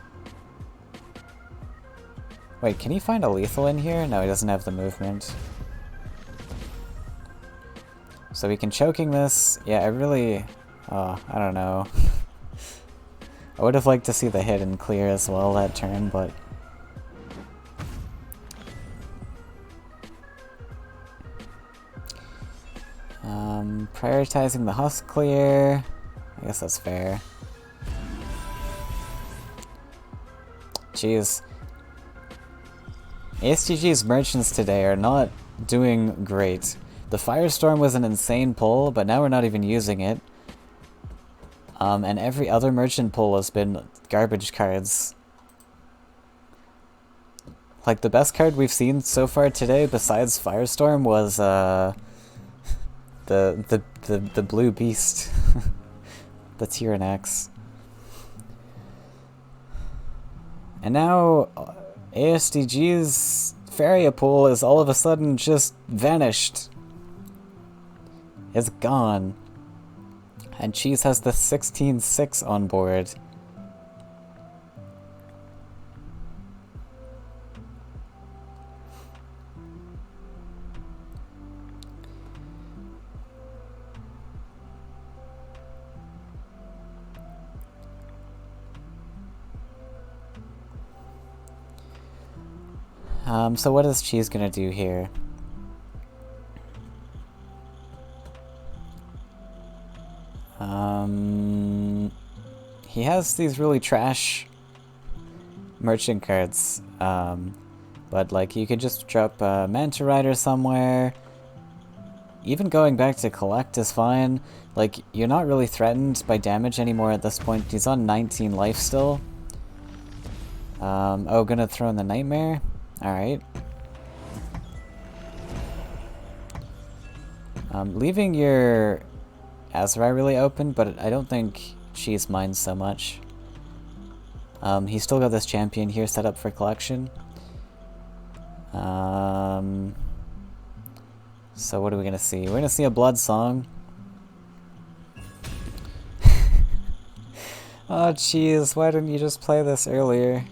Wait, can he find a lethal in here? No, he doesn't have the movement. So we can Choking this. Yeah, I really... Oh, I don't know. I would have liked to see the hit and clear as well that turn, but... Prioritizing the husk clear. I guess that's fair. Jeez. ASTG's merchants today are not doing great. The Firestorm was an insane pull, but now we're not even using it. And every other merchant pull has been garbage cards. Like, the best card we've seen so far today, besides Firestorm, was, the blue beast. The Tyrannax. And now, ASTG's Faeria pool is all of a sudden just vanished. It's gone. And Cheese has the 16-6 on board. So what is Cheese gonna do here? He has these really trash merchant cards, but like you could just drop Manta Rider somewhere. Even going back to collect is fine. Like, you're not really threatened by damage anymore at this point. He's on 19 life still. Oh, gonna throw in the Nightmare? Alright. Leaving your Azrai really open, but I don't think Cheese minds so much. He's still got this champion here set up for collection. So what are we gonna see? We're gonna see a Blood Song. Oh jeez, why didn't you just play this earlier?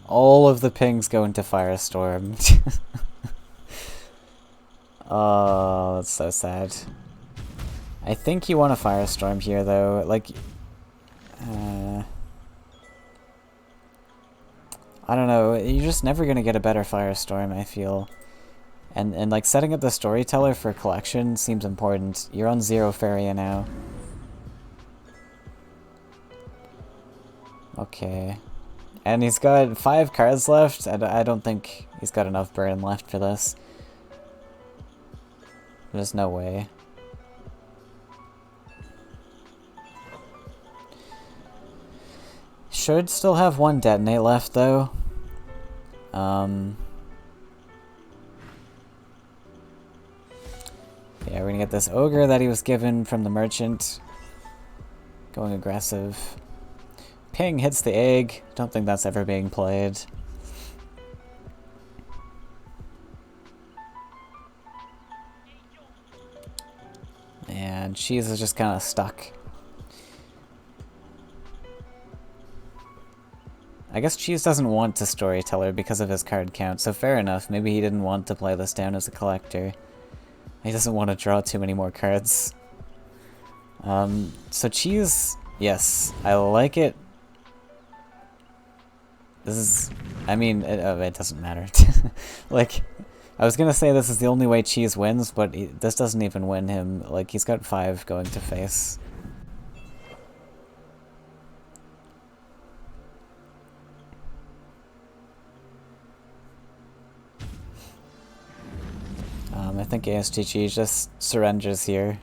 All of the pings go into Firestorm. Oh, that's so sad. I think you want a Firestorm here though, like... I don't know, you're just never gonna get a better Firestorm, I feel. And like setting up the Storyteller for collection seems important. You're on 0 Faeria now. Okay. And he's got 5 cards left. I don't think he's got enough burn left for this. There's no way. Should still have 1 Detonate left though. Yeah, we're gonna get this Ogre that he was given from the Merchant. Going aggressive. Ping hits the egg. Don't think that's ever being played. And Cheese is just kind of stuck. I guess Cheese doesn't want to Storyteller because of his card count, so fair enough. Maybe he didn't want to play this down as a collector. He doesn't want to draw too many more cards. So Cheese, yes, I like it. This is, I mean, it doesn't matter. Like, I was gonna say this is the only way Cheese wins, but this doesn't even win him. Like, he's got 5 going to face. I think ASTG just surrenders here.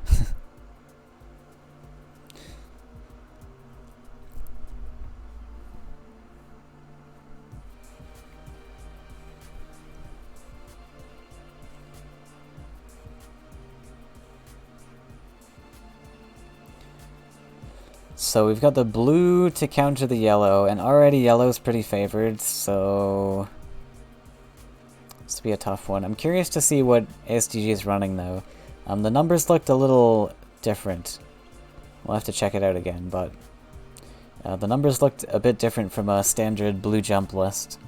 So we've got the blue to counter the yellow, and already yellow's pretty favored, so... this will be a tough one. I'm curious to see what ASTG is running, though. The numbers looked a little different. We'll have to check it out again, but the numbers looked a bit different from a standard blue jump list.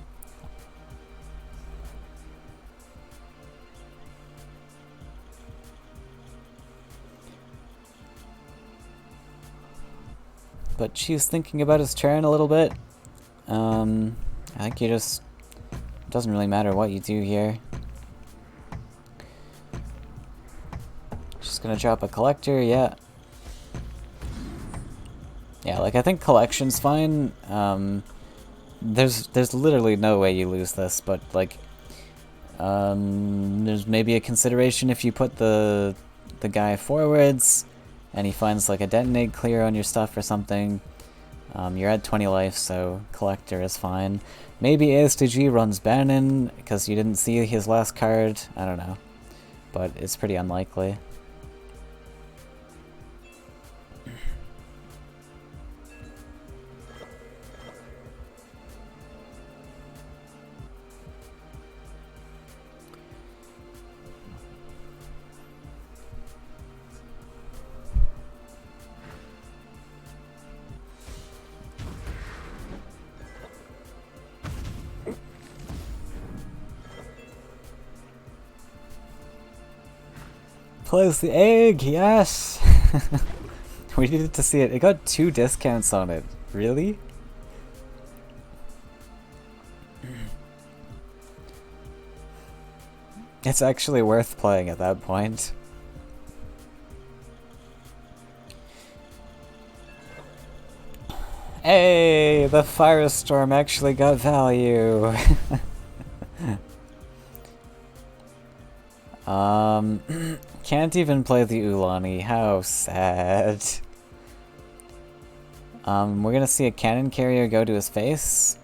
But she's thinking about his turn a little bit. I think you just... doesn't really matter what you do here. Just gonna drop a collector, yeah. Yeah, like I think collection's fine. There's literally no way you lose this, but like there's maybe a consideration if you put the guy forwards and he finds like a detonate clear on your stuff or something. You're at 20 life, so collector is fine. Maybe ASTG runs Bannon because you didn't see his last card. I don't know, but it's pretty unlikely. Plays the egg, yes! We needed to see it. It got 2 discounts on it. Really? It's actually worth playing at that point. Hey! The Firestorm actually got value! Can't even play the Ulani, how sad. We're gonna see a cannon carrier go to his face.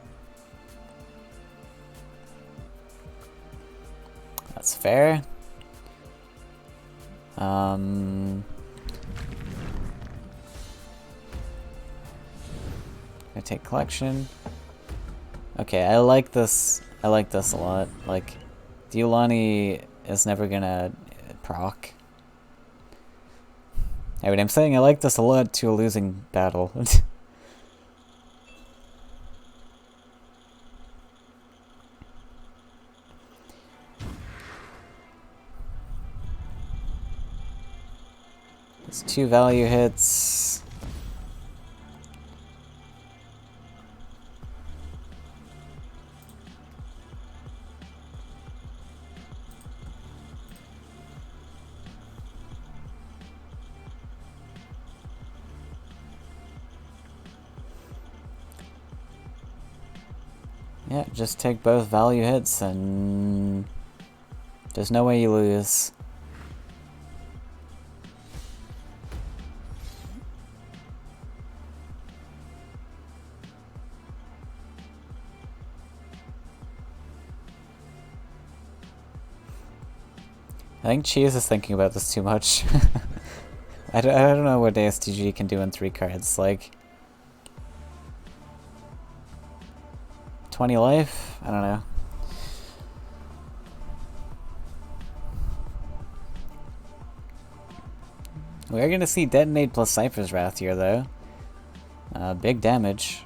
That's fair. I take collection. Okay, I like this a lot. Like, the Ulani is never gonna proc. I mean, I'm saying I like this a lot to a losing battle. It's 2 value hits. Yeah, just take both value hits and there's no way you lose. I think Cheese is thinking about this too much. I don't know what ASTG can do in 3 cards, like 20 life? I don't know. We're gonna see Detonate plus Cypher's Wrath here though. Big damage.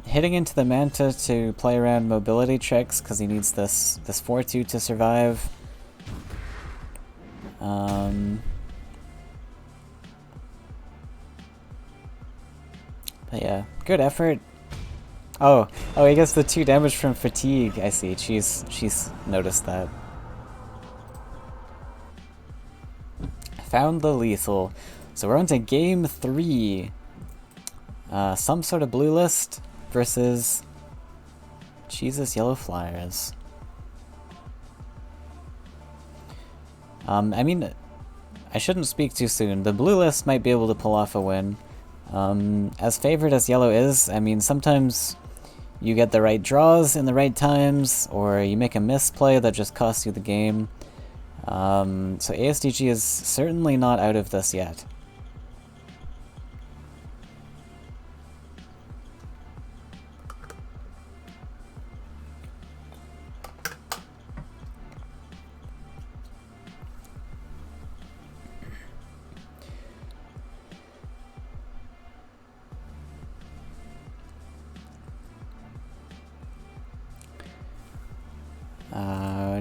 Hitting into the Manta to play around mobility tricks because he needs this 4-2 to survive. But yeah, good effort. Oh, he gets the 2 damage from fatigue. I see. She's noticed that. Found the lethal. So we're on to game 3. Some sort of blue list versus Jesus Yellow Flyers. I mean, I shouldn't speak too soon. The blue list might be able to pull off a win. As favored as yellow is, I mean, sometimes you get the right draws in the right times, or you make a misplay that just costs you the game. So ASDG is certainly not out of this yet.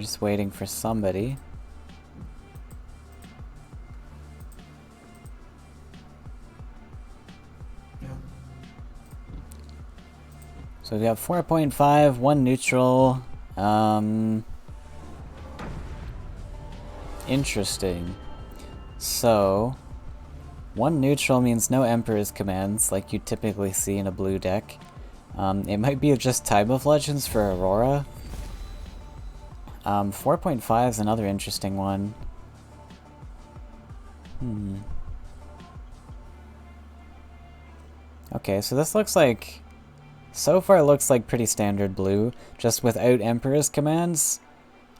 Just waiting for somebody. So we got 4.5, 1 neutral. Interesting. So 1 neutral means no Emperor's commands, like you typically see in a blue deck. It might be just Time of Legends for Aurora. 4.5 is another interesting one. Okay, so this looks like... So far it looks like pretty standard blue, just without Emperor's commands.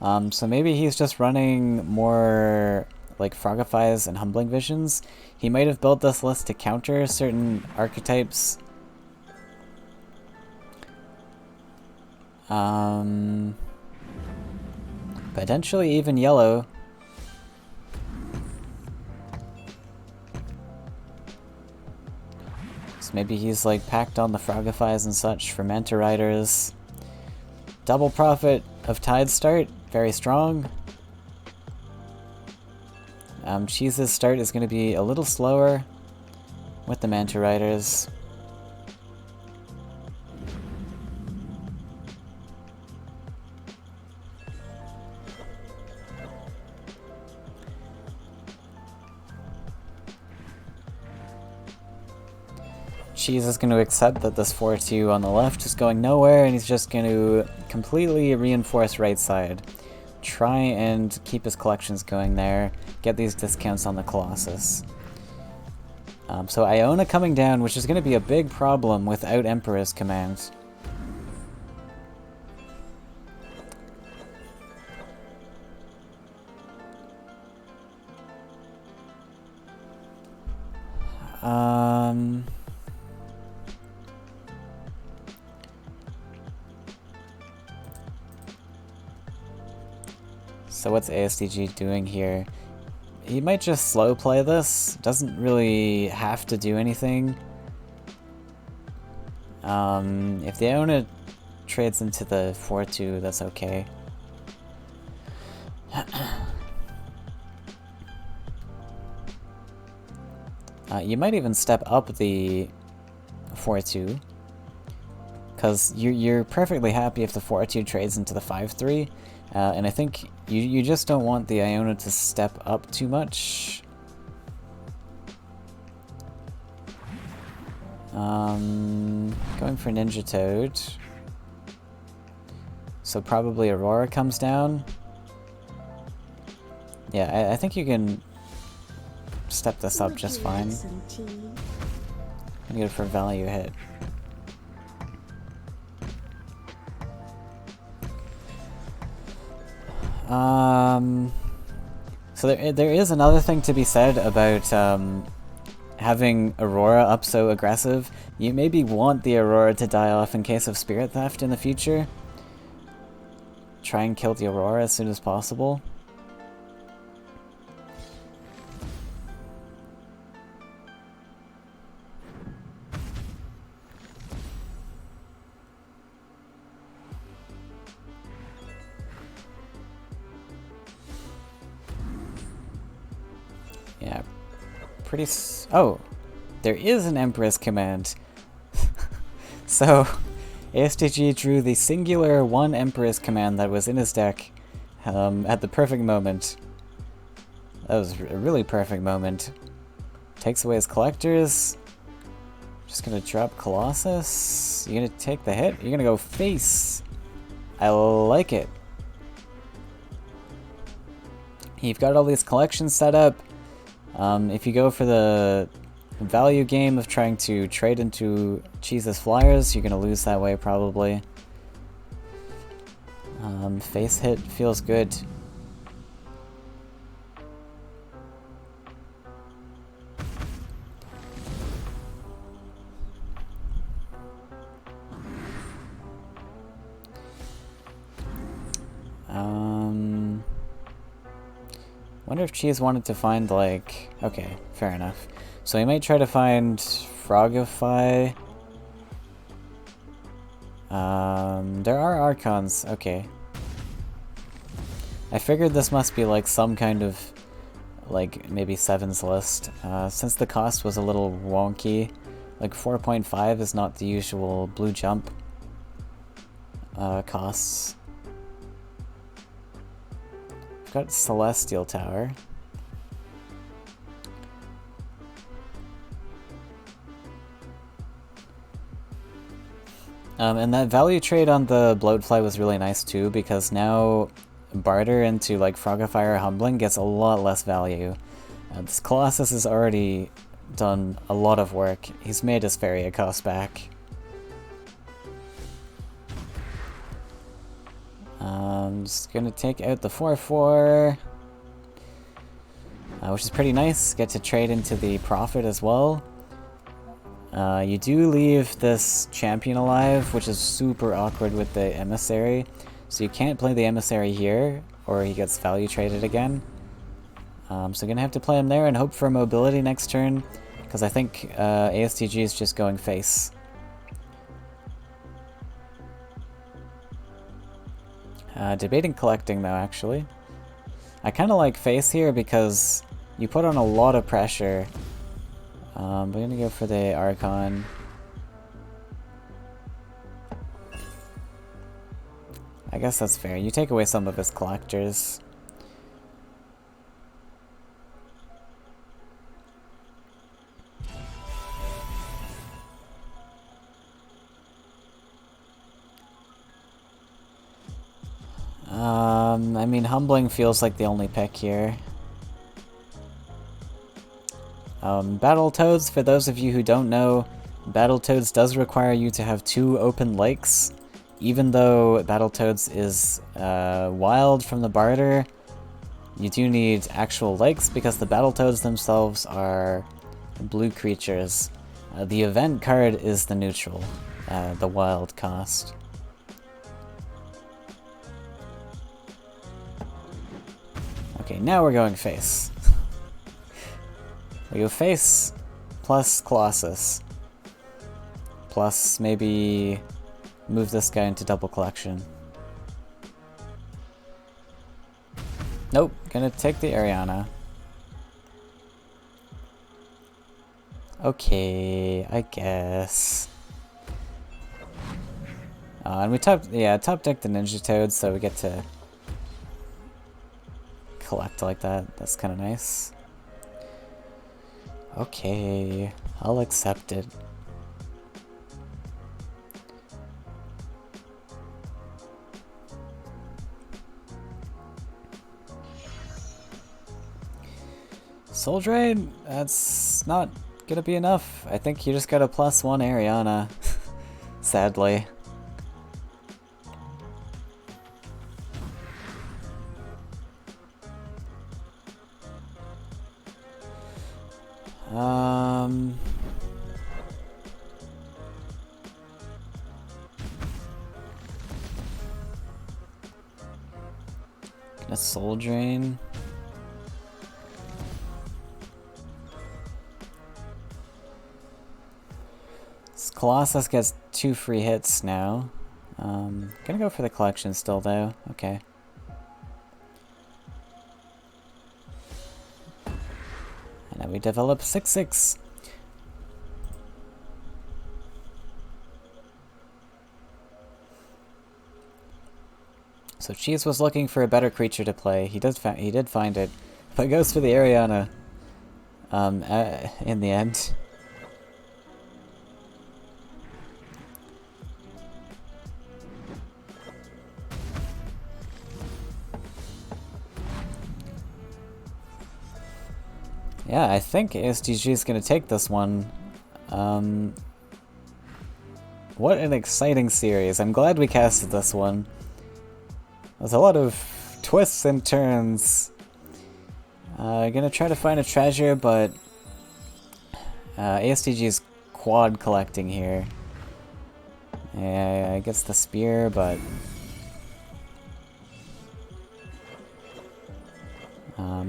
So maybe he's just running more like Frogifies and Humbling Visions. He might have built this list to counter certain archetypes. Potentially even yellow. So maybe he's like packed on the Frogifies and such for Manta Riders. Double profit of Tide start, very strong. Cheese's start is going to be a little slower with the Manta Riders. Cheese is going to accept that this 4-2 on the left is going nowhere, and he's just going to completely reinforce right side. Try and keep his collections going there, get these discounts on the Colossus. So Iona coming down, which is going to be a big problem without Emperor's command. So what's ASDG doing here? He might just slow play this. Doesn't really have to do anything. If the Iona trades into the 4-2, that's okay. You might even step up the 4-2. Because you're perfectly happy if the 4-2 trades into the 5-3. And I think you just don't want the Iona to step up too much. Going for Ninja Toad. So probably Aurora comes down. Yeah, I think you can step this up just fine. I'm good for value hit. So there is another thing to be said about having Aurora up so aggressive. You maybe want the Aurora to die off in case of Spirit Theft in the future. Try and kill the Aurora as soon as possible. Yeah, pretty oh, there is an Empress command. So, ASTG drew the singular one Empress command that was in his deck at the perfect moment. That was a really perfect moment. Takes away his collectors. Just gonna drop Colossus. You gonna take the hit? You're gonna go face. I like it. You've got all these collections set up. If you go for the value game of trying to trade into Cheese's flyers. You're gonna lose that way probably. Face hit feels good. Wonder if Cheese wanted to find, like... Okay, fair enough. So he might try to find Frogify. There are Archons. Okay. I figured this must be like some kind of, like, maybe 7's list. Since the cost was a little wonky, like 4.5 is not the usual blue jump costs. Got Celestial Tower. And that value trade on the Bloatfly was really nice too, because now barter into like Frogify or Humbling gets a lot less value. This Colossus has already done a lot of work. He's made his Faeria cost back. I'm just gonna take out the 4/4, which is pretty nice. Get to trade into the Prophet as well. You do leave this champion alive, which is super awkward with the Emissary. So you can't play the Emissary here, or he gets value traded again. So you're gonna have to play him there and hope for mobility next turn, because I think ASTG is just going face. Debating collecting though, actually. I kind of like face here because you put on a lot of pressure. We're gonna go for the Archon. I guess that's fair. You take away some of his collectors. I mean, Humbling feels like the only pick here. Battletoads, for those of you who don't know, Battletoads does require you to have 2 open lakes. Even though Battletoads is wild from the barter, you do need actual lakes because the Battletoads themselves are blue creatures. The event card is the neutral, the wild cost. Okay, now we're going face. We go face plus Colossus. Plus maybe move this guy into double collection. Nope, gonna take the Ariana. Okay, I guess. And we top deck the Ninja Toad, so we get to collect like that. That's kind of nice. Okay, I'll accept it. Soul Drain? That's not gonna be enough. I think you just got a +1 Ariana. Sadly. Gonna Soul Drain. This Colossus gets 2 free hits now. Gonna go for the collection still though. Okay. And now we develop 6/6. So Cheese was looking for a better creature to play. He did find it, but goes for the Ariana. In the end. Yeah, I think ASTG is going to take this one. What an exciting series. I'm glad we casted this one. There's a lot of twists and turns. Gonna try to find a treasure, but ASTG is quad collecting here. Yeah, I guess the spear, but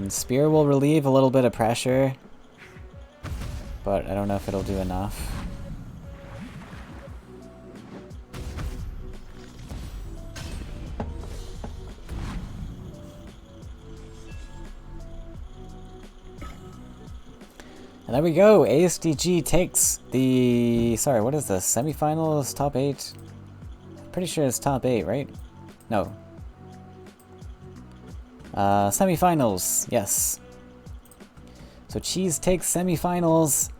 spear will relieve a little bit of pressure, but I don't know if it'll do enough. And there we go, ASTG takes the, sorry, what is this, semifinals, top 8? Pretty sure it's top 8, right? No. Semifinals, yes. So Cheese takes semifinals.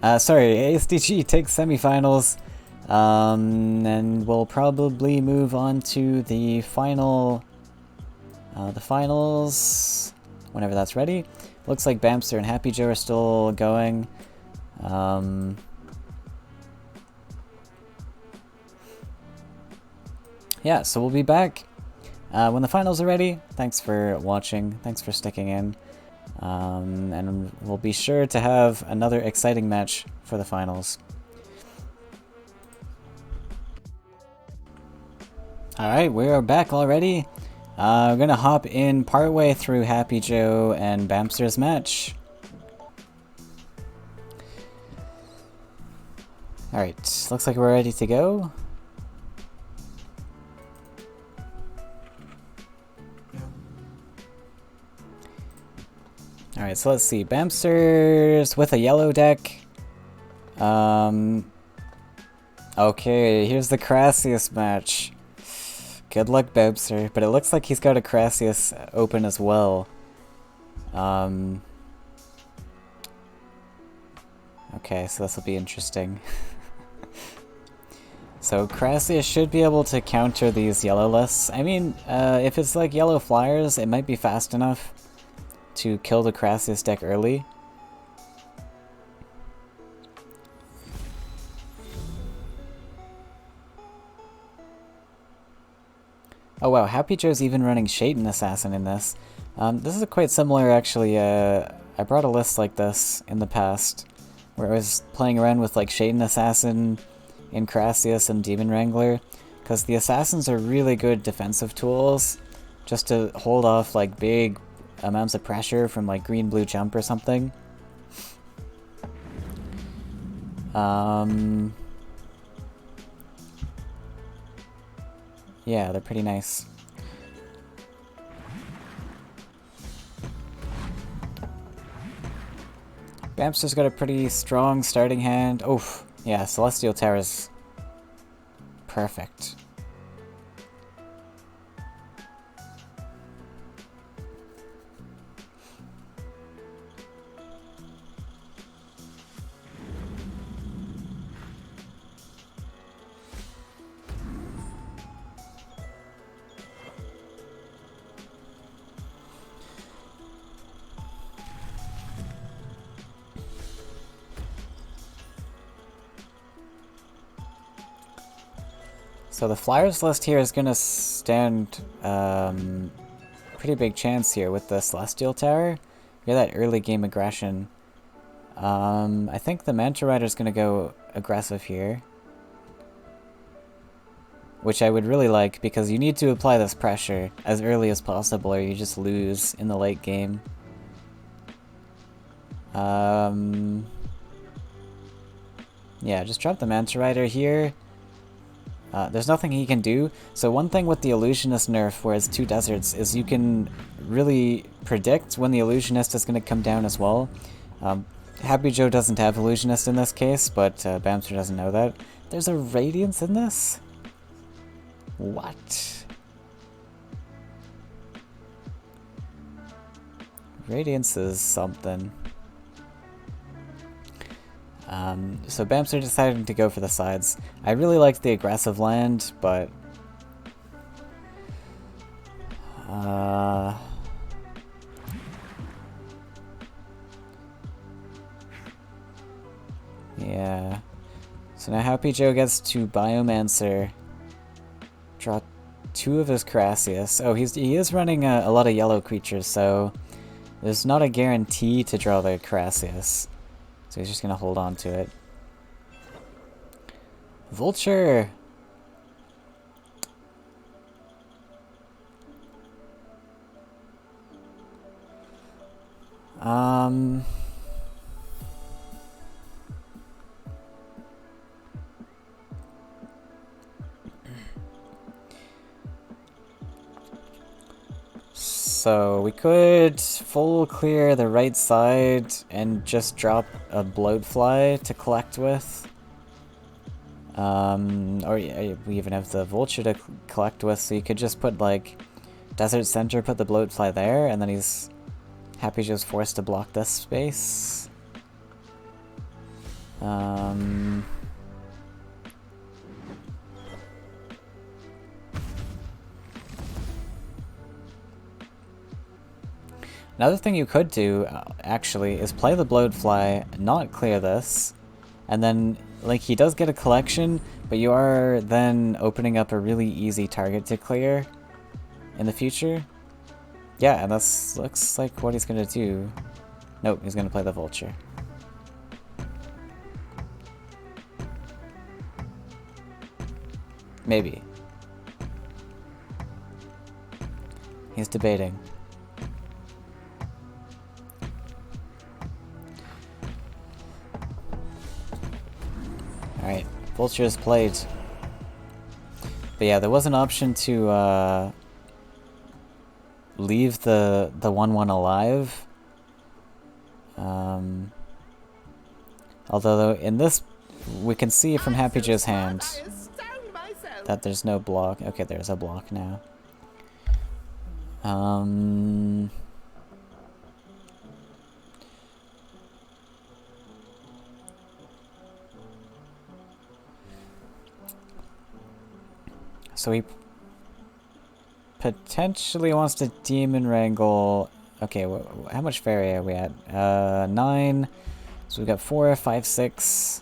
Sorry, ASTG takes semifinals. And we'll probably move on to the final, the finals, whenever that's ready. Looks like bamserr and happyjo are still going. Yeah, so we'll be back when the finals are ready. Thanks for watching. Thanks for sticking in. And we'll be sure to have another exciting match for the finals. Alright, we are back already. We're gonna hop in partway through happyjo and bamserr's match. Alright, looks like we're ready to go. Alright, so let's see. bamserr's with a yellow deck. Okay, here's the Crassius match. Good luck, bamserr. But it looks like he's got a Crassius open as well. Okay, so this will be interesting. So Crassius should be able to counter these yellow lists. I mean, if it's like yellow flyers, it might be fast enough to kill the Crassius deck early. Oh wow, happyjo's even running Shaitan Assassin in this. This is quite similar actually. I brought a list like this in the past, where I was playing around with like Shaitan Assassin in Crassius and Demon Wrangler, because the Assassins are really good defensive tools, just to hold off like big amounts of pressure from like green-blue jump or something. Yeah, they're pretty nice. bamserr's got a pretty strong starting hand. Oof. Yeah, Celestial Terra's perfect. So the Flyers list here is going to stand pretty big chance here with the Celestial Tower. You get that early game aggression. I think the Manta Rider is going to go aggressive here, which I would really like, because you need to apply this pressure as early as possible or you just lose in the late game. Yeah, just drop the Manta Rider here. There's nothing he can do. So one thing with the Illusionist nerf, where it's 2 deserts, is you can really predict when the Illusionist is going to come down as well. happyjo doesn't have Illusionist in this case, but bamserr doesn't know that. There's a Radiance in this? What? Radiance is something. So bamserr decided to go for the sides. I really liked the aggressive land, but Yeah. So now happyjo gets to biomancer. Draw 2 of his Crassius. Oh, he is running a lot of yellow creatures, so there's not a guarantee to draw the Crassius. So he's just gonna hold on to it. Vulture! So we could full clear the right side and just drop a bloatfly to collect with. Or we even have the vulture to collect with, so you could just put like Desert Center, put the bloatfly there, and then he's happyjo's forced to block this space. Another thing you could do, actually, is play the bloatfly, not clear this, and then, like, he does get a collection, but you are then opening up a really easy target to clear in the future. Yeah, and that's looks like what he's gonna do. Nope, he's gonna play the vulture. Maybe. He's debating. Alright, vulture is played. But yeah, there was an option to leave the 1/1 alive. Although in this, we can see from happyjo's hand that there's no block. Okay, there's a block now. So he potentially wants to demon wrangle. Okay, how much Faeria are we at? 9. So we've got 4, 5, 6.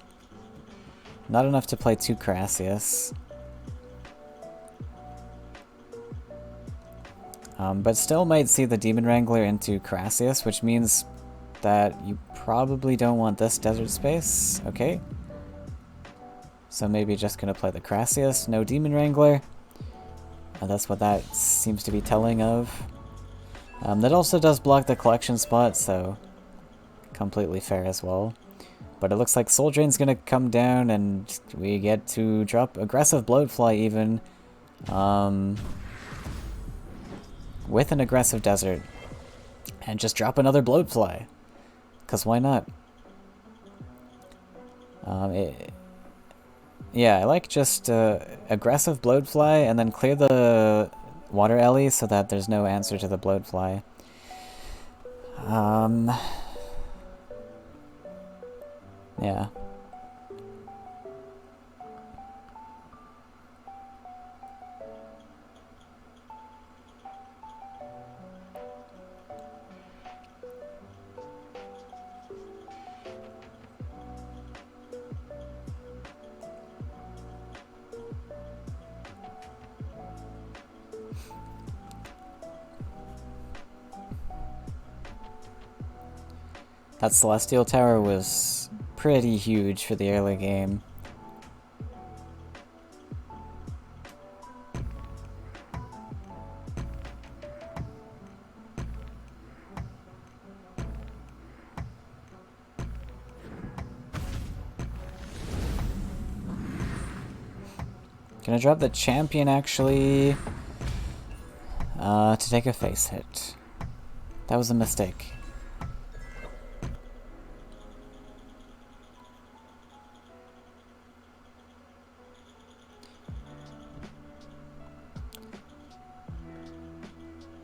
Not enough to play 2 Crassius. But still might see the Demon Wrangler into Crassius, which means that you probably don't want this desert space. Okay. So maybe just gonna play the Crassius, no Demon Wrangler. That's what that seems to be telling of. That also does block the collection spot, so completely fair as well. But it looks like Soul Drain's gonna come down and we get to drop aggressive bloatfly even. With an aggressive desert. And just drop another bloatfly. Because why not? Yeah, I like just aggressive bloatfly and then clear the water ellie so that there's no answer to the bloatfly. Yeah. That Celestial Tower was pretty huge for the early game. Gonna drop the champion actually to take a face hit. That was a mistake.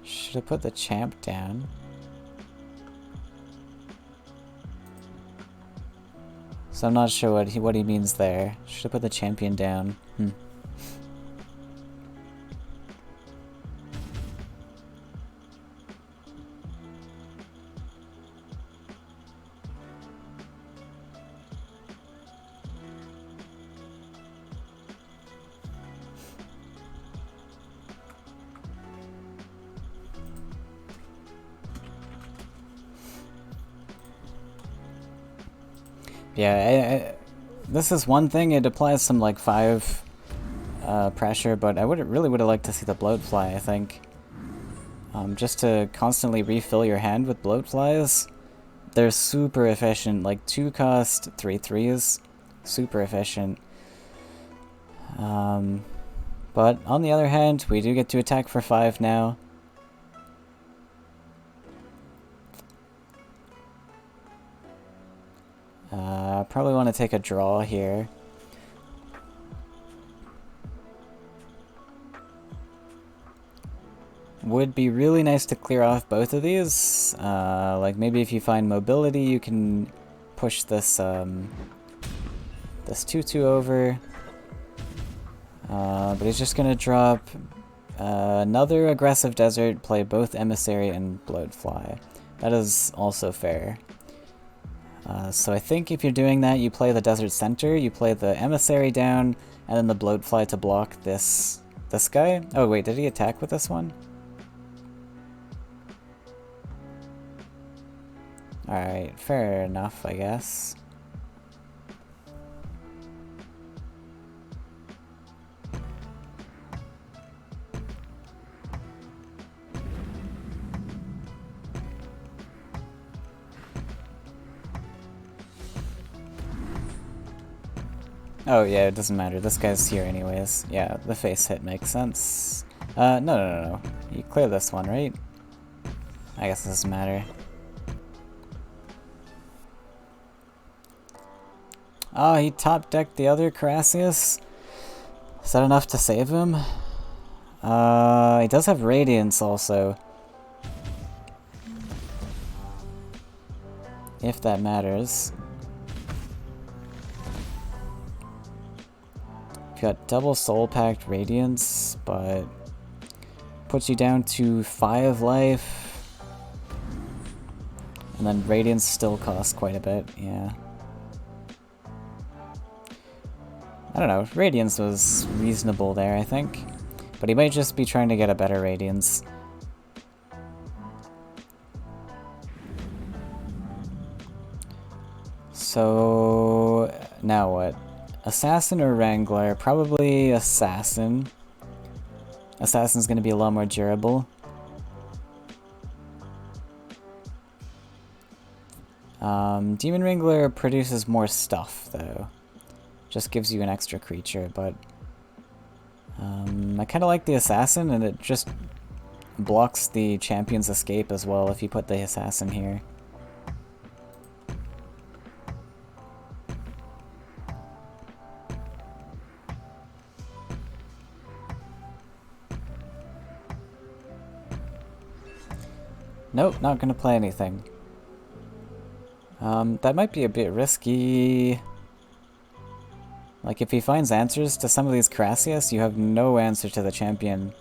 Should have put the champ down. So I'm not sure what he means there. Should have put the champion down. Yeah, this is one thing. It applies some like 5 pressure, but I really would have liked to see the bloatfly, I think. Just to constantly refill your hand with bloatflies. They're super efficient, like 2 cost, 3 threes. Super efficient. But on the other hand, we do get to attack for 5 now. Probably want to take a draw here. Would be really nice to clear off both of these. Like maybe if you find mobility, you can push this this 2/2 over. But he's just gonna drop another aggressive desert, play both emissary and bloatfly. That is also fair. So I think if you're doing that, you play the desert center, you play the emissary down, and then the bloatfly to block this guy. Oh wait, did he attack with this one? Alright, fair enough, I guess. Oh yeah, it doesn't matter. This guy's here anyways. Yeah, the face hit makes sense. No. You clear this one, right? I guess it doesn't matter. Oh, he top-decked the other Carassius? Is that enough to save him? He does have Radiance also. If that matters. You've got double Soul Pact Radiance, but puts you down to 5 life. And then Radiance still costs quite a bit, yeah. I don't know, Radiance was reasonable there, I think. But he might just be trying to get a better Radiance. So, now what? Assassin or Wrangler? Probably Assassin. Assassin's gonna be a lot more durable. Demon Wrangler produces more stuff, though. Just gives you an extra creature, but I kind of like the Assassin, and it just blocks the Champion's Escape as well if you put the Assassin here. Nope, not gonna play anything. That might be a bit risky. Like, if he finds answers to some of these Carassius, you have no answer to the champion.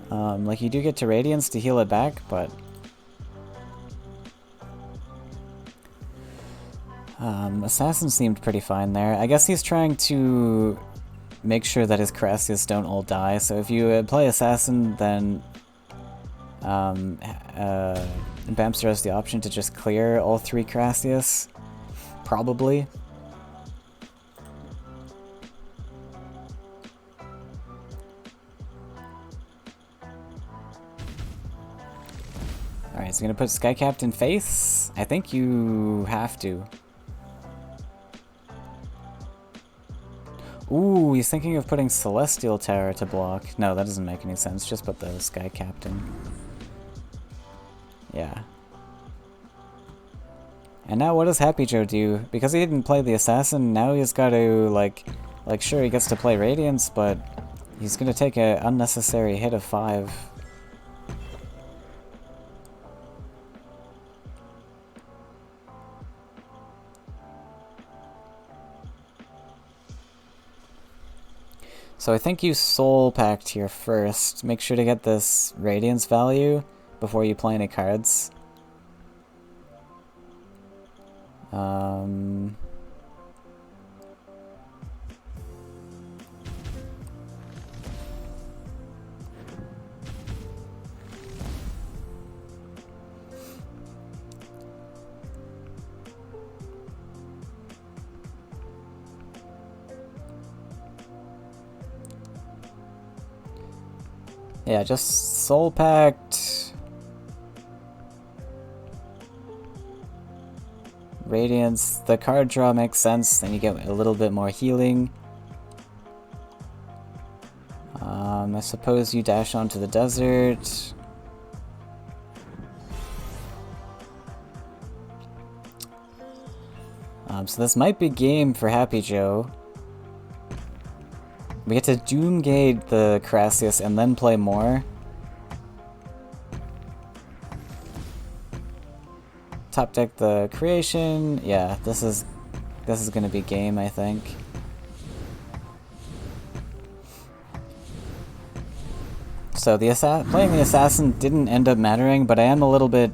Like, you do get to Radiance to heal it back, but... Assassin seemed pretty fine there. I guess he's trying to make sure that his Carassius don't all die, so if you play Assassin, then... bamserr has the option to just clear all 3 Carassius. Probably. Alright, so gonna put Sky Captain face? I think you have to. Ooh, he's thinking of putting Celestial Tower to block. No, that doesn't make any sense. Just put the Sky Captain. Yeah. And now what does happyjo do? Because he didn't play the Assassin, now he's got to, like sure he gets to play Radiance, but he's gonna take an unnecessary hit of 5. So I think you Soul Pact here first. Make sure to get this Radiance value before you play any cards. Yeah, just Soul Pact. Radiance. The card draw makes sense, then you get a little bit more healing. I suppose you dash onto the desert. So this might be game for happyjo. We get to Doomgate the Crassius and then play more. Top deck the Creation. Yeah, this is gonna be game, I think. So the playing the Assassin didn't end up mattering, but I am a little bit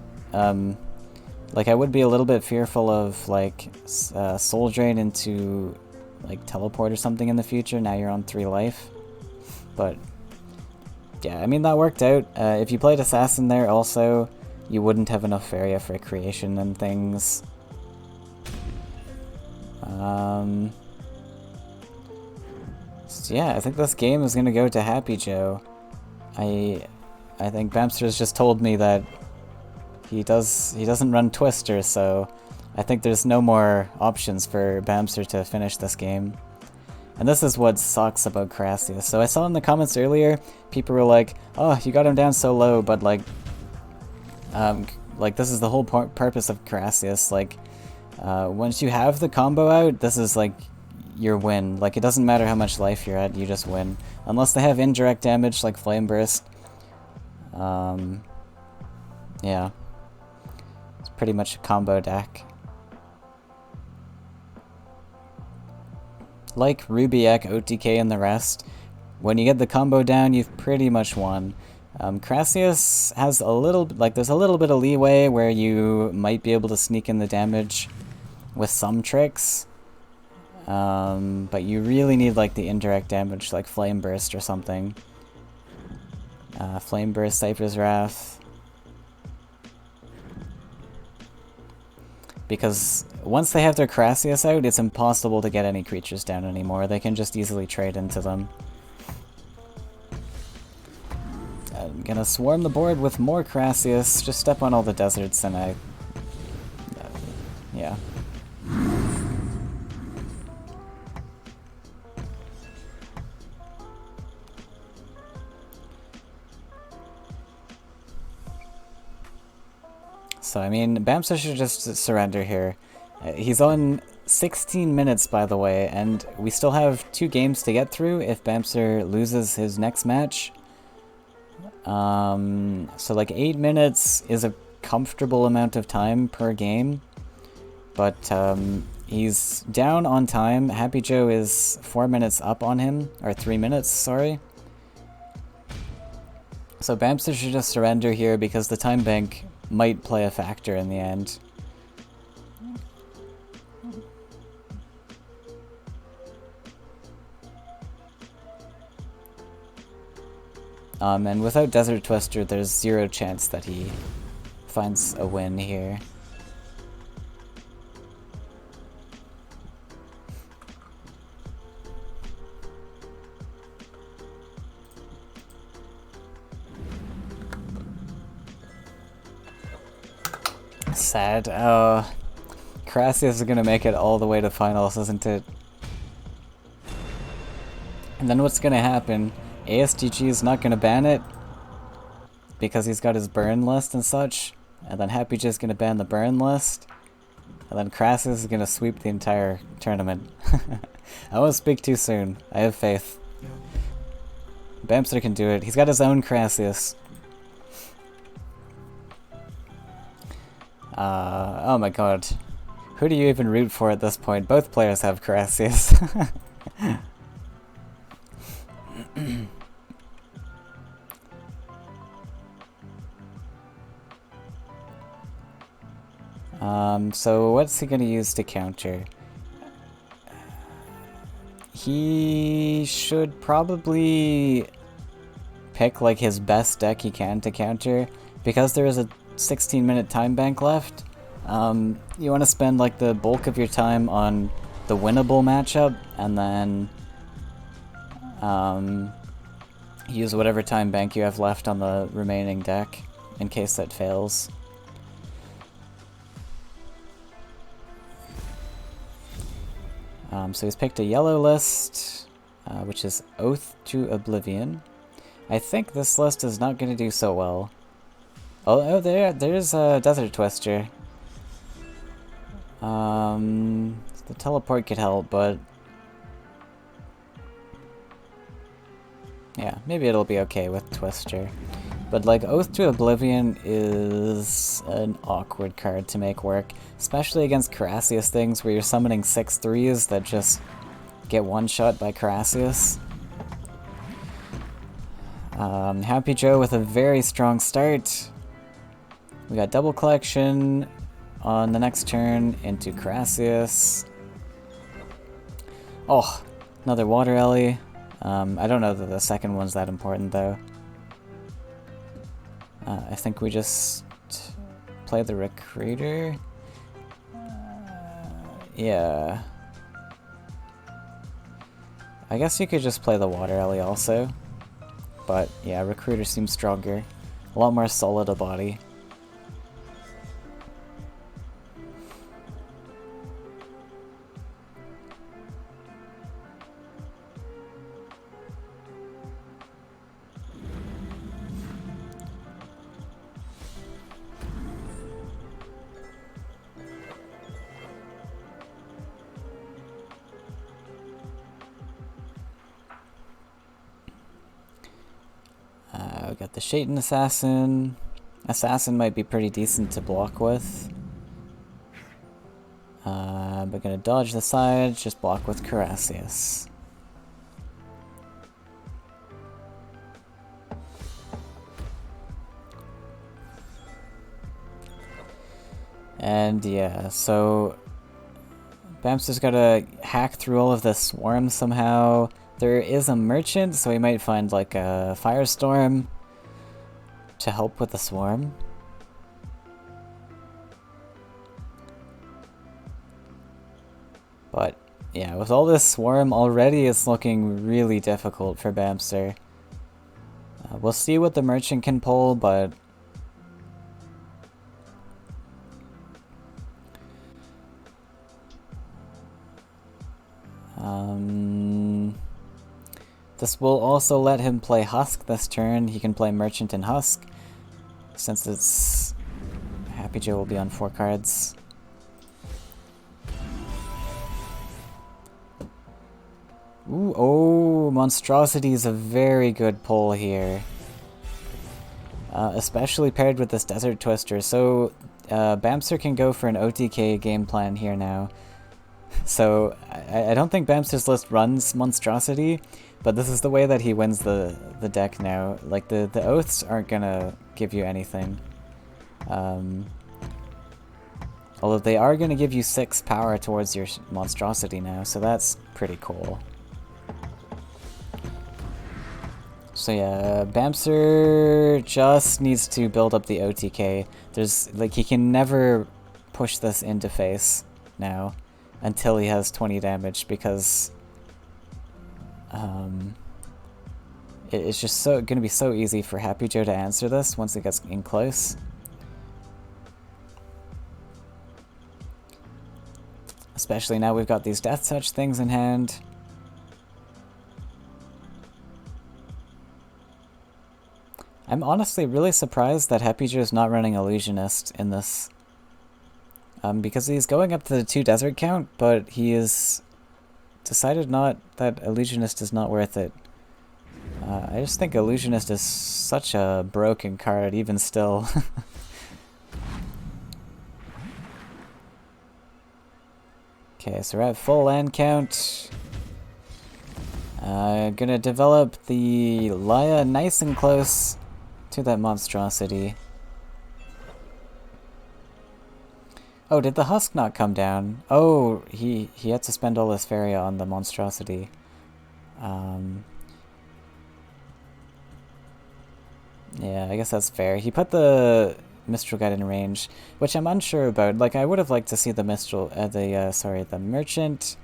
like I would be a little bit fearful of like Soul Drain into like Teleport or something in the future. Now you're on 3 life. But yeah, I mean that worked out. If you played Assassin there also, you wouldn't have enough Faeria for creation and things. So yeah, I think this game is gonna go to happyjo. I think bamserr's just told me that he doesn't run Twister, so I think there's no more options for bamserr to finish this game. And this is what sucks about Crassius. So I saw in the comments earlier, people were like, "Oh, you got him down so low," but like this is the whole purpose of Crassius. Like, once you have the combo out, this is like your win. Like, it doesn't matter how much life you're at, you just win. Unless they have indirect damage like Flame Burst. Yeah. It's pretty much a combo deck. Like Rubiek, OTK, and the rest, when you get the combo down, you've pretty much won. Crassius has a little, there's a little bit of leeway where you might be able to sneak in the damage with some tricks. But you really need like the indirect damage, like Flame Burst or something. Flame Burst, Cypher's Wrath. Because once they have their Crassius out, it's impossible to get any creatures down anymore. They can just easily trade into them. I'm gonna swarm the board with more Crassius, just step on all the deserts and yeah. So, I mean, bamserr should just surrender here. He's on 16 minutes, by the way, and we still have 2 games to get through if bamserr loses his next match. So like 8 minutes is a comfortable amount of time per game, but he's down on time. happyjo is 4 minutes up on him, or 3 minutes, sorry. So bamserr should just surrender here because the time bank might play a factor in the end. And without Desert Twister, there's 0 chance that he finds a win here. Sad. Oh, Crassius is gonna make it all the way to finals, isn't it? And then what's gonna happen? ASTG is not gonna ban it because he's got his burn list and such, and then happyjo is gonna ban the burn list, and then Crassius is gonna sweep the entire tournament. I won't speak too soon. I have faith. bamserr can do it. He's got his own Crassius. Oh my god. Who do you even root for at this point? Both players have Crassius. So what's he gonna use to counter? He should probably pick like his best deck he can to counter, because there is a 16-minute time bank left. You want to spend like the bulk of your time on the winnable matchup, and then use whatever time bank you have left on the remaining deck in case that fails. So he's picked a yellow list, which is Oath to Oblivion. I think this list is not going to do so well. Oh, there's a Desert Twister. The teleport could help, but yeah, maybe it'll be okay with Twister. But like, Oath to Oblivion is an awkward card to make work, especially against Carassius things where you're summoning 6/3s that just get one-shot by Carassius. happyjo with a very strong start. We got double collection on the next turn into Carassius. Oh, another Water Ellie. I don't know that the second one's that important though. I think we just play the Recruiter. Yeah. I guess you could just play the Water Ellie also. But yeah, Recruiter seems stronger. A lot more solid a body. We got the Shaitan Assassin. Assassin might be pretty decent to block with. But gonna dodge the side, just block with Carassius. And yeah, so Bamser's gotta hack through all of the swarm somehow. There is a merchant, so he might find like a firestorm to help with the swarm. But yeah, with all this swarm already, it's looking really difficult for Bamserr. We'll see what the merchant can pull, but this will also let him play Husk this turn. He can play Merchant and Husk, since it's happyjo will be on 4 cards. Ooh, oh, Monstrosity is a very good pull here. Especially paired with this Desert Twister. So Bamserr can go for an OTK game plan here now. So I don't think Bamserr's list runs Monstrosity, but this is the way that he wins the deck now. Like the Oaths aren't gonna give you anything. Although they are gonna give you 6 power towards your Monstrosity now, so that's pretty cool. So yeah, Bamserr just needs to build up the OTK. There's like, he can never push this into face now until he has 20 damage, because it's just gonna be so easy for happyjo to answer this once it gets in close. Especially now we've got these Death Touch things in hand. I'm honestly really surprised that happyjo is not running Illusionist in this. Because he's going up to the 2 desert count, but he has decided that Illusionist is not worth it. I just think Illusionist is such a broken card, even still. Okay, so we're at full land count. Gonna develop the Laya nice and close to that Monstrosity. Oh, did the Husk not come down? Oh, he had to spend all his Faeria on the Monstrosity. Yeah, I guess that's fair. He put the Mistral Guide in range, which I'm unsure about. Like, I would have liked to see the the Merchant.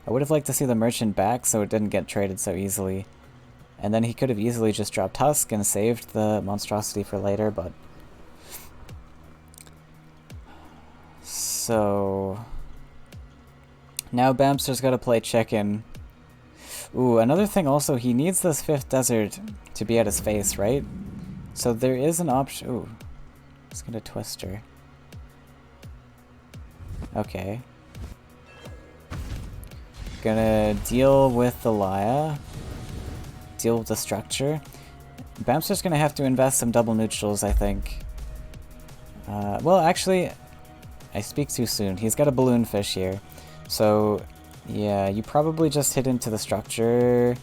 I would have liked to see the Merchant back so it didn't get traded so easily. And then he could have easily just dropped Husk and saved the monstrosity for later, but... So... Now bamserr's gotta play chicken. Ooh, another thing also, he needs this 5th desert to be at his face, right? So there is an option... Ooh. Let's get a twister. Okay. Gonna deal with the Laya. Deal with the structure. bamserr's gonna have to invest some double neutrals, I think. Well, actually, I speak too soon. He's got a balloon fish here. So, yeah, you probably just hit into the structure.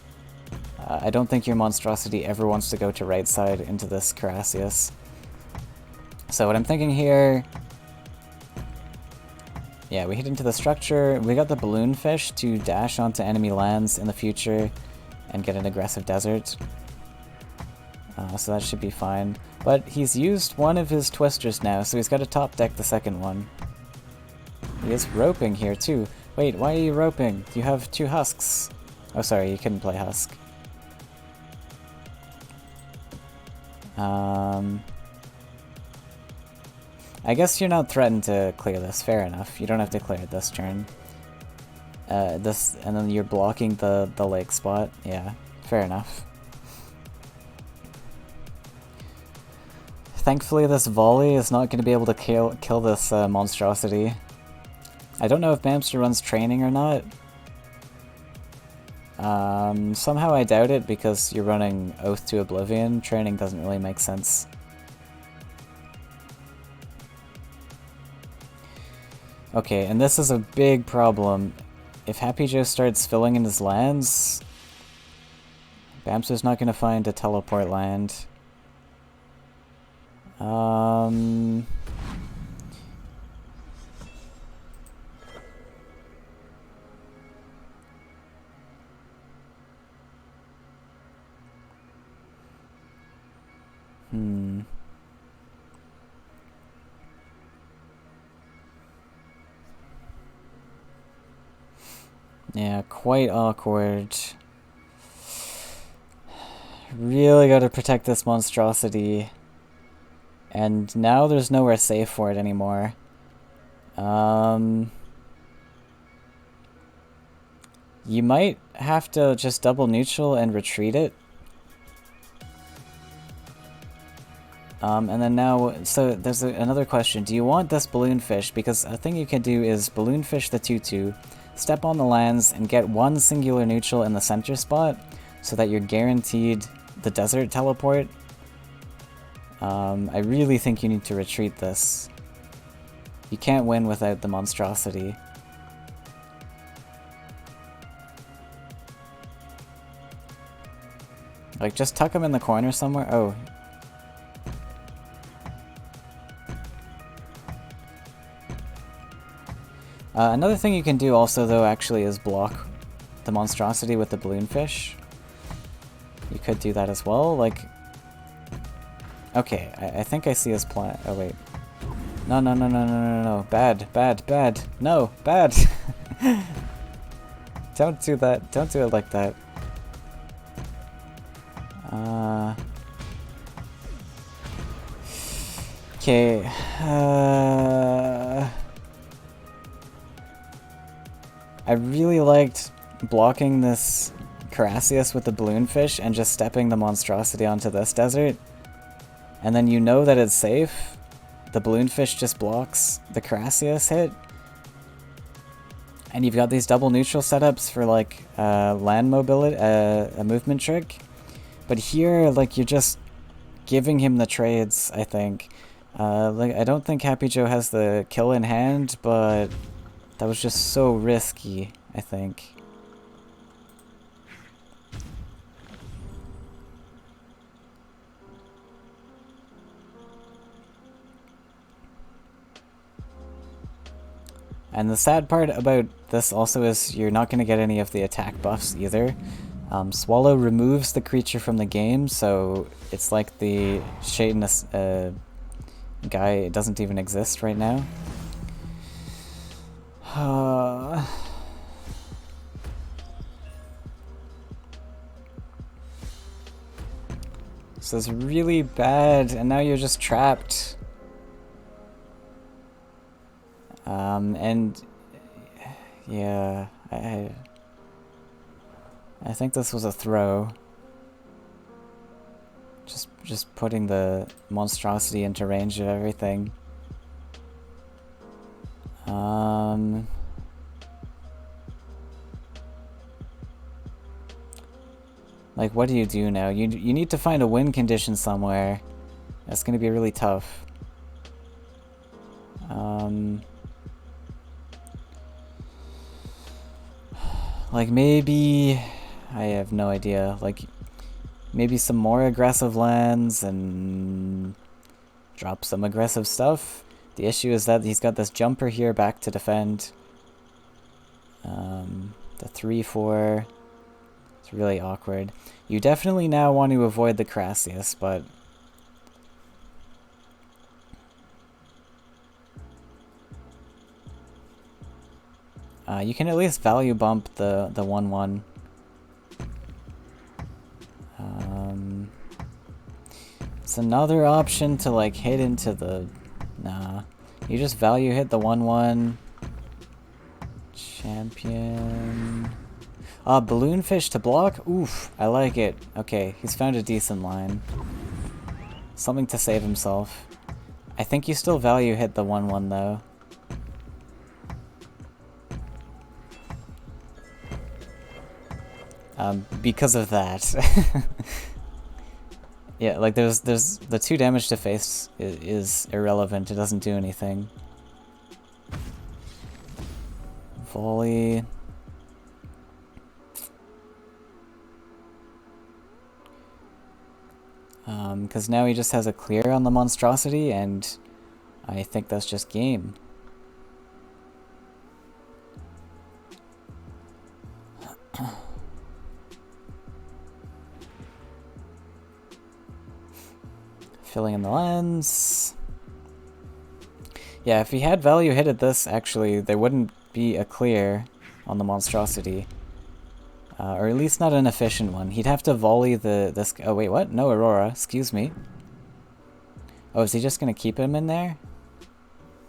I don't think your monstrosity ever wants to go to right side into this Carassius. So what I'm thinking here... Yeah, we hit into the structure. We got the balloon fish to dash onto enemy lands in the future and get an aggressive desert. So that should be fine. But he's used one of his twisters now, so he's got to top deck the second one. He is roping here too. Wait, why are you roping? You have 2 husks. Oh, sorry, you couldn't play husk. I guess you're not threatened to clear this. Fair enough. You don't have to clear it this turn. And then you're blocking the lake spot. Yeah, fair enough. Thankfully, this volley is not going to be able to kill this monstrosity. I don't know if bamserr runs training or not. Somehow I doubt it because you're running Oath to Oblivion. Training doesn't really make sense. Okay, and this is a big problem. If happyjo starts filling in his lands, bamserr's not going to find a teleport land. Yeah, quite awkward. Really gotta protect this monstrosity. And now there's nowhere safe for it anymore. You might have to just double neutral and retreat it. And then now, so there's another question. Do you want this balloon fish? Because a thing you can do is balloon fish the 2/2, step on the lands, and get one singular neutral in the center spot so that you're guaranteed the desert teleport. I really think you need to retreat this. You can't win without the monstrosity. Like, just tuck him in the corner somewhere. Oh. Another thing you can do also, though, actually, is block the monstrosity with the balloon fish. You could do that as well, like... Okay, I think I see his plan. Oh, wait. No, no, no, no, no, no, no. Bad, bad, bad. No, bad! Don't do that. Don't do it like that. Okay. I really liked blocking this Carassius with the balloon fish and just stepping the monstrosity onto this desert. And then you know that it's safe. The balloon fish just blocks the Carassius hit. And you've got these double neutral setups for like land mobility, a movement trick. But here, like, you're just giving him the trades, I think. Like, I don't think happyjo has the kill in hand, but that was just so risky, I think. And the sad part about this also is you're not going to get any of the attack buffs either. Swallow removes the creature from the game, so it's like the Shaitan guy doesn't even exist right now. This is really bad, and now you're just trapped. And yeah, I think this was a throw. Just putting the monstrosity into range of everything. Like, what do you do now? You need to find a win condition somewhere. That's gonna be really tough. Like, maybe... I have no idea. Like, maybe some more aggressive lands and drop some aggressive stuff. The issue is that he's got this jumper here back to defend. The 3-4. It's really awkward. You definitely now want to avoid the Crassius, but... you can at least value bump the 1-1. It's another option to like hit into the... Nah. You just value hit the 1-1. Champion... Balloonfish to block? Oof, I like it. Okay, he's found a decent line. Something to save himself. I think you still value hit the 1-1 though. Because of that. Yeah, like there's the 2 damage to face is irrelevant. It doesn't do anything. Volley. Because now he just has a clear on the monstrosity, and I think that's just game. Filling in the lens. Yeah, if he had value hit at this, actually, there wouldn't be a clear on the monstrosity. Or at least not an efficient one. He'd have to volley this... Oh, wait, what? No Aurora. Excuse me. Oh, is he just going to keep him in there?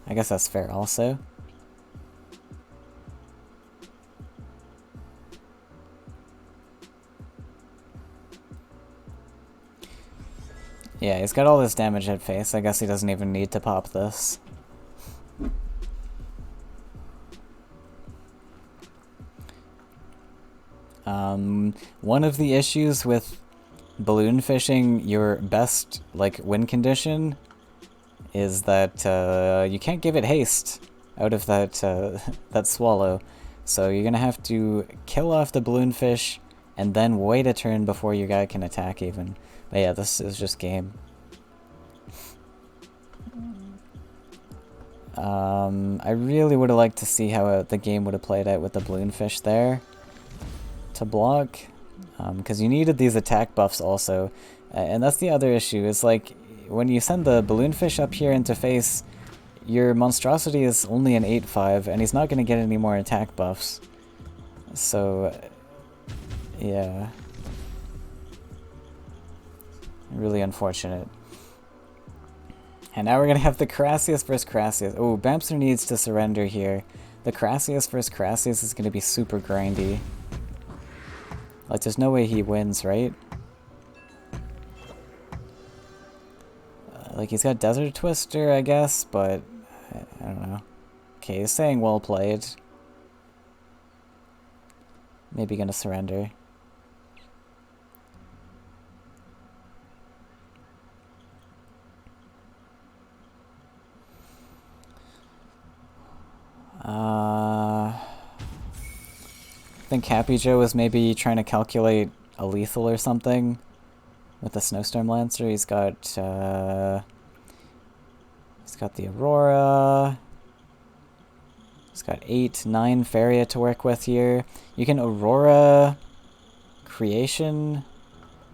I guess that's fair also. Yeah, he's got all this damage at face. I guess he doesn't even need to pop this. One of the issues with balloon fishing your best like win condition is that you can't give it haste out of that that swallow. So you're gonna have to kill off the balloon fish and then wait a turn before your guy can attack even. But yeah, this is just game. I really would have liked to see how the game would have played out with the balloon fish there to block, because you needed these attack buffs also, and that's the other issue. Is like when you send the balloon fish up here into face, your monstrosity is only an 8/5, and he's not going to get any more attack buffs. So yeah, really unfortunate. And now we're going to have the Crassius versus Crassius. Oh, bamserr needs to surrender here. The Crassius versus Crassius is going to be super grindy. Like, there's no way he wins, right? Like, he's got Desert Twister, I guess, but I don't know. Okay, he's saying well played. Maybe gonna surrender. I think happyjo was maybe trying to calculate a lethal or something with the Snowstorm Lancer. He's got the Aurora. He's got 8, 9 Faeria to work with here. You can Aurora Creation.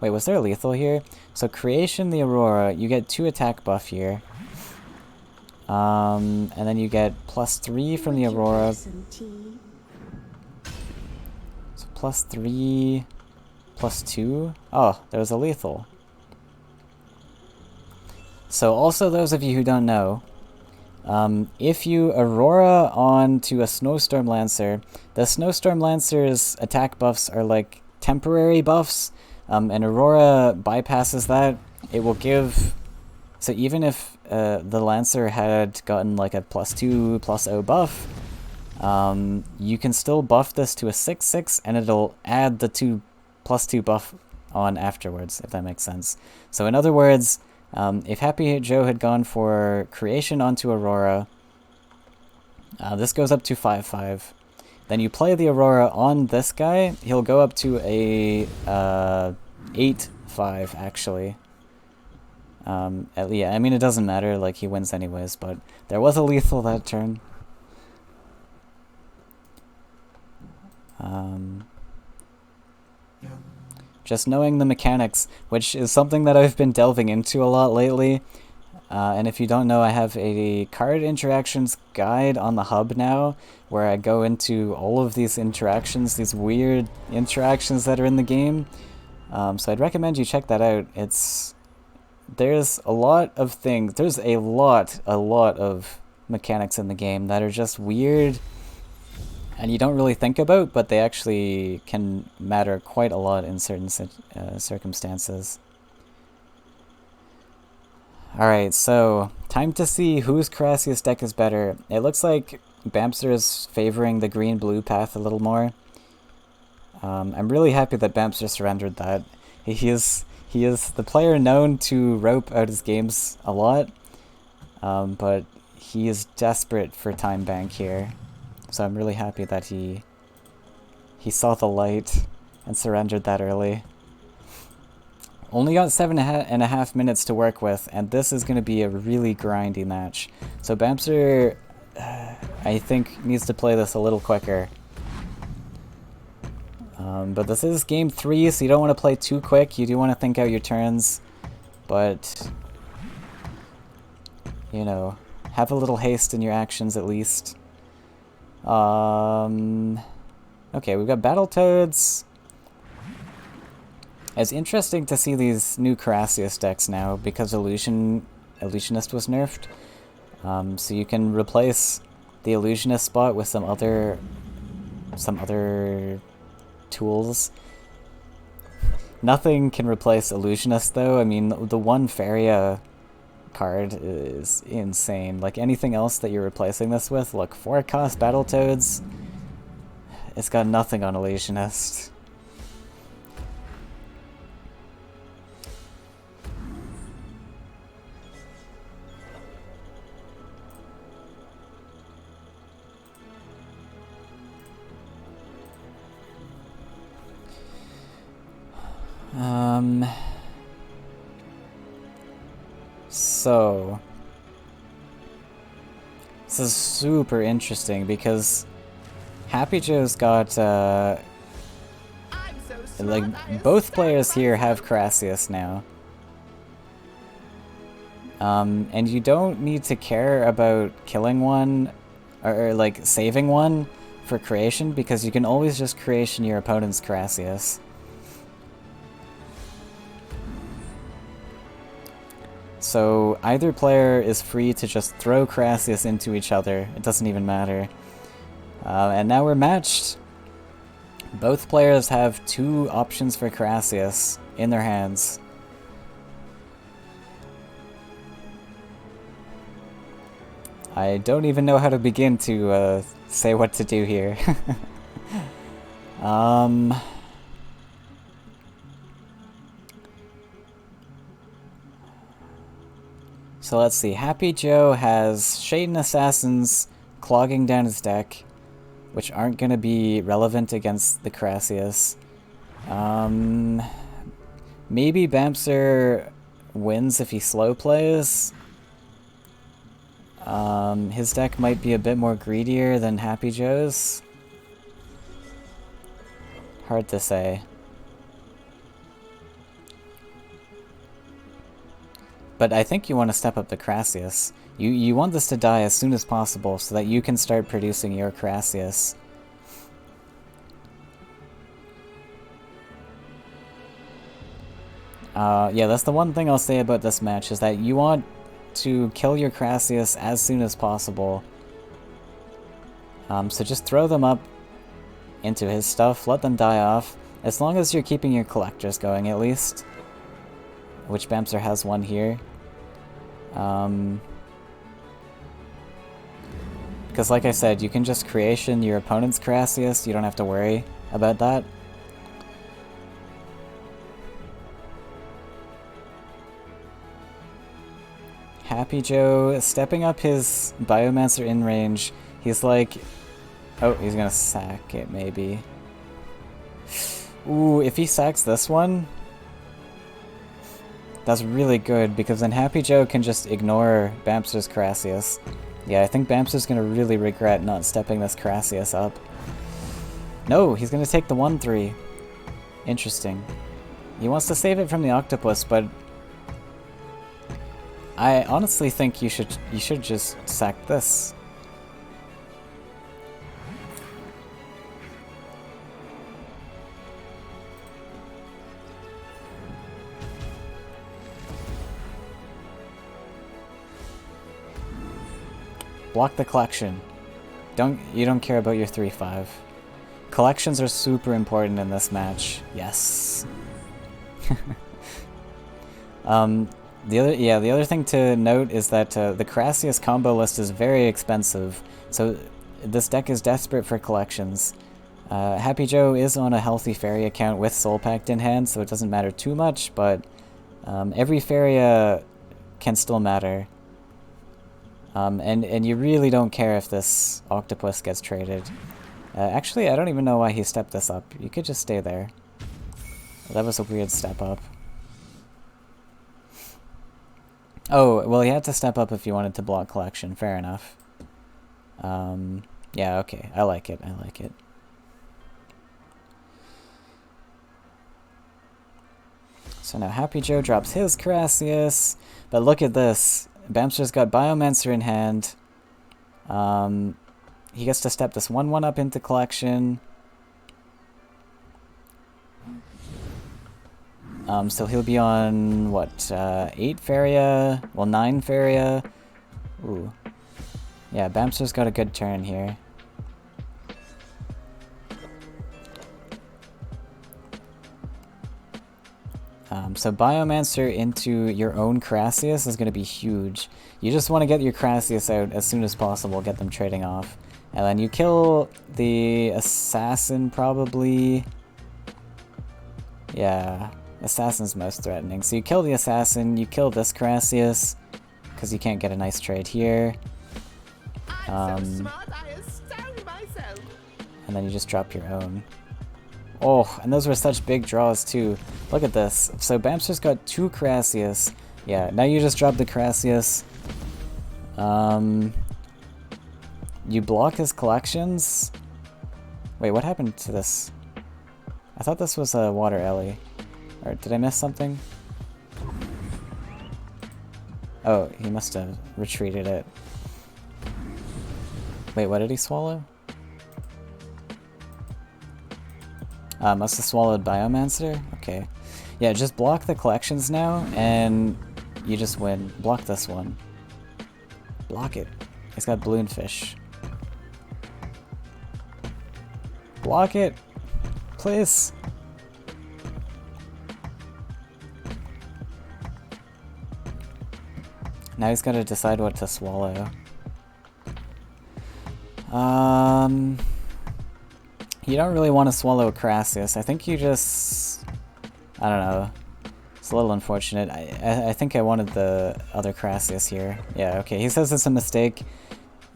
Wait, was there a lethal here? So Creation the Aurora, you get 2 attack buff here. And then you get +3 from the Aurora. So +3, +2. Oh, there's a lethal. So also those of you who don't know, if you Aurora onto a Snowstorm Lancer, the Snowstorm Lancer's attack buffs are like temporary buffs, and Aurora bypasses that. It will give... So even if the Lancer had gotten like a +2, +0 buff, you can still buff this to a 6/6, and it'll add the +2 buff on afterwards, if that makes sense. So in other words, if happyjo had gone for creation onto Aurora, this goes up to 5/5. Then you play the Aurora on this guy, he'll go up to a 8/5 actually. Yeah, I mean it doesn't matter, like he wins anyways, but there was a lethal that turn. Just knowing the mechanics, which is something that I've been delving into a lot lately. And if you don't know, I have a card interactions guide on the hub now, where I go into all of these interactions, these weird interactions that are in the game. So I'd recommend you check that out. There's a lot of things, there's a lot of mechanics in the game that are just weird and you don't really think about, but they actually can matter quite a lot in certain circumstances. Alright, so time to see whose Crassius deck is better. It looks like bamserr is favoring the green-blue path a little more. I'm really happy that bamserr surrendered that. He is the player known to rope out his games a lot, but he is desperate for time bank here. So I'm really happy that he saw the light and surrendered that early. Only got 7.5 minutes to work with, and this is going to be a really grindy match. So bamserr, I think, needs to play this a little quicker. But this is game 3, so you don't want to play too quick. You do want to think out your turns, but, you know, have a little haste in your actions at least. Okay, we've got Battletoads. It's interesting to see these new Crassius decks now because Illusionist was nerfed. So you can replace the Illusionist spot with some other tools. Nothing can replace Illusionist though. I mean, the one Faeria card is insane. Like anything else that you're replacing this with, look, 4-cost Battletoads, it's got nothing on Illusionist. So this is super interesting because happyjo's got like both players here have Crassius now. And you don't need to care about killing one or like saving one for creation because you can always just creation your opponent's Crassius. So either player is free to just throw Crassius into each other. It doesn't even matter. And now we're matched. Both players have 2 options for Crassius in their hands. I don't even know how to begin to say what to do here. So let's see, happyjo has Shaden Assassins clogging down his deck, which aren't going to be relevant against the Crassius. Maybe bamserr wins if he slow plays. His deck might be a bit more greedier than happyjo's. Hard to say. But I think you want to step up the Crassius. You want this to die as soon as possible so that you can start producing your Crassius. Yeah, that's the one thing I'll say about this match, is that you want to kill your Crassius as soon as possible. So just throw them up into his stuff, let them die off, as long as you're keeping your collectors going at least. Which bamserr has one here. Because like I said, you can just creation your opponent's Crassius, you don't have to worry about that. happyjo stepping up his Biomancer in range. He's like, oh, he's gonna sack it maybe. Ooh, if he sacks this one, that's really good, because then happyjo can just ignore bamserr's Crassius. Yeah, I think bamserr's gonna really regret not stepping this Crassius up. No, he's gonna take the 1-3. Interesting. He wants to save it from the octopus, but I honestly think you should just sack this. Block the collection. You don't care about your 3-5. Collections are super important in this match. Yes. The other thing to note is that the Crassius combo list is very expensive, so this deck is desperate for collections. happyjo is on a healthy Faeria account with Soul Pact in hand, so it doesn't matter too much, but every Faeria can still matter. And you really don't care if this octopus gets traded. Actually, I don't even know why he stepped this up. You could just stay there. That was a weird step up. Oh, well, he had to step up if you wanted to block collection. Fair enough. Yeah, okay. I like it. I like it. So now happyjo drops his Crassius. But look at this. bamserr's got Biomancer in hand. He gets to step this 1-1 up into collection. So he'll be on, what, 8 Faeria? Well, 9 Faeria. Ooh. Yeah, bamserr's got a good turn here. So Biomancer into your own Crassius is going to be huge. You just want to get your Crassius out as soon as possible, get them trading off. And then you kill the assassin probably. Yeah, assassin's most threatening. So you kill the assassin, you kill this Crassius, because you can't get a nice trade here.
I'm so smart, I astound myself.
And then you just drop your own. Oh, and those were such big draws too. Look at this. So bamserr's got 2 Crassius. Yeah, now you just drop the Crassius. You block his collections. Wait, what happened to this? I thought this was a water Ellie. Or did I miss something? Oh, he must have retreated it. Wait, what did he swallow? Must have swallowed Biomancer? Okay. Yeah, just block the collections now, and you just win. Block this one. Block it. He's got balloonfish. Block it! Please! Now he's got to decide what to swallow. You don't really want to swallow a Crassius. I think you just... I don't know. It's a little unfortunate. I think I wanted the other Crassius here. Yeah, okay. He says it's a mistake.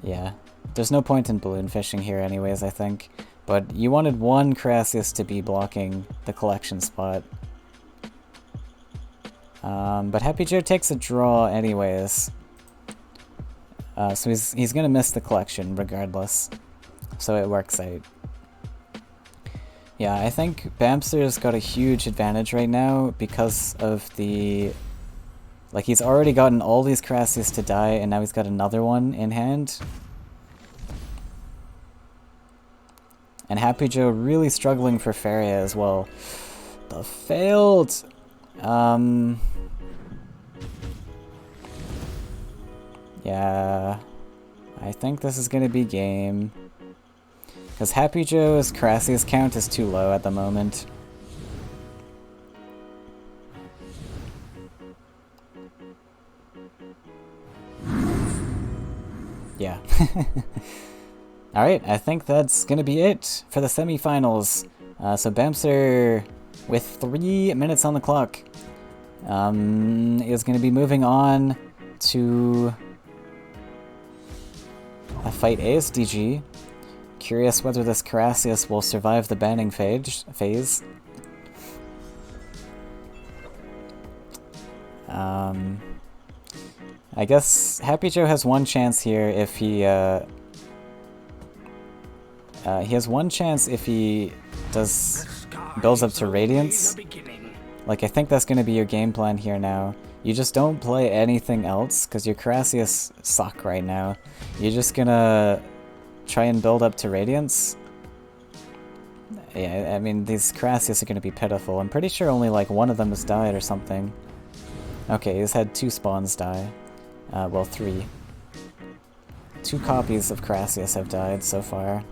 Yeah. There's no point in balloon fishing here anyways, I think. But you wanted one Crassius to be blocking the collection spot. But happyjo takes a draw anyways. So he's gonna miss the collection regardless. So it works out. Yeah, I think bamserr's got a huge advantage right now because of the... Like, he's already gotten all these Crassius to die, and now he's got another one in hand. And happyjo really struggling for Faeria as well. The failed! Yeah, I think this is gonna be game. Because happyjo's Crassius count is too low at the moment. Yeah. Alright, I think that's gonna be it for the semifinals. So bamserr, with 3 minutes on the clock, is gonna be moving on to fight ASDG. Curious whether this Crassius will survive the banning phase. I guess happyjo has one chance here if he has one chance if he builds up to Radiance. Like, I think that's going to be your game plan here now. You just don't play anything else, because your Crassius suck right now. You're just gonna try and build up to Radiance. Yeah, I mean, these Crassius are gonna be pitiful. I'm pretty sure only, like, one of them has died or something. Okay, he's had 2 spawns die. Well, 3. 2 copies of Crassius have died so far.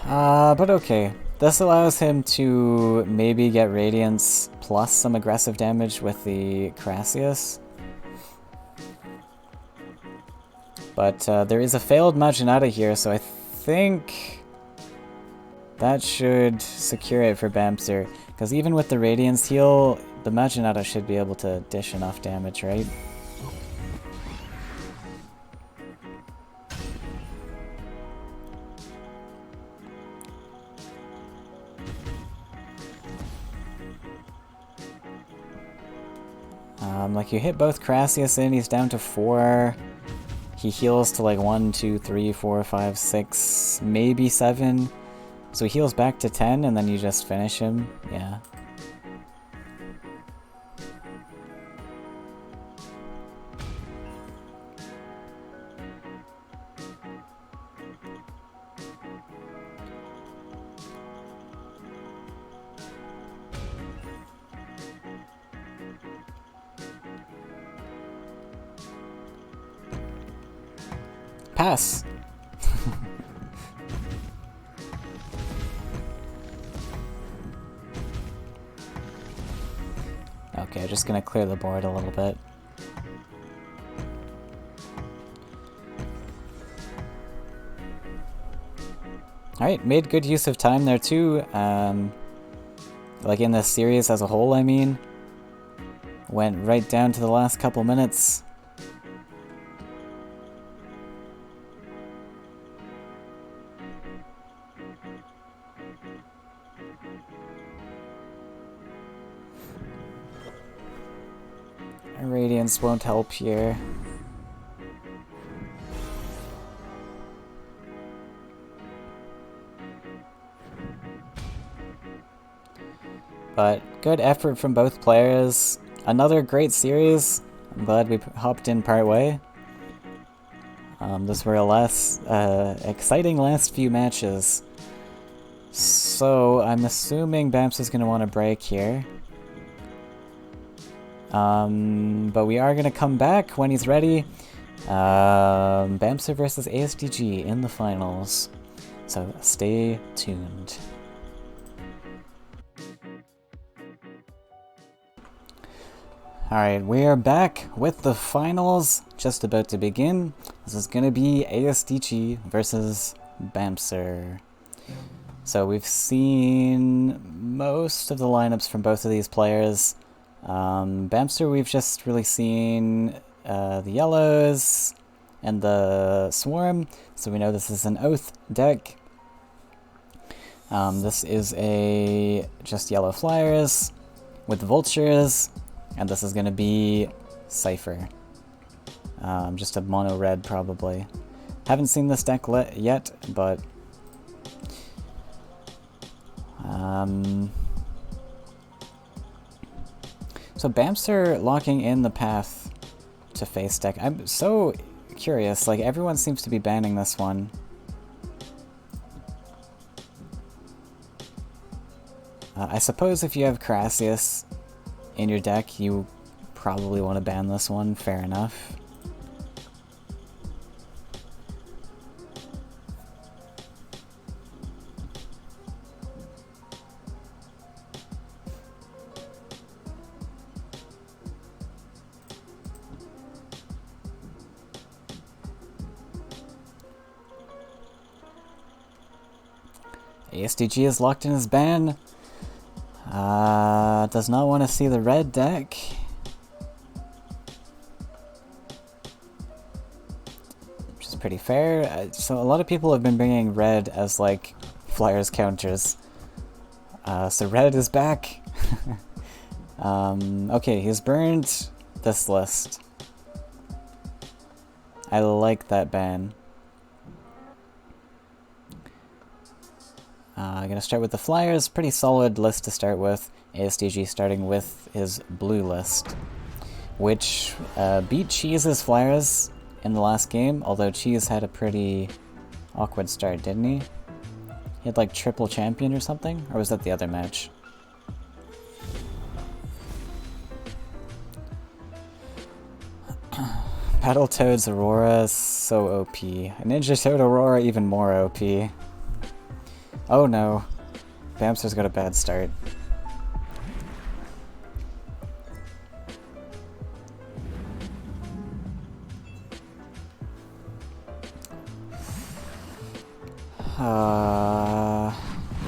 But okay. This allows him to maybe get Radiance plus some aggressive damage with the Crassius. But there is a failed Maginata here, so I think that should secure it for bamserr. Because even with the Radiance heal, the Maginata should be able to dish enough damage, right? Like, you hit both Crassius in, he's down to 4. He heals to like 1, 2, 3, 4, 5, 6, maybe 7. So he heals back to 10 and then you just finish him. Yeah. Pass. Okay, just gonna clear the board a little bit. Alright, made good use of time there too. Like in this series as a whole, I mean. Went right down to the last couple minutes. Radiance won't help here. But good effort from both players. Another great series. I'm glad we hopped in part way. Those were a less exciting last few matches. So I'm assuming bamserr's going to want to break here. But we are going to come back when he's ready. bamserr versus ASDG in the finals. So stay tuned. Alright, we are back with the finals just about to begin. This is going to be ASDG versus bamserr. So we've seen most of the lineups from both of these players. bamserr, we've just really seen the yellows and the swarm, so we know this is an oath deck. This is a just yellow flyers with vultures, and this is going to be Cypher. Just a mono red probably. Haven't seen this deck yet, but so bamserr locking in the path to face deck. I'm so curious, like everyone seems to be banning this one. I suppose if you have Crassius in your deck, you probably want to ban this one, fair enough. ASDG is locked in his ban. Does not want to see the red deck. Which is pretty fair. So a lot of people have been bringing red as like Flyers counters. So red is back. Okay, he's burned this list. I like that ban. I'm gonna start with the Flyers. Pretty solid list to start with. ASDG starting with his blue list, which beat Cheese's Flyers in the last game, although Cheese had a pretty awkward start, didn't he? He had like triple champion or something? Or was that the other match? Battletoads Aurora, so OP. Ninja Toad Aurora, even more OP. Oh no. Bamserr's got a bad start.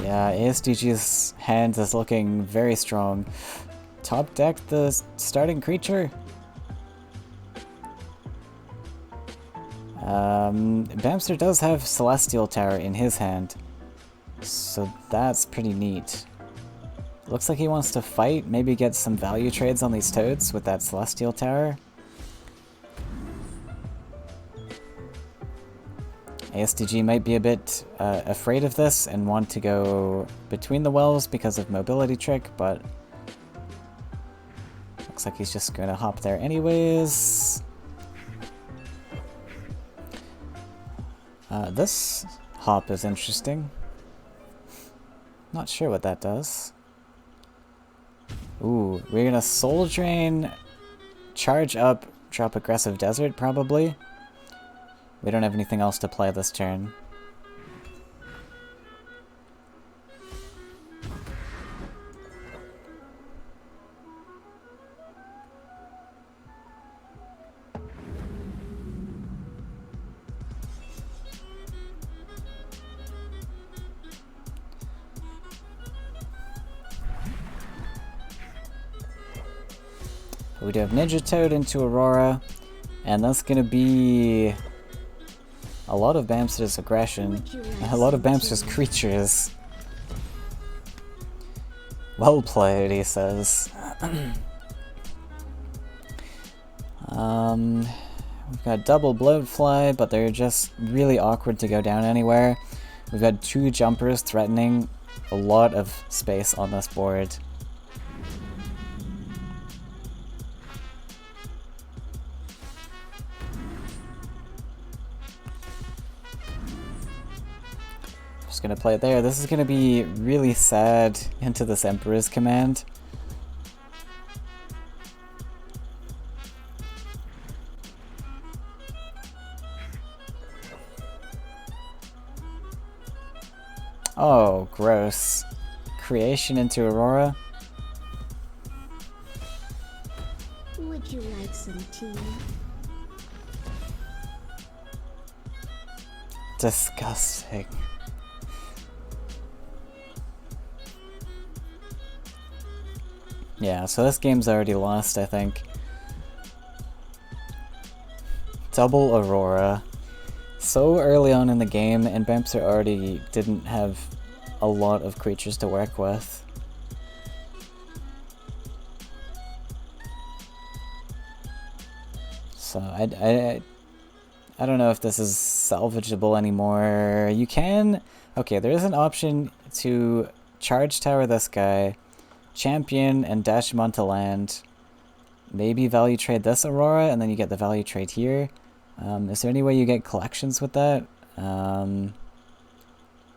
Yeah, ASDG's hand is looking very strong. Top deck the starting creature? Bamserr does have Celestial Tower in his hand, so that's pretty neat. Looks like he wants to fight, maybe get some value trades on these toads with that Celestial Tower. ASDG might be a bit afraid of this and want to go between the wells because of mobility trick, but looks like he's just going to hop there anyways. This hop is interesting. Not sure what that does. Ooh, we're gonna Soul Drain, charge up, drop Aggressive Desert probably. We don't have anything else to play this turn. We do have Ninja Toad into Aurora, and that's gonna be a lot of Bamserr's aggression, a lot of Bamserr's creatures. Well played, he says. We've got double Bloatfly, but they're just really awkward to go down anywhere. We've got two jumpers threatening a lot of space on this board. Just gonna play it there. This is gonna be really sad into this Emperor's Command. Oh, gross. Creation into Aurora.
Would you like some tea?
Disgusting. Yeah, so this game's already lost, I think. Double Aurora. So early on in the game, and Bamserr already didn't have a lot of creatures to work with. So I don't know if this is salvageable anymore. You can... Okay, there is an option to charge tower this guy, champion, and dash him onto land. Maybe value trade this Aurora, and then you get the value trade here. Is there any way you get collections with that? Not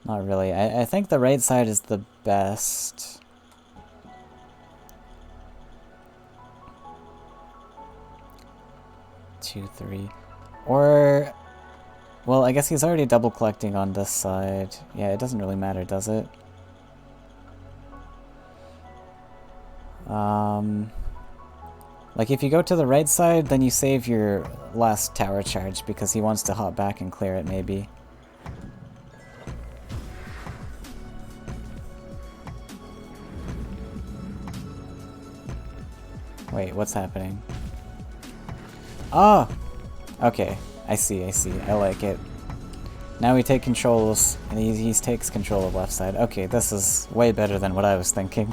really. I think the right side is the best. 2, 3. Or, well, I guess he's already double collecting on this side. Yeah, it doesn't really matter, does it? Like, if you go to the right side, then you save your last tower charge, because he wants to hop back and clear it, maybe. Wait, what's happening? Oh! Okay, I see, I like it. Now we take controls, and he takes control of left side. Okay, this is way better than what I was thinking.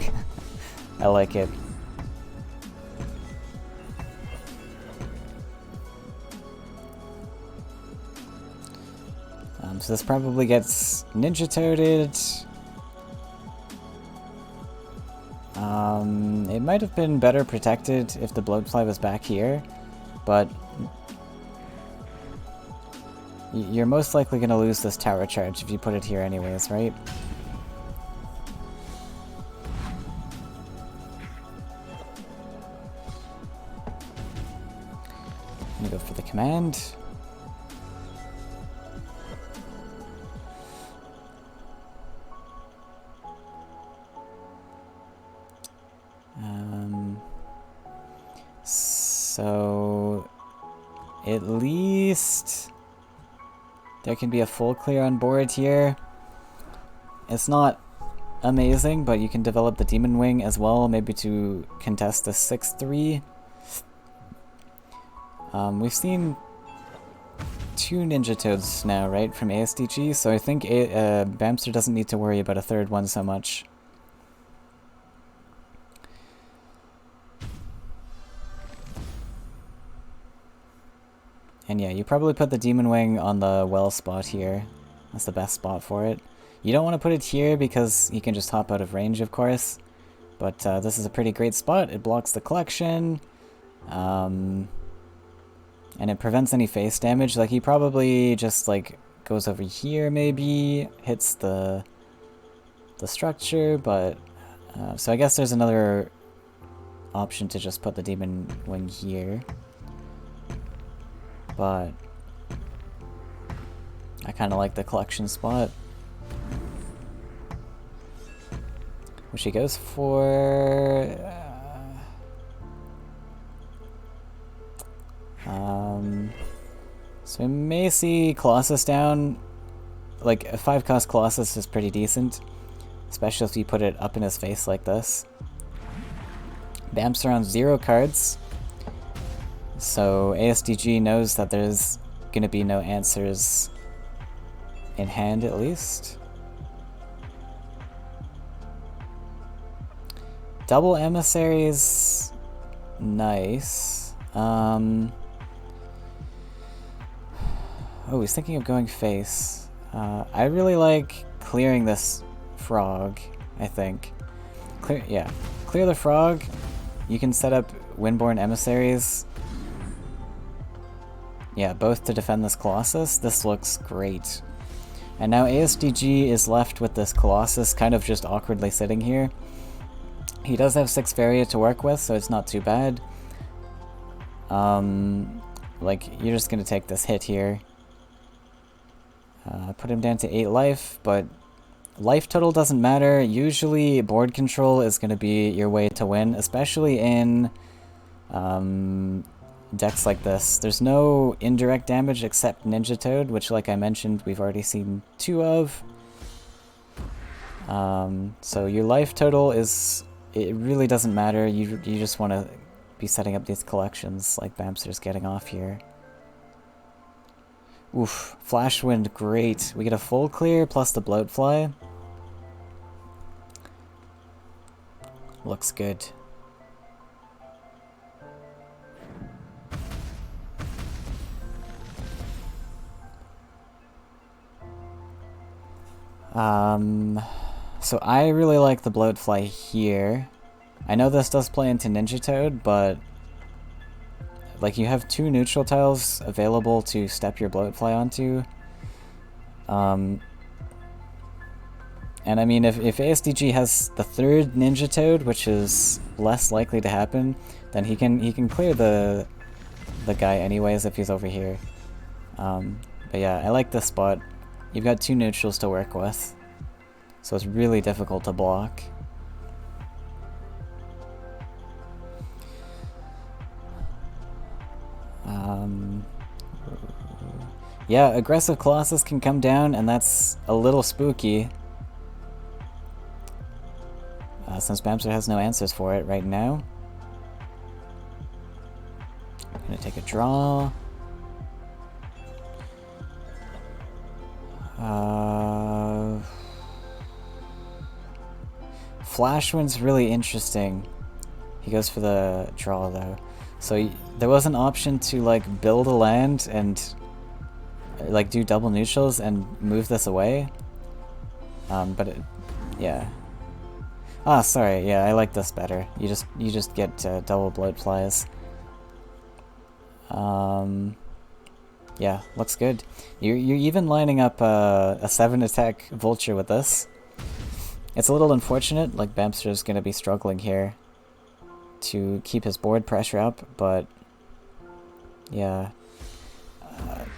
I like it. So this probably gets ninja-toaded. It might have been better protected if the bloatfly was back here, but you're most likely going to lose this tower charge if you put it here anyways, right? I'm going to go for the command. So at least there can be a full clear on board here. It's not amazing, but you can develop the Demon Wing as well, maybe to contest the 6-3. We've seen 2 Ninja Toads now, right, from ASDG, so I think bamserr doesn't need to worry about a third one so much. And yeah, you probably put the Demon Wing on the well spot here. That's the best spot for it. You don't want to put it here because you can just hop out of range, of course. But this is a pretty great spot. It blocks the collection. And it prevents any face damage. Like, he probably just, like, goes over here, maybe. Hits the structure, but... so I guess there's another option to just put the Demon Wing here. But I kind of like the collection spot, which he goes for. So we may see Colossus down. Like, a 5-cost Colossus is pretty decent, especially if you put it up in his face like this. bamserr on 0 cards. So ASDG knows that there's gonna be no answers in hand, at least. Double emissaries, nice. Oh, he's thinking of going face. I really like clearing this frog, I think. Clear the frog. You can set up windborne emissaries. Yeah, both to defend this Colossus. This looks great. And now ASDG is left with this Colossus kind of just awkwardly sitting here. He does have 6 Faeria to work with, so it's not too bad. Like, you're just gonna take this hit here. Put him down to 8 life, but life total doesn't matter. Usually board control is gonna be your way to win, especially in decks like this. There's no indirect damage except Ninja Toad, which, like I mentioned, we've already seen 2 of. So your life total is, it really doesn't matter. You just want to be setting up these collections like bamserr's getting off here. Oof, Flash Wind, great. We get a full clear plus the bloatfly. Looks good. So I really like the bloatfly here. I know this does play into Ninja Toad, but like, you have 2 neutral tiles available to step your bloatfly onto. And I mean, if ASDG has the 3rd Ninja Toad, which is less likely to happen, then he can clear the the guy anyways if he's over here. But yeah, I like this spot. You've got 2 neutrals to work with, so it's really difficult to block. Yeah, aggressive Colossus can come down, and that's a little spooky. Since bamserr has no answers for it right now. I'm gonna take a draw. Flashwind's really interesting. He goes for the draw though. So there was an option to like build a land and like do double neutrals and move this away. Yeah. Ah, sorry. Yeah, I like this better. You just get double bloat flies. Yeah, looks good. You're even lining up a 7 attack vulture with this. It's a little unfortunate. Like bamserr is gonna be struggling here to keep his board pressure up, but yeah.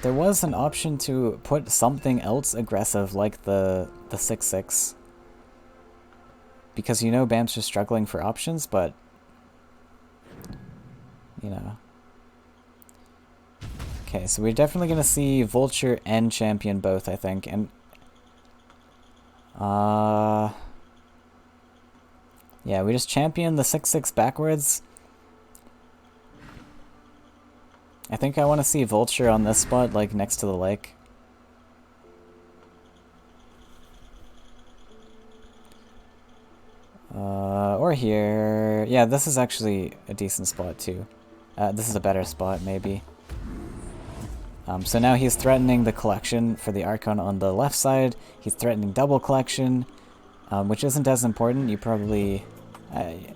There was an option to put something else aggressive like the 6/6. Because you know bamserr's struggling for options, but you know. Okay, so we're definitely gonna see vulture and champion both, I think, and yeah, we just champion the 6/6 backwards. I think I want to see vulture on this spot, like next to the lake. Or here. Yeah, this is actually a decent spot too. This is a better spot, maybe. So now he's threatening the collection for the Archon on the left side. He's threatening double collection, which isn't as important. You probably...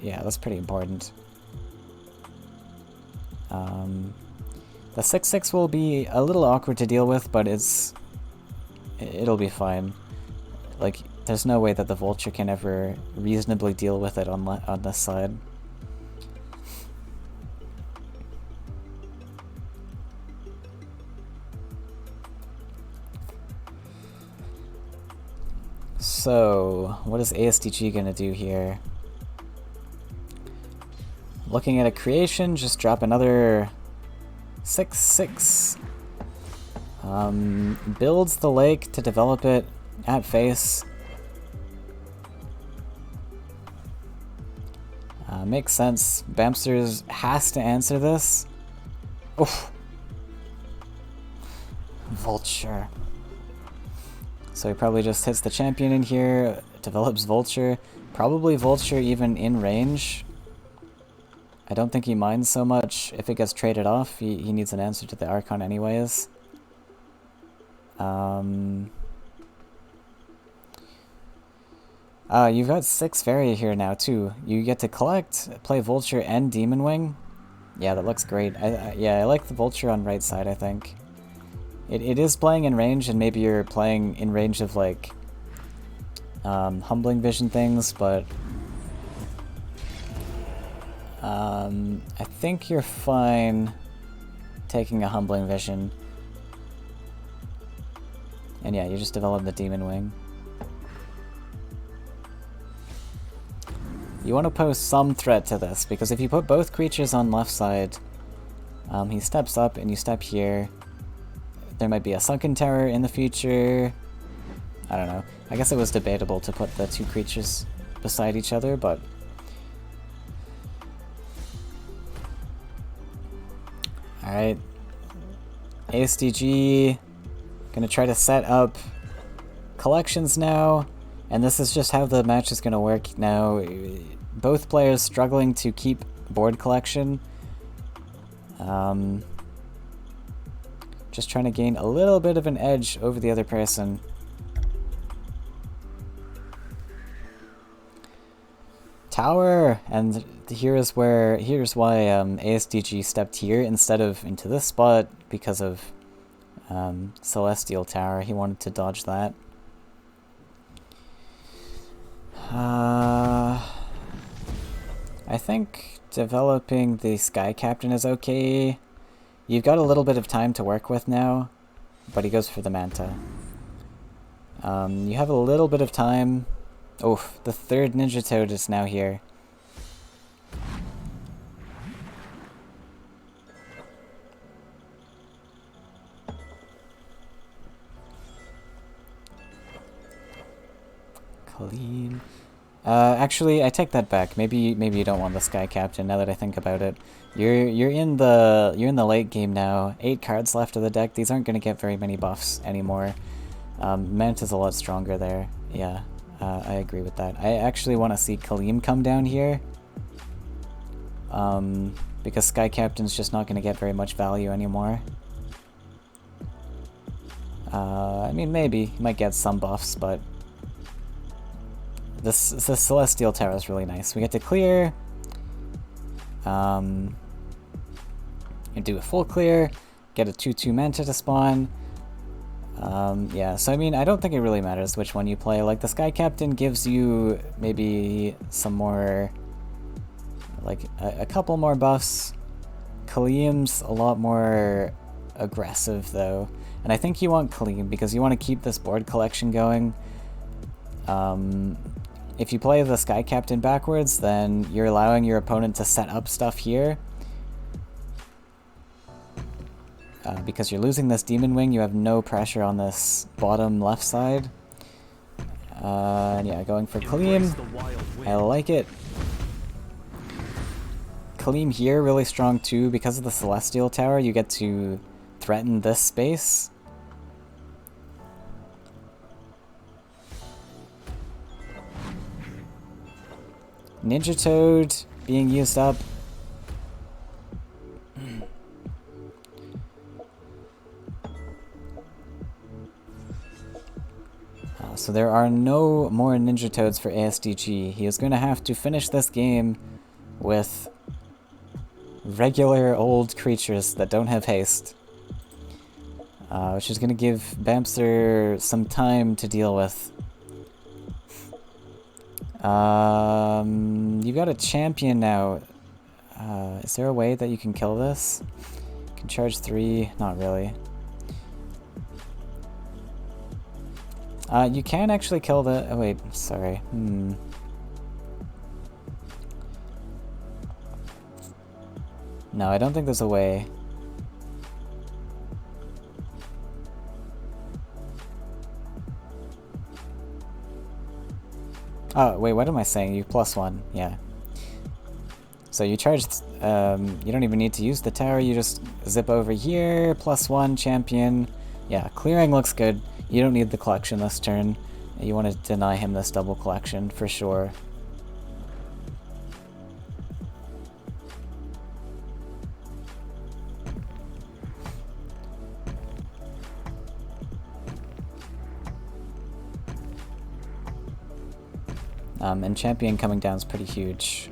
yeah, that's pretty important. The 6/6 will be a little awkward to deal with, but it'll be fine. Like, there's no way that the vulture can ever reasonably deal with it on this side. So, what is ASDG gonna do here? Looking at a creation, just drop another 6/6. Builds the lake to develop it at face. Makes sense. bamserr has to answer this. Oof. Vulture. So he probably just hits the champion in here, develops vulture. Probably vulture even in range. I don't think he minds so much if it gets traded off. He needs an answer to the Archon anyways. You've got 6 Faeria here now too. You get to collect, play vulture and demon wing. Yeah, that looks great. Yeah, I like the vulture on right side, I think. It is playing in range, and maybe you're playing in range of like humbling vision things, but I think you're fine taking a humbling vision. And yeah, you just develop the demon wing. You want to pose some threat to this, because if you put both creatures on left side, he steps up and you step here. There might be a sunken tower in the future. I don't know. I guess it was debatable to put the 2 creatures beside each other, but... Alright. ASDG gonna try to set up collections now, and this is just how the match is gonna work now. Both players struggling to keep board collection. Just trying to gain a little bit of an edge over the other person. Tower! And here's why ASDG stepped here instead of into this spot, because of Celestial Tower. He wanted to dodge that. I think developing the Sky Captain is okay. You've got a little bit of time to work with now, but he goes for the Manta. You have a little bit of time. Oh, the third Ninja Toad is now here. Khalim. Actually, I take that back. Maybe you don't want the Sky Captain. Now that I think about it, you're in the late game now. 8 cards left of the deck. These aren't going to get very many buffs anymore. Manta's a lot stronger there. Yeah, I agree with that. I actually want to see Khalim come down here. Because Sky Captain's just not going to get very much value anymore. I mean, maybe he might get some buffs, but this Celestial Tower is really nice. We get to clear. And do a full clear. Get a 2/2 Manta to spawn. Yeah, so I mean, I don't think it really matters which one you play. Like, the Sky Captain gives you maybe some more, like, a couple more buffs. Khalim's a lot more aggressive, though. And I think you want Khalim because you want to keep this board collection going. If you play the Sky Captain backwards, then you're allowing your opponent to set up stuff here. Because you're losing this Demon Wing, you have no pressure on this bottom left side. And yeah, going for Khalim. I like it. Khalim here, really strong too. Because of the Celestial Tower, you get to threaten this space. Ninja Toad being used up. So there are no more Ninja Toads for ASDG. He is going to have to finish this game with regular old creatures that don't have haste. Which is going to give bamserr some time to deal with. You've got a champion now. Is there a way that you can kill this? You can charge 3? Not really. You can actually kill the... Oh wait, sorry. No, I don't think there's a way. Oh, wait, what am I saying? You +1, yeah. So you charge, you don't even need to use the tower, you just zip over here, +1, champion. Yeah, clearing looks good. You don't need the collection this turn. You want to deny him this double collection, for sure. And champion coming down is pretty huge.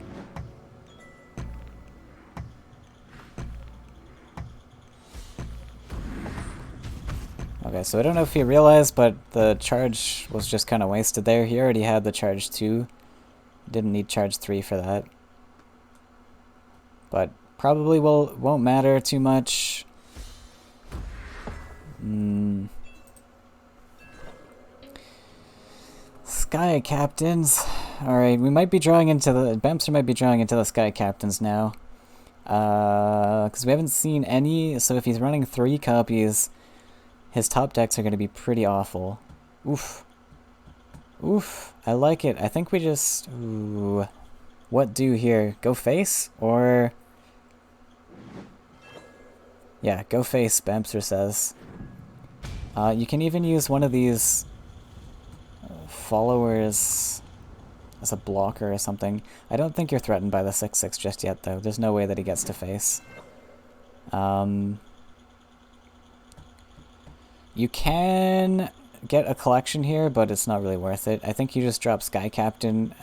Okay, so I don't know if he realized, but the charge was just kind of wasted there. He already had the charge 2. Didn't need charge 3 for that. But probably won't matter too much. Sky Captains. Alright, we might be drawing into the... bamserr might be drawing into the Sky Captains now. Because we haven't seen any, so if he's running 3 copies, his top decks are going to be pretty awful. Oof. Oof. I like it. I think we just... Ooh. What do here? Go face? Or... Yeah, go face, bamserr says. You can even use one of these... followers as a blocker or something. I don't think you're threatened by the 6/6 just yet, though. There's no way that he gets to face. You can get a collection here, but it's not really worth it. I think you just drop Sky Captain.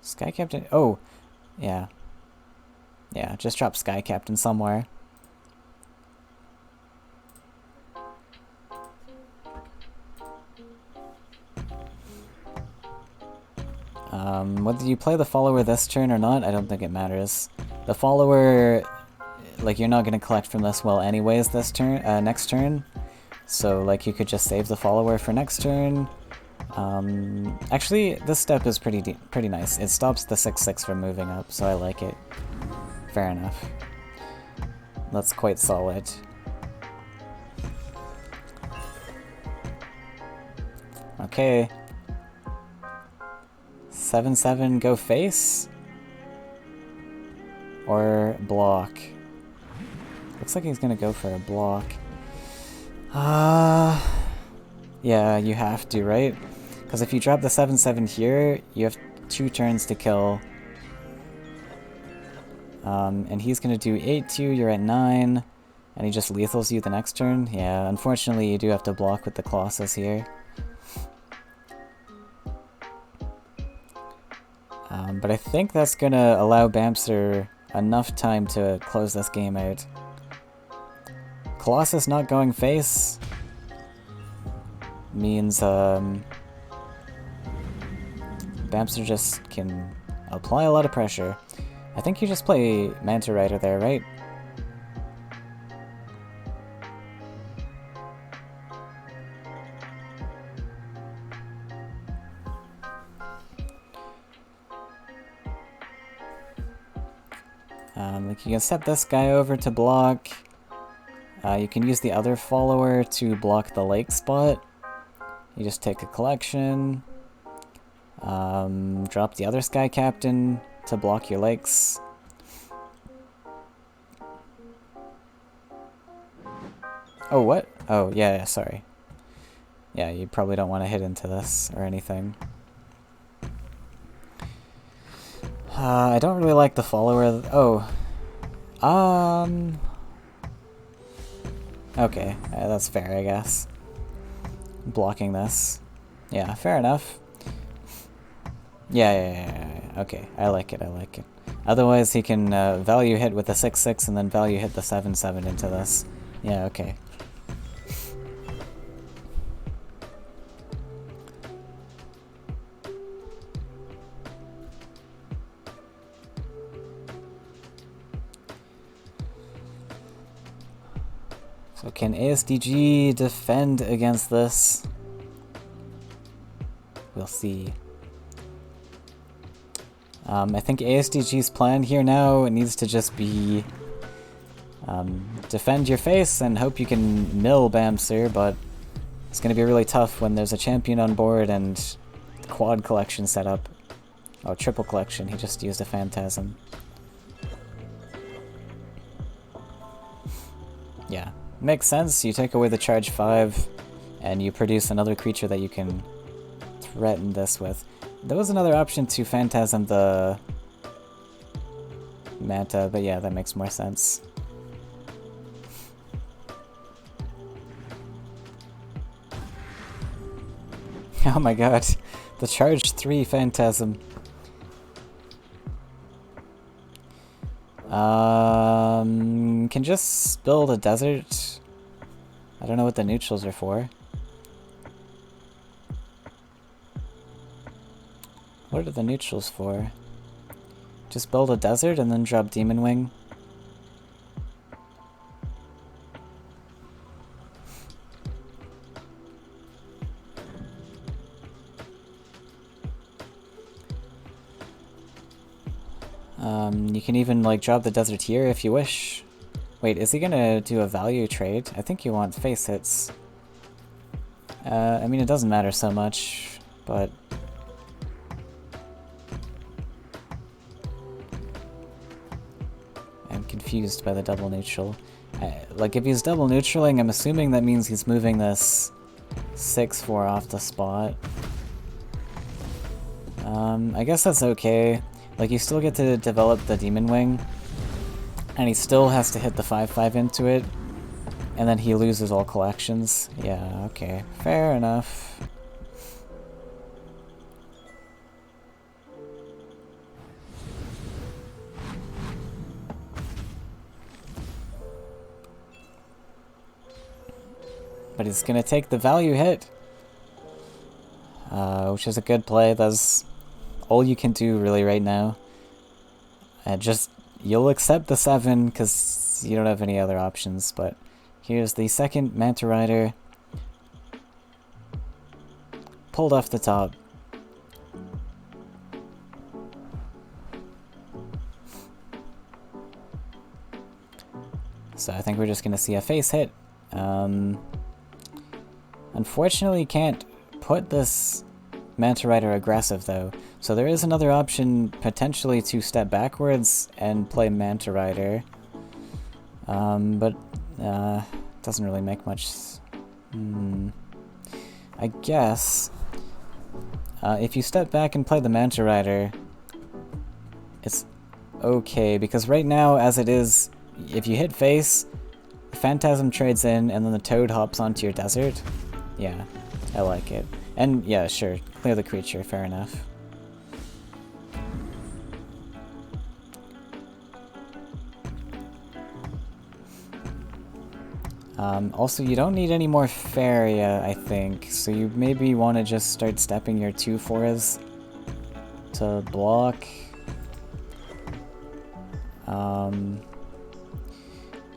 Sky Captain... Oh, yeah. Yeah, just drop Sky Captain somewhere. Whether you play the follower this turn or not, I don't think it matters. The follower, like, you're not going to collect from this well anyways this turn, next turn. So, like, you could just save the follower for next turn. Actually, this step is pretty nice. It stops the 6/6 from moving up, so I like it. Fair enough. That's quite solid. Okay. 7/7 go face? Or block? Looks like he's gonna go for a block. Yeah, you have to, right? Because if you drop the 7/7 here, you have 2 turns to kill. And he's gonna do 8/2, you're at 9, and he just lethals you the next turn. Yeah, unfortunately you do have to block with the Colossus here. But I think that's gonna allow bamserr enough time to close this game out. Colossus not going face means bamserr just can apply a lot of pressure. I think you just play Manta Rider there, right? Like you can step this guy over to block. You can use the other follower to block the lake spot. You just take a collection. Drop the other Sky Captain to block your lakes. Oh, what? Oh, yeah, sorry. Yeah, you probably don't want to hit into this or anything. I don't really like the follower. Oh. Okay, that's fair, I guess. Blocking this. Yeah, fair enough. Yeah. Okay, I like it. Otherwise, he can value hit with the 6/6 and then value hit the 7/7 into this. Yeah, okay. So can ASDG defend against this? We'll see. I think ASDG's plan here now needs to just be defend your face and hope you can mill bamserr, but it's going to be really tough when there's a champion on board and quad collection set up. Oh, triple collection, he just used a phantasm. Yeah, makes sense. You take away the charge 5 and you produce another creature that you can threaten this with. There was another option to phantasm the Manta, but yeah, that makes more sense. Oh my god, the charge 3 phantasm. Can just build a desert. I don't know what the neutrals are for. What are the neutrals for? Just build a desert and then drop Demon Wing. You can even like drop the desert here if you wish. Wait, is he gonna do a value trade? I think you want face hits. I mean, it doesn't matter so much, but I'm confused by the double neutral. Like, if he's double neutraling, I'm assuming that means he's moving this 6/4 off the spot. I guess that's okay. Like, you still get to develop the Demon Wing, and he still has to hit the 5/5 into it, and then he loses all collections. Yeah, okay. Fair enough. But he's gonna take the value hit, which is a good play. That's all you can do really right now. Just, you'll accept the 7 because you don't have any other options, but here's the second Manta Rider. Pulled off the top. So I think we're just gonna see a face hit. Unfortunately, can't put this Manta Rider aggressive though. So there is another option potentially to step backwards and play Manta Rider. But doesn't really make much. I guess if you step back and play the Manta Rider, it's okay because right now, as it is, if you hit face, the Phantasm trades in, and then the Toad hops onto your desert. Yeah, I like it. And yeah, sure, clear the creature, fair enough. Also, you don't need any more Faeria, I think, so you maybe want to just start stepping your 2/4s to block.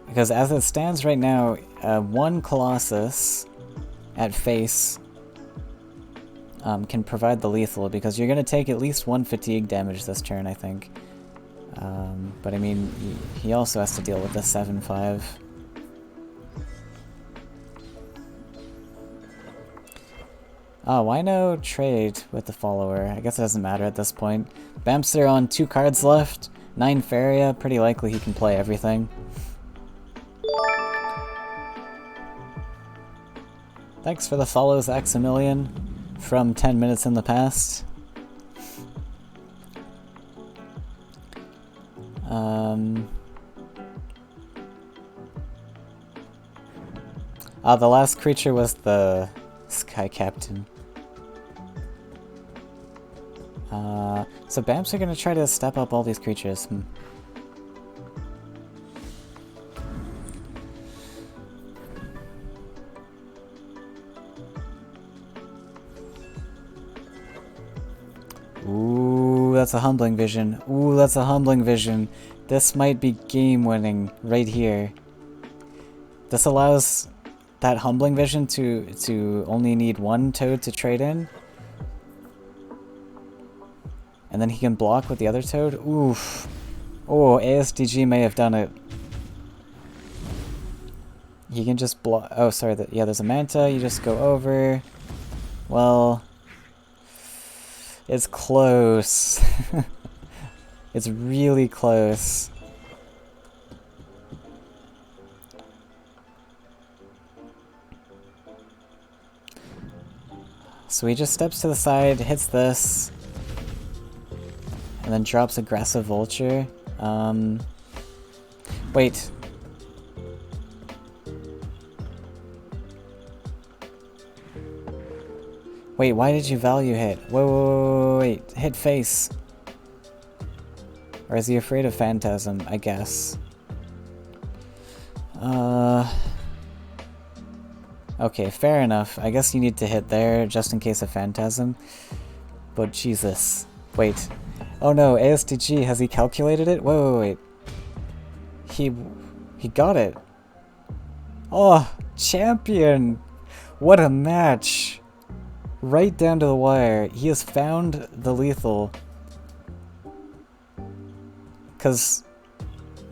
Because as it stands right now, 1 Colossus at face can provide the lethal, because you're going to take at least 1 fatigue damage this turn, I think. But I mean, he also has to deal with the 7/5. Oh, why no trade with the follower? I guess it doesn't matter at this point. Bamserr on 2 cards left, 9 Faeria, pretty likely he can play everything. Thanks for the follows, Aximilian, from 10 minutes in the past. The last creature was the Sky Captain. So Bamps are gonna try to step up all these creatures. Ooh, that's a humbling vision. Ooh, that's a humbling vision. This might be game winning right here. This allows that humbling vision to only need 1 Toad to trade in. And then he can block with the other Toad. Oof. Oh, ASDG may have done it. He can just block. Oh, sorry. Yeah, there's a Manta. You just go over. Well, it's close. It's really close. So he just steps to the side, hits this, and then drops aggressive vulture. Wait. Wait, why did you value hit? Wait, hit face. Or is he afraid of Phantasm, I guess? Okay, fair enough. I guess you need to hit there just in case of Phantasm. But Jesus. Wait. Oh no, ASDG, has he calculated it? Wait. He got it. Oh, champion! What a match! Right down to the wire. He has found the lethal. Because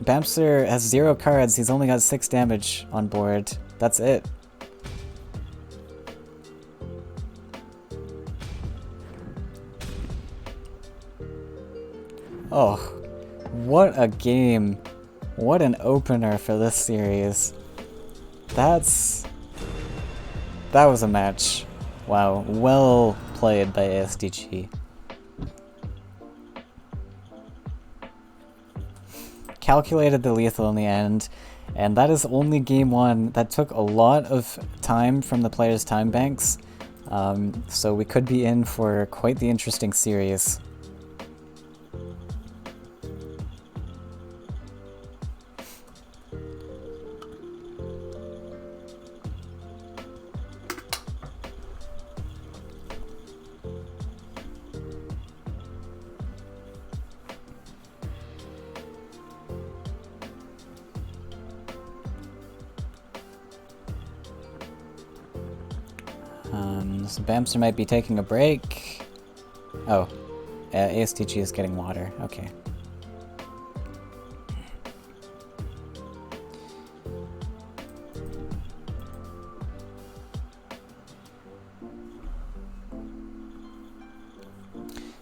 Bamserr has 0 cards, he's only got 6 damage on board. That's it. Oh, what a game. What an opener for this series. That was a match. Wow, well played by ASDG. Calculated the lethal in the end, and that is only game 1. That took a lot of time from the players' time banks, so we could be in for quite the interesting series. So bamserr might be taking a break. Oh, ASTG is getting water. Okay.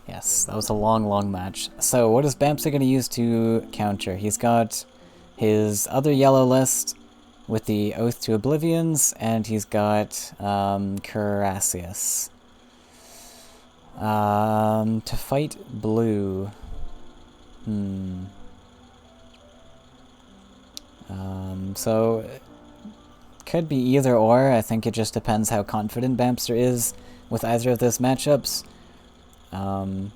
Yes, that was a long match. So what is bamserr going to use to counter? He's got his other yellow list with the Oath to Oblivions, and he's got Carassius. To fight blue. So could be either or. I think it just depends how confident bamserr is with either of those matchups. I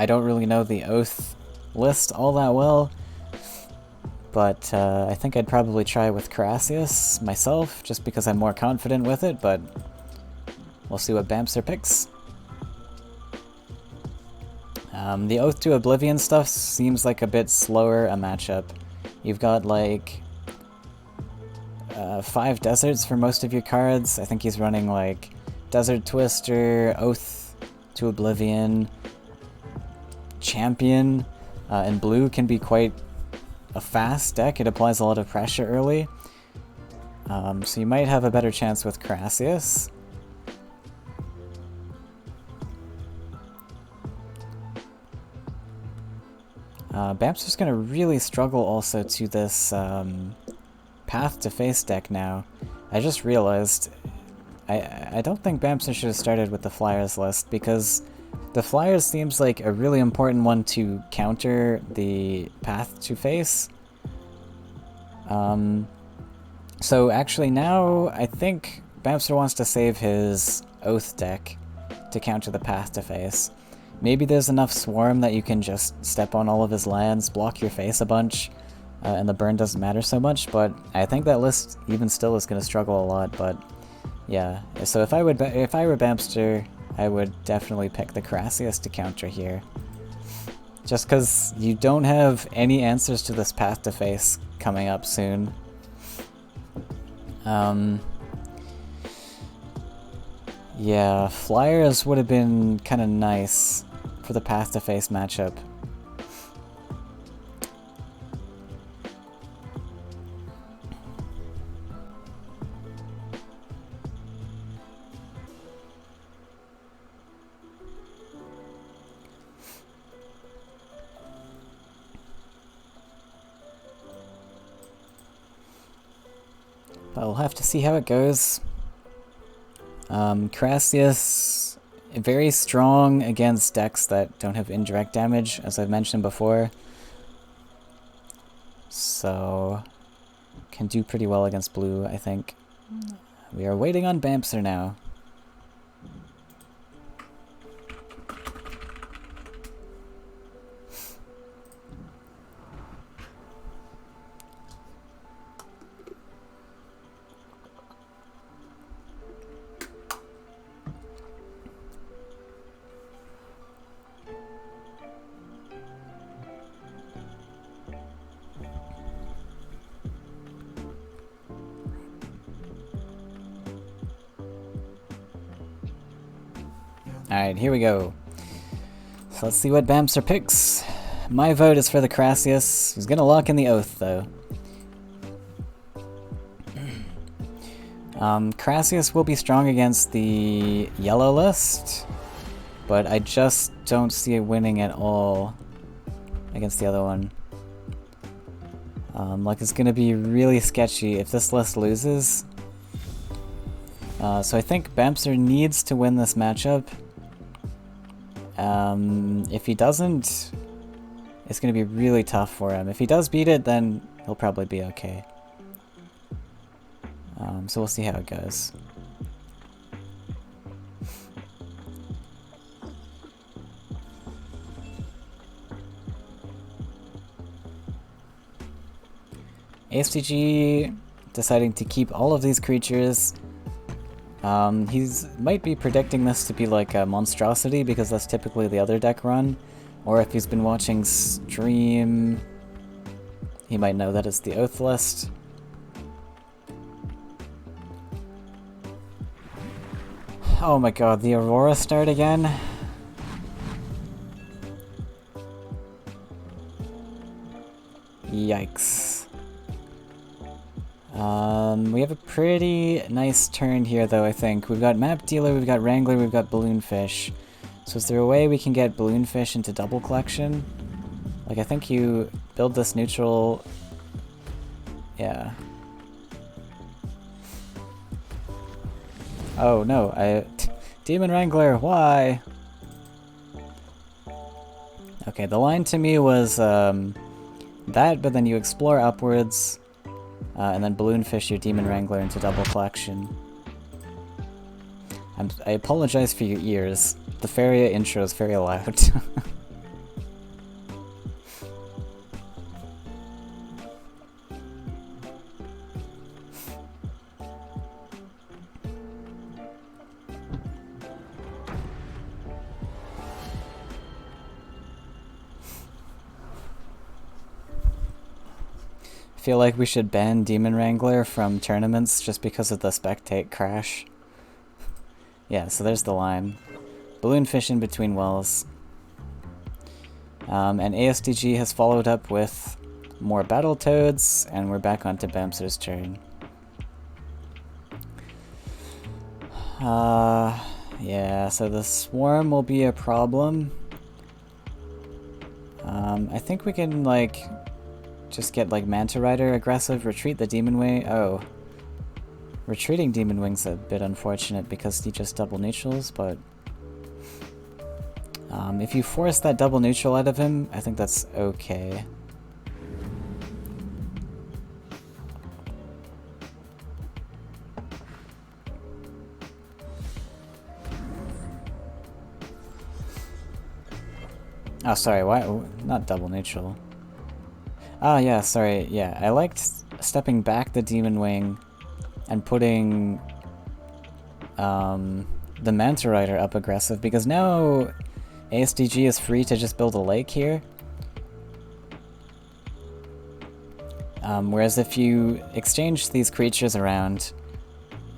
don't really know the Oath list all that well, but I think I'd probably try with Carassius myself, just because I'm more confident with it, but we'll see what bamserr picks. The Oath to Oblivion stuff seems like a bit slower a matchup. You've got like 5 deserts for most of your cards. I think he's running like Desert Twister, Oath to Oblivion, Champion, and blue can be quite a fast deck. It applies a lot of pressure early. So you might have a better chance with Carassius. bamserr's going to really struggle also to this Path to Face deck now. I just realized I don't think bamserr should have started with the Flyers list, because the Flyers seems like a really important one to counter the Path to Face. So actually now I think bamserr wants to save his Oath deck to counter the Path to Face. Maybe there's enough Swarm that you can just step on all of his lands, block your face a bunch, and the burn doesn't matter so much, but I think that list even still is going to struggle a lot. But yeah, so if I were bamserr, I would definitely pick the Carassius to counter here. Just because you don't have any answers to this Path to Face coming up soon. Yeah, Flyers would have been kind of nice for the Path to Face matchup. But we'll have to see how it goes. Carassius, very strong against decks that don't have indirect damage, as I've mentioned before. So, can do pretty well against blue, I think. We are waiting on bamserr now. Alright, here we go. So let's see what bamserr picks. My vote is for the Carassius. He's gonna lock in the Oath, though. Carassius will be strong against the yellow list, but I just don't see it winning at all against the other one. Like, it's gonna be really sketchy if this list loses. So I think bamserr needs to win this matchup. If he doesn't, it's going to be really tough for him. If he does beat it, then he'll probably be okay. So we'll see how it goes. ASTG deciding to keep all of these creatures. He's might be predicting this to be like a monstrosity, because that's typically the other deck run. Or if he's been watching stream, he might know that it's the Oath list. Oh my god, the Aurora start again? Yikes. We have a pretty nice turn here though, I think. We've got Map Dealer, we've got Wrangler, we've got Balloonfish. So is there a way we can get Balloonfish into double collection? Like, I think you build this neutral... Yeah. Oh no, Demon Wrangler, why? Okay, the line to me was that, but then you explore upwards, and then Balloonfish your Demon Wrangler into double collection. I apologize for your ears. The Faeria intro is very loud. I feel like we should ban Demon Wrangler from tournaments just because of the spectate crash. Yeah, so there's the line. Balloonfish in between wells. And ASDG has followed up with more Battletoads, and we're back onto bamserr's turn. Yeah, so the swarm will be a problem. I think we can, like, just get, like, Manta Rider aggressive, retreat the Demon Wing. Oh. Retreating Demon Wing's a bit unfortunate because he just double neutrals, but... if you force that double neutral out of him, I think that's okay. Oh, sorry, why? Not double neutral. Oh, yeah, sorry, yeah. I liked stepping back the Demon Wing and putting the Manta Rider up aggressive, because now ASDG is free to just build a lake here. Whereas if you exchange these creatures around,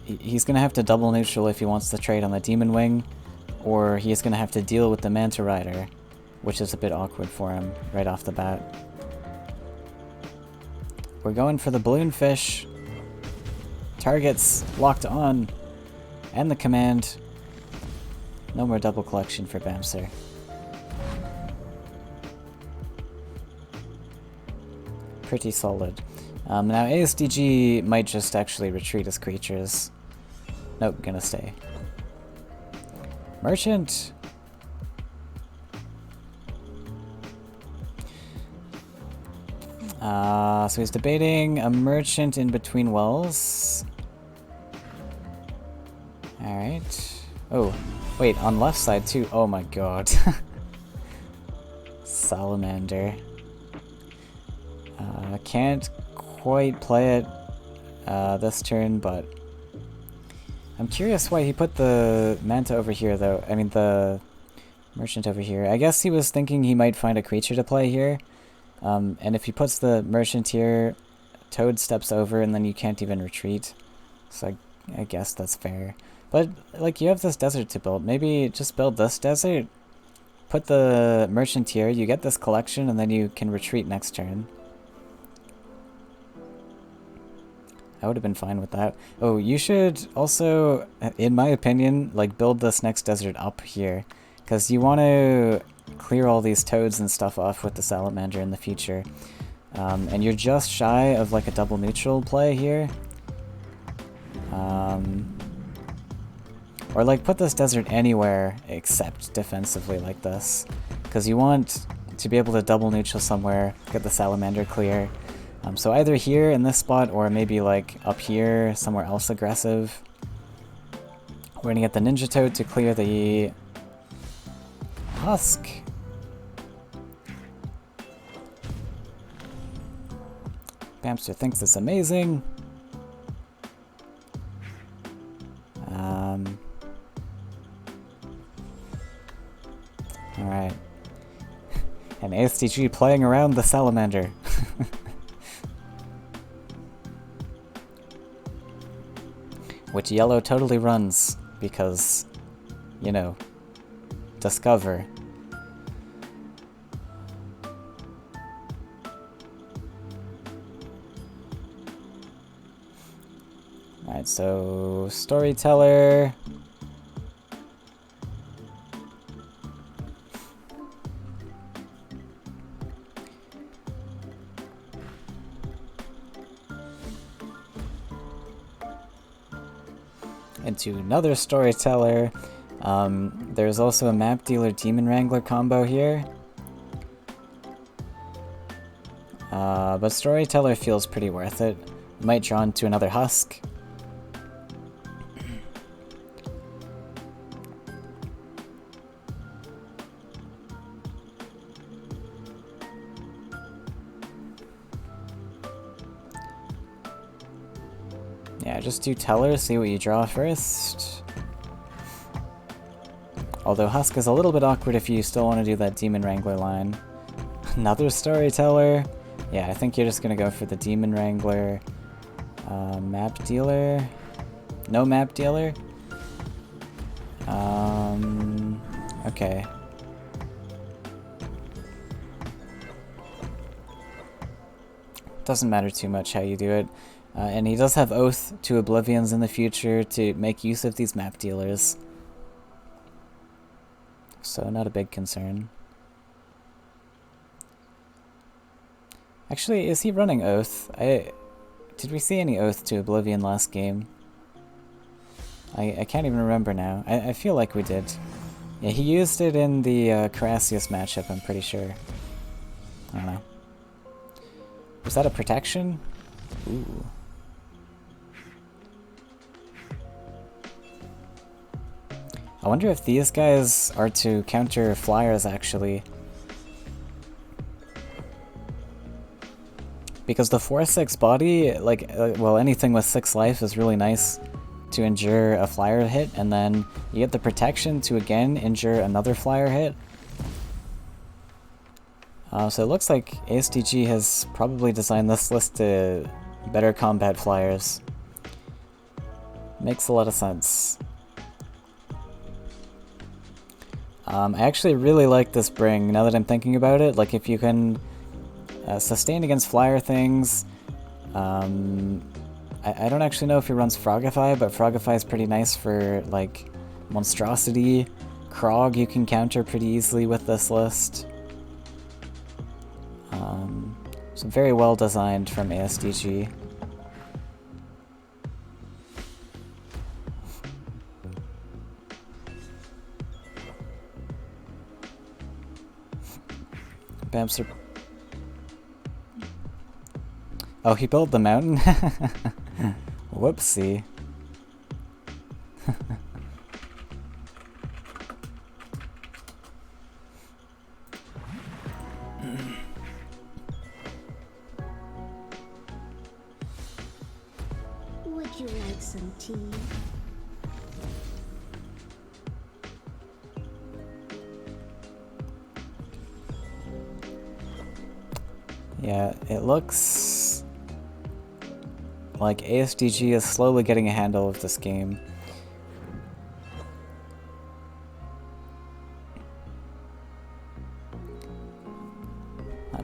he's going to have to double neutral if he wants to trade on the Demon Wing, or he's going to have to deal with the Manta Rider, which is a bit awkward for him right off the bat. We're going for the Balloonfish. Targets locked on. And the command. No more double collection for bamserr. Pretty solid. Now ASDG might just actually retreat his creatures. Nope, gonna stay. Merchant! So he's debating a merchant in between wells. Alright. Oh, wait, on left side too. Oh my god. Salamander. Can't quite play it this turn, but I'm curious why he put the Manta over here though. I mean the merchant over here. I guess he was thinking he might find a creature to play here. And if he puts the merchant here, Toad steps over and then you can't even retreat. So I guess that's fair. But, like, you have this desert to build. Maybe just build this desert, put the merchant here, you get this collection, and then you can retreat next turn. I would have been fine with that. Oh, you should also, in my opinion, like, build this next desert up here. Because you want to clear all these toads and stuff off with the salamander in the future. And you're just shy of like a double neutral play here. Or like put this desert anywhere except defensively like this. Because you want to be able to double neutral somewhere, get the salamander clear. So either here in this spot or maybe like up here, somewhere else aggressive. We're gonna get the ninja toad to clear the husk. Bamserr thinks it's amazing. Alright. And ASTG playing around the salamander. Which yellow totally runs, because you know, discover. Alright, so storyteller. Into another storyteller. There's also a map dealer demon wrangler combo here. But storyteller feels pretty worth it. Might draw into another husk. Yeah, just do teller, see what you draw first. Although husk is a little bit awkward if you still want to do that demon wrangler line. Another storyteller. Yeah, I think you're just gonna go for the demon wrangler. Map dealer. No map dealer. Okay. Doesn't matter too much how you do it. And he does have Oath to Oblivions in the future to make use of these map dealers. So not a big concern. Actually, is he running Oath? Did we see any Oath to Oblivion last game? I can't even remember now. I feel like we did. Yeah, he used it in the Carassius matchup, I'm pretty sure. I don't know. Was that a protection? Ooh. I wonder if these guys are to counter flyers, actually. Because the 4/6 body, like, well, anything with 6 life is really nice to endure a flyer hit, and then you get the protection to again endure another flyer hit. So it looks like ASDG has probably designed this list to better combat flyers. Makes a lot of sense. I actually really like this bring, now that I'm thinking about it. Like, if you can sustain against flyer things, I don't actually know if he runs Frogify, but Frogify is pretty nice for, like, Monstrosity. Krog you can counter pretty easily with this list. So very well designed from ASDG. Bamserr. Oh, he built the mountain? Whoopsie.
Would you like some tea?
Yeah, it looks like ASDG is slowly getting a handle of this game.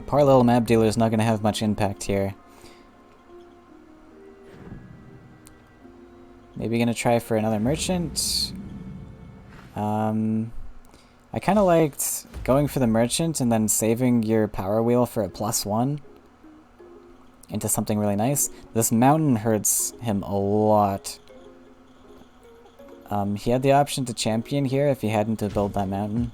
Poor little map dealer is not going to have much impact here. Maybe going to try for another merchant. I kind of liked going for the merchant and then saving your power wheel for a +1 into something really nice. This mountain hurts him a lot. He had the option to champion here if he hadn't to build that mountain.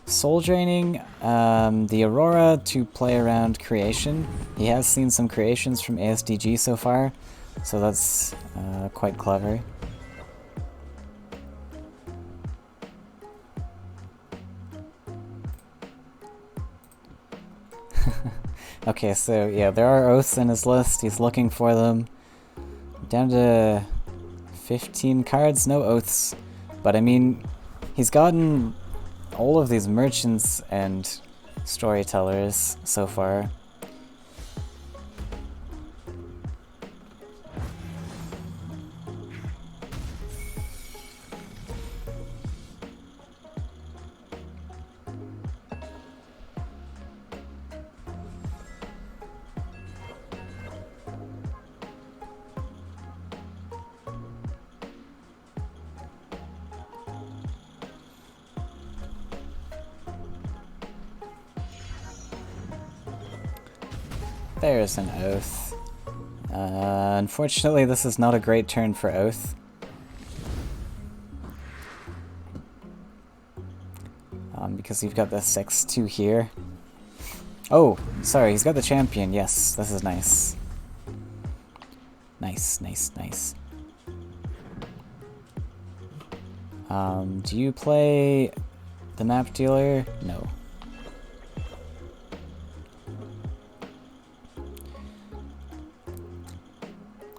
Soul draining the Aurora to play around creation. He has seen some creations from ASDG so far, so that's quite clever. Okay, so yeah, there are oaths in his list. He's looking for them. Down to 15 cards, no oaths. But I mean, he's gotten all of these merchants and storytellers so far. There's an Oath. Unfortunately, this is not a great turn for Oath. Because you've got the 6-2 here. Oh, sorry, he's got the champion. Yes, this is nice. Nice, nice, nice. Do you play the map dealer? No.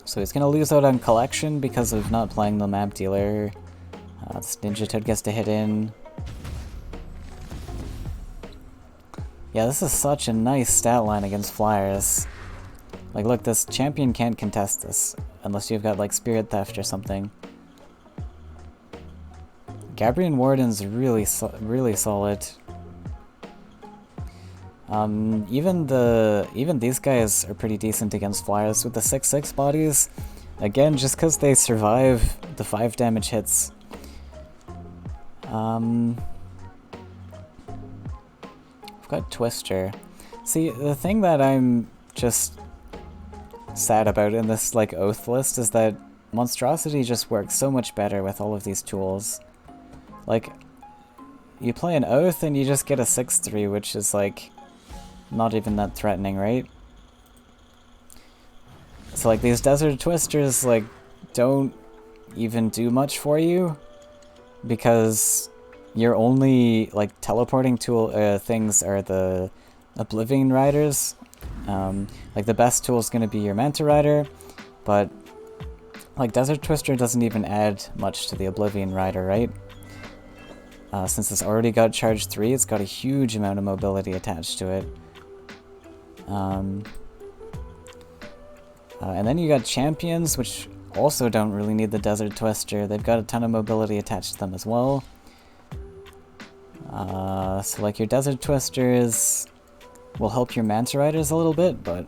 So he's gonna lose out on collection because of not playing the map dealer. This Ninja Toad gets to hit in. Yeah, this is such a nice stat line against flyers. Like, look, this champion can't contest this unless you've got like Spirit Theft or something. Gabrian Warden's really solid. Even these guys are pretty decent against flyers with the 6/6 bodies. Again, just because they survive the 5 damage hits. I've got Twister. See, the thing that I'm just sad about in this like Oath list is that Monstrosity just works so much better with all of these tools. Like, you play an Oath and you just get a 6/3, which is like not even that threatening, right? So like these Desert Twisters like don't even do much for you because your only like teleporting tool things are the Oblivion Riders. Like the best tool is going to be your Manta Rider, but like Desert Twister doesn't even add much to the Oblivion Rider, right? Since it's already got charge 3, it's got a huge amount of mobility attached to it. And then you got Champions, which also don't really need the Desert Twister. They've got a ton of mobility attached to them as well. So like your Desert Twisters will help your Manta Riders a little bit, but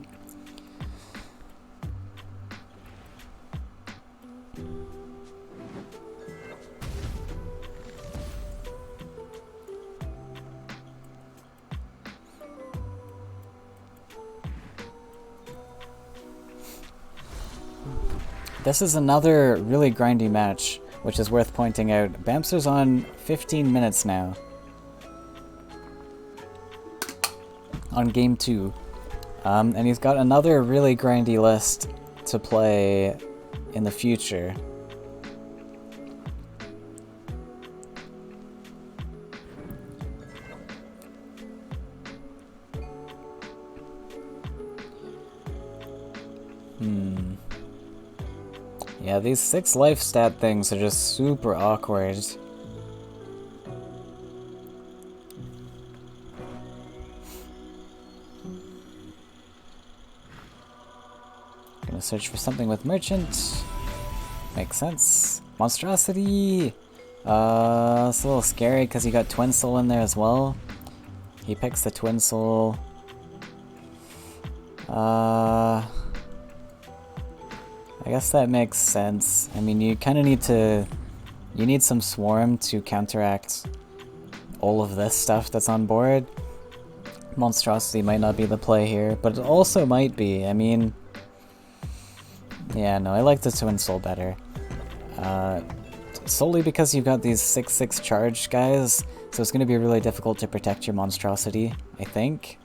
this is another really grindy match, which is worth pointing out. Bamserr's on 15 minutes now. On game 2. And he's got another really grindy list to play in the future. Yeah, these 6 life stat things are just super awkward. Gonna search for something with Merchant. Makes sense. Monstrosity! It's a little scary because you got Twin Soul in there as well. He picks the Twin Soul. I guess that makes sense. I mean, you kind of need to... You need some Swarm to counteract all of this stuff that's on board. Monstrosity might not be the play here, but it also might be. I mean... Yeah, no, I like the Twin Soul better. Solely because you've got these 6/6 charge guys, so it's going to be really difficult to protect your Monstrosity, I think.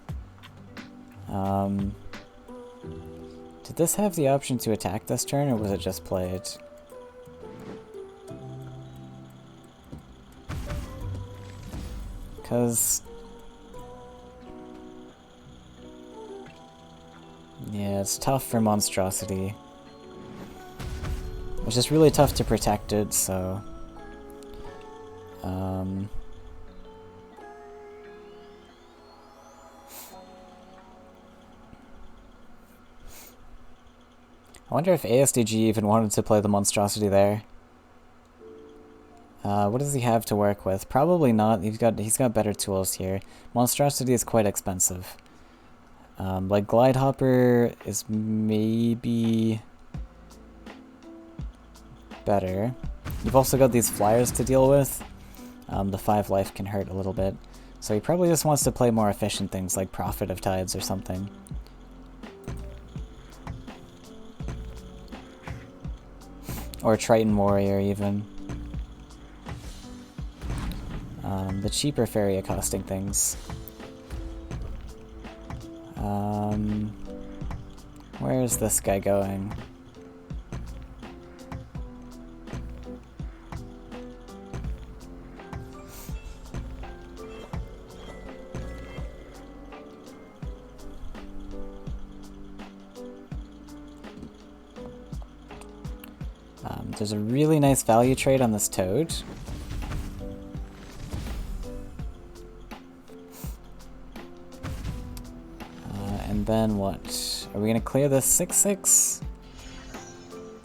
Did this have the option to attack this turn, or was it just played? Because... yeah, it's tough for Monstrosity. It's just really tough to protect it, so... I wonder if ASDG even wanted to play the Monstrosity there. What does he have to work with? Probably not. He's got better tools here. Monstrosity is quite expensive. Like Glide Hopper is maybe better. You've also got these flyers to deal with. The 5 life can hurt a little bit. So he probably just wants to play more efficient things like Prophet of Tides or something. Or Triton Warrior, even. The cheaper Faeria costing things. Where's this guy going? There's a really nice value trade on this toad. And then what? Are we gonna clear this 6/6?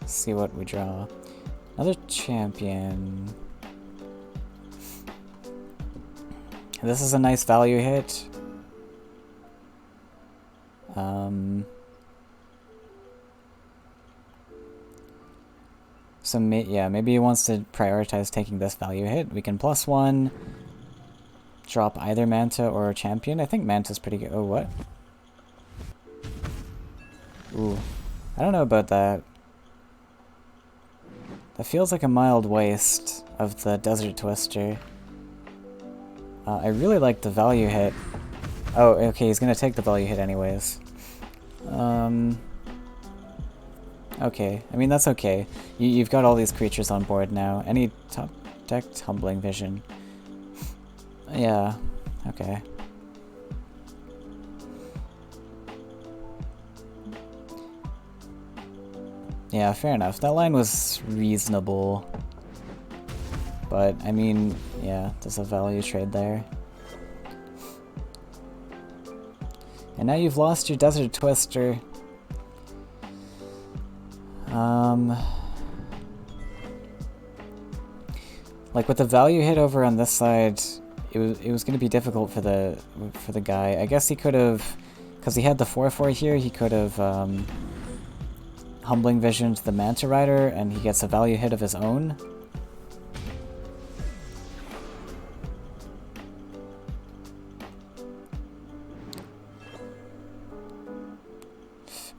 See what we draw. Another champion. This is a nice value hit. So yeah, maybe he wants to prioritize taking this value hit. We can +1, drop either Manta or champion. I think Manta's pretty good. Oh, what? Ooh, I don't know about that. That feels like a mild waste of the Desert Twister. I really like the value hit. Oh, okay, he's gonna take the value hit anyways. Okay, I mean, that's okay. You've got all these creatures on board now. Any top deck Humbling Vision? Yeah, okay. Yeah, fair enough. That line was reasonable. But, I mean, yeah, there's a value trade there. And now you've lost your Desert Twister. Like with the value hit over on this side, it was going to be difficult for the guy. I guess he could have, because he had the 4/4 here, he could have Humbling Visioned the Manta Rider, and he gets a value hit of his own.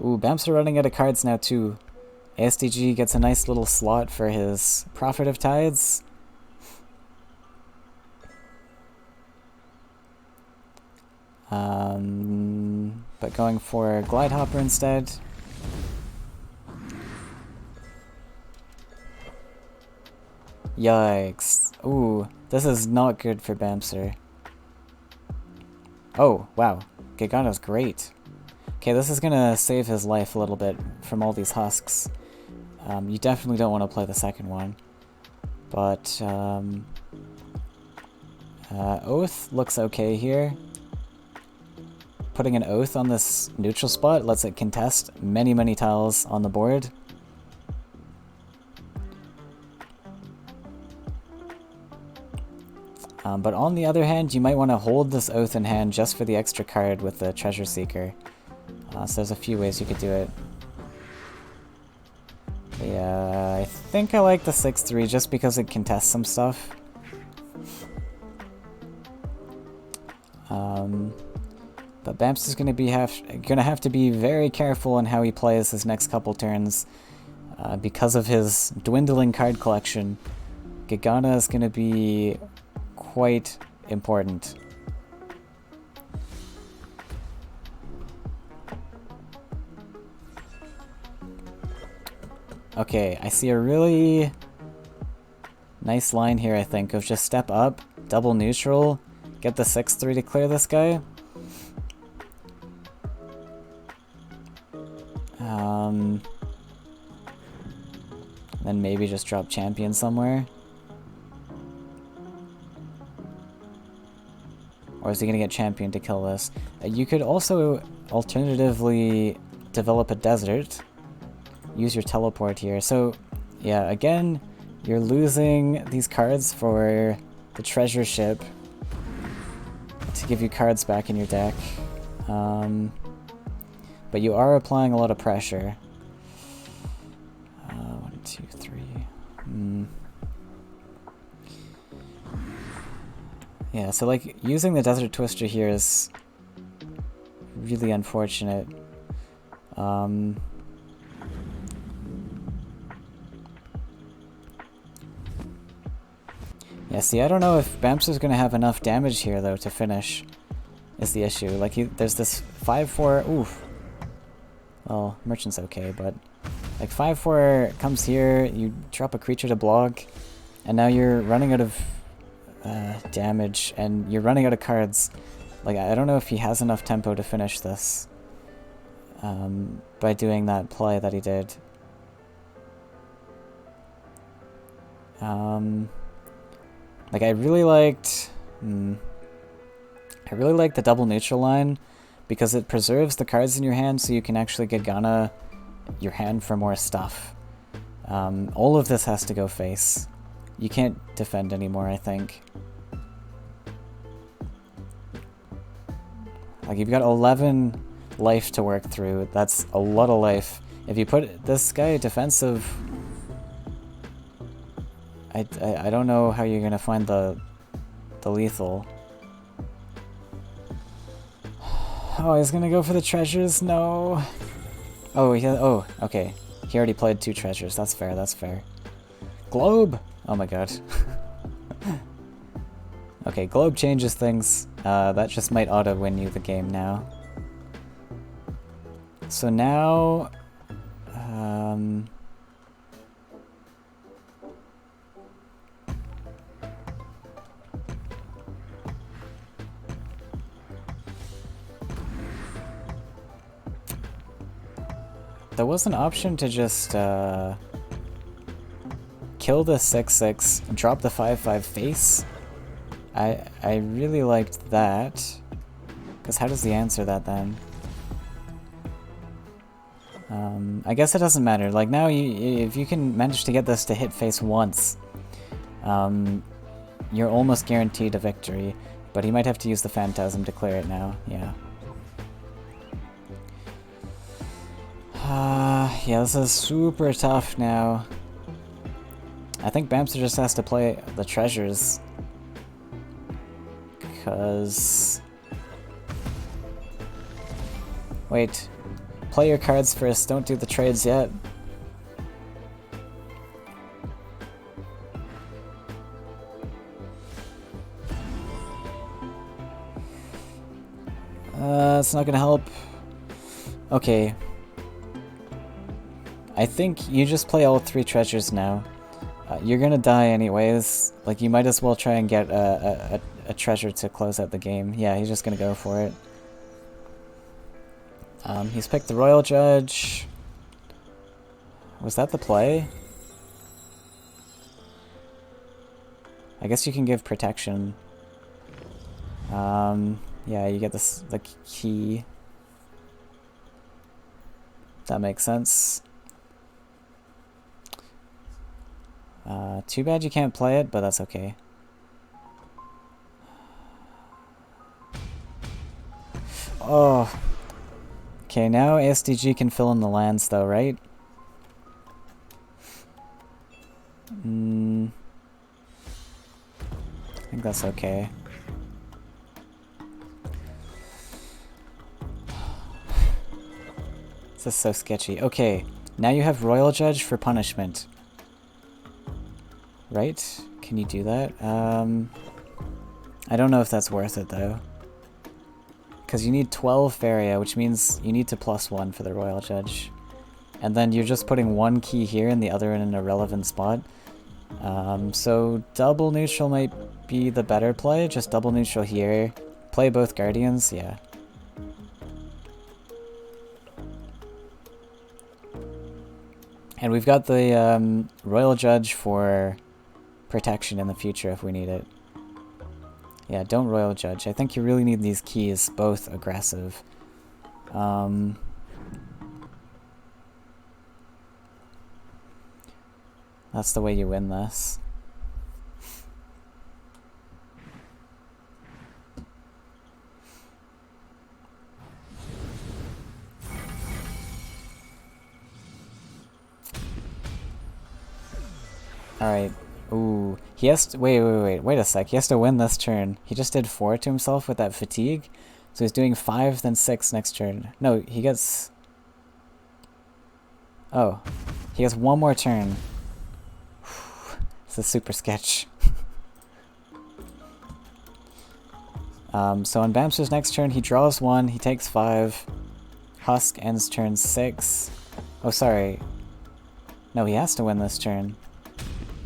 Ooh, bamserr running out of cards now too. ASDG gets a nice little slot for his Prophet of Tides. But going for Glide Hopper instead. Yikes. Ooh, this is not good for bamserr. Oh, wow. Gigana's great. Okay, this is gonna save his life a little bit from all these husks. You definitely don't want to play the second one. But, Oath looks okay here. Putting an Oath on this neutral spot lets it contest many, many tiles on the board. But on the other hand, you might want to hold this Oath in hand just for the extra card with the Treasure Seeker. So there's a few ways you could do it. But yeah, I think I like the 6/3 just because it contests some stuff. But bamserr is gonna have to be very careful on how he plays his next couple turns, because of his dwindling card collection. Gigana is gonna be quite important. Okay, I see a really nice line here, I think, of just step up, double neutral, get the 6/3 to clear this guy. Then maybe just drop champion somewhere. Or is he gonna get champion to kill this? You could also alternatively develop a desert. Use your teleport here. So, yeah, again, you're losing these cards for the treasure ship to give you cards back in your deck. But you are applying a lot of pressure. 1, 2, 3. Yeah, so like using the Desert Twister here is really Yeah, see, I don't know if bamserr's gonna have enough damage here, though, to finish, is the issue. Like, there's this 5-4, oof. Well, Merchant's okay, but... Like, 5-4 comes here, you drop a creature to block, and now you're running out of damage, and you're running out of cards. Like, I don't know if he has enough tempo to finish this by doing that play that he did. Like, I really liked the double neutral line because it preserves the cards in your hand so you can actually get Ghana your hand for more stuff. All of this has to go face. You can't defend anymore, I think. Like, you've got 11 life to work through. That's a lot of life. If you put this guy defensive... I don't know how you're gonna find the lethal. Oh, he's gonna go for the treasures? No. Oh, oh, okay. He already played 2 treasures. That's fair, that's fair. Globe! Oh my god. Okay, Globe changes things. That just might auto-win you the game now. So now... there was an option to just kill the 6/6, drop the 5/5 face. I really liked that. Because how does he answer that then? I guess it doesn't matter. Like now, if you can manage to get this to hit face once, you're almost guaranteed a victory. But he might have to use the Phantasm to clear it now. Yeah. Yeah, this is super tough now. I think bamserr just has to play the treasures. Because... wait. Play your cards first, don't do the trades yet. It's not gonna help. Okay. I think you just play all 3 treasures now. You're gonna die anyways. Like, you might as well try and get a treasure to close out the game. Yeah, he's just gonna go for it. He's picked the Royal Judge. Was that the play? I guess you can give protection. Yeah, you get the key. That makes sense. Too bad you can't play it, but that's okay. Oh. Okay, now ASDG can fill in the lands though, right? I think that's okay. This is so sketchy. Okay, now you have Royal Judge for punishment. Right? Can you do that? I don't know if that's worth it though. Because you need 12 Faeria, which means you need to +1 for the Royal Judge. And then you're just putting 1 key here and the other in an irrelevant spot. So double neutral might be the better play. Just double neutral here. Play both Guardians, yeah. And we've got the Royal Judge for protection in the future if we need it. Yeah, don't Royal Judge. I think you really need these keys, both aggressive. That's the way you win this. Alright. Ooh. He has to... Wait a sec. He has to win this turn. He just did 4 to himself with that fatigue. So he's doing 5, then 6 next turn. No, he gets... oh. He has 1 more turn. This is super sketch. So on bamserr's next turn, he draws 1, he takes 5. Husk ends turn 6. Oh, sorry. No, he has to win this turn.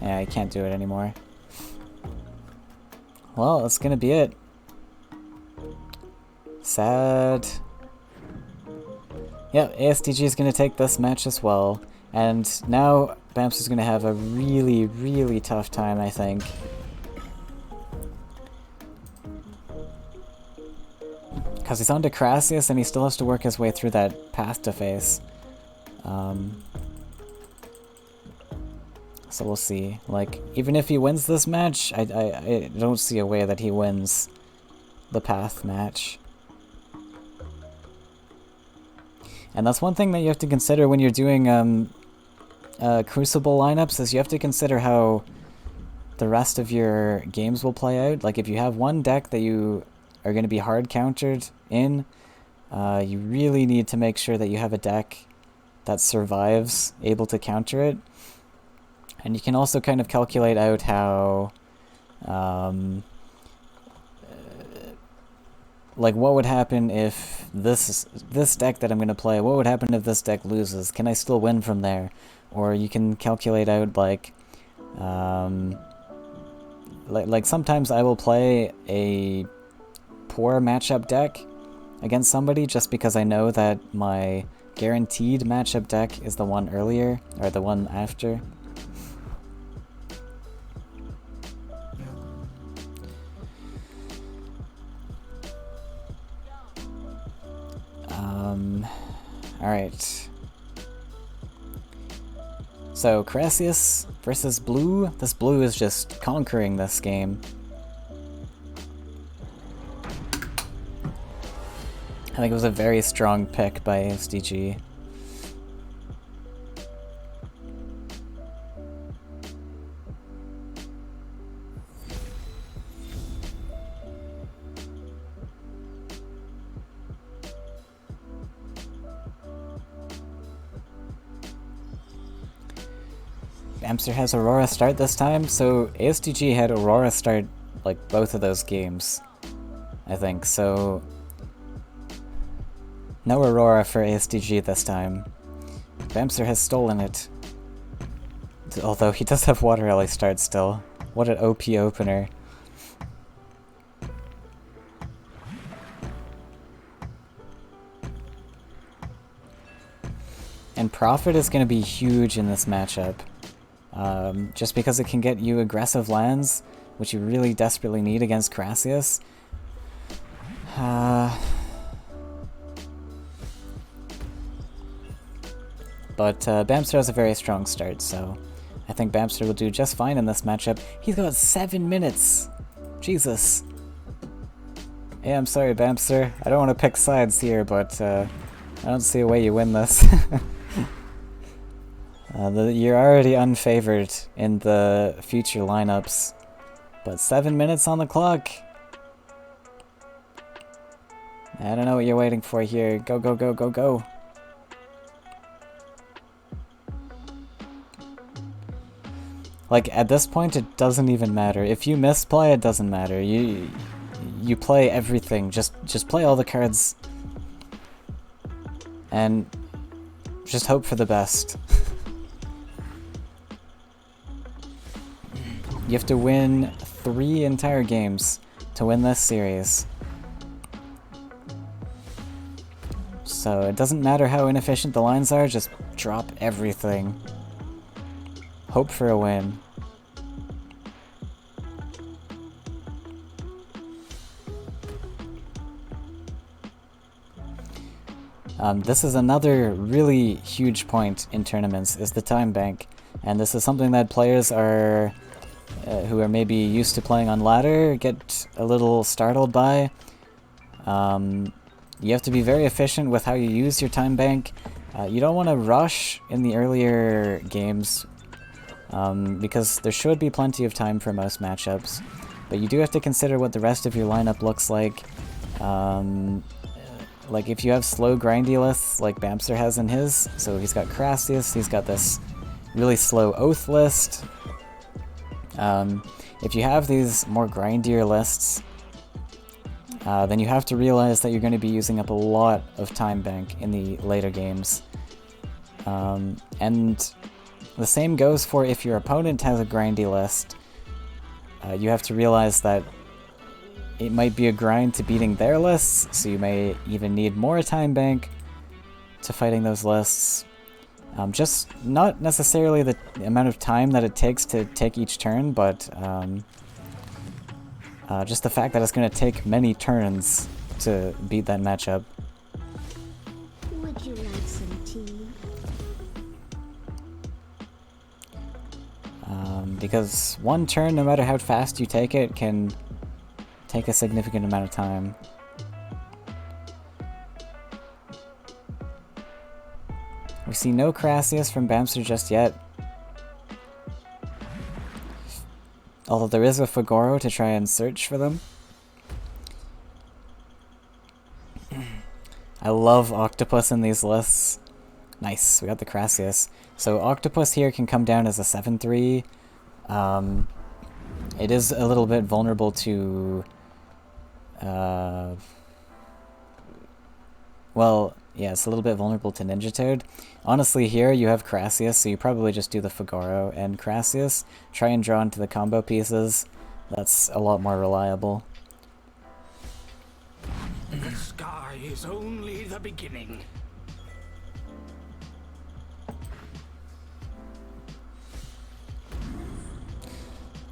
Yeah, he can't do it anymore. Well, that's gonna be it. Sad. Yep, ASTG is gonna take this match as well. And now bamserr's gonna have a really, really tough time, I think. Because he's on to Crassius and he still has to work his way through that path to face. So we'll see. Like, even if he wins this match, I don't see a way that he wins the path match. And that's one thing that you have to consider when you're doing Crucible lineups, is you have to consider how the rest of your games will play out. Like, if you have one deck that you are going to be hard countered in, you really need to make sure that you have a deck that survives, able to counter it. And you can also kind of calculate out how, like, what would happen if this deck that I'm going to play, what would happen if this deck loses? Can I still win from there? Or you can calculate out, like sometimes I will play a poor matchup deck against somebody just because I know that my guaranteed matchup deck is the one earlier, or the one after. Alright. So, Crassius versus Blue. This Blue is just conquering this game. I think it was a very strong pick by ASTG. bamserr has Aurora start this time, so ASTG had Aurora start like both of those games, I think, so no Aurora for ASTG this time. bamserr has stolen it. Although he does have Water Alley start still. What an OP opener. And Prophet is going to be huge in this matchup. Just because it can get you aggressive lands, which you really desperately need against Crassius. But bamserr has a very strong start, so I think bamserr will do just fine in this matchup. He's got 7 minutes! Jesus. Hey, I'm sorry, bamserr. I don't want to pick sides here, but I don't see a way you win this. You're already unfavored in the future lineups, but 7 minutes on the clock? I don't know what you're waiting for here. Go, go, go, go, go. Like, at this point, it doesn't even matter. If you misplay, it doesn't matter. You play everything. Just play all the cards. And just hope for the best. You have to win 3 entire games to win this series. So it doesn't matter how inefficient the lines are, just drop everything. Hope for a win. This is another really huge point in tournaments, is the time bank. And this is something that players are who are maybe used to playing on ladder get a little startled by. You have to be very efficient with how you use your time bank. You don't want to rush in the earlier games, because there should be plenty of time for most matchups. But you do have to consider what the rest of your lineup looks like. Like if you have slow grindy lists like bamserr has in his, so he's got Crassius, he's got this really slow Oath list. If you have these more grindier lists, then you have to realize that you're going to be using up a lot of time bank in the later games. And the same goes for if your opponent has a grindy list. You have to realize that it might be a grind to beating their lists, so you may even need more time bank to fighting those lists. Just not necessarily the amount of time that it takes to take each turn, but just the fact that it's going to take many turns to beat that matchup.
Would you like some tea?
Because one turn, no matter how fast you take it, can take a significant amount of time. We see no Crassius from bamserr just yet. Although there is a Fagoro to try and search for them. I love Octopus in these lists. Nice, we got the Crassius. So Octopus here can come down as a 7-3. It is a little bit vulnerable to... well, yeah, it's a little bit vulnerable to Ninja Toad. Honestly, here you have Crassius, so you probably just do the Fagoro and Crassius. Try and draw into the combo pieces. That's a lot more reliable.
The sky is only the beginning.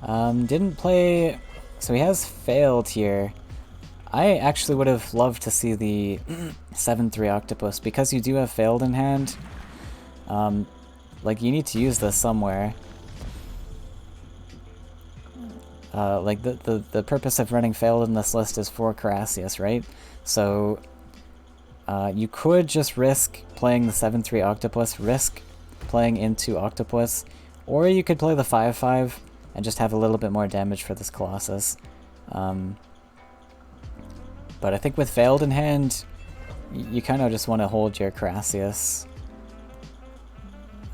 Didn't play... So he has failed here. I actually would have loved to see the 7-3 Octopus, because you do have failed in hand. Like, you need to use this somewhere. Like, the purpose of running failed in this list is for Crassius, right? So, you could just risk playing the 7-3 Octopus, risk playing into Octopus, or you could play the 5-5 and just have a little bit more damage for this Colossus. But I think with failed in hand, you kind of just want to hold your Crassius.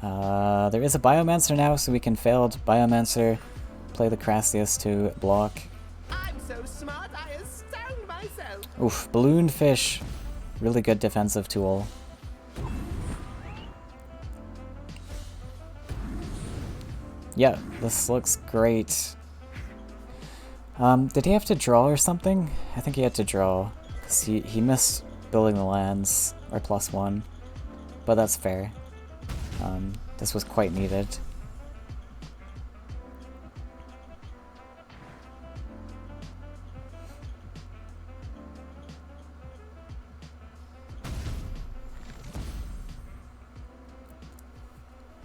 There is a Biomancer now, so we can failed Biomancer, play the Crassius to block.
I'm so smart, I astound myself.
Oof, Balloon Fish. Really good defensive tool. Yeah, this looks great. Did he have to draw or something? I think he had to draw, because he missed building the lands, or +1. But that's fair. This was quite needed.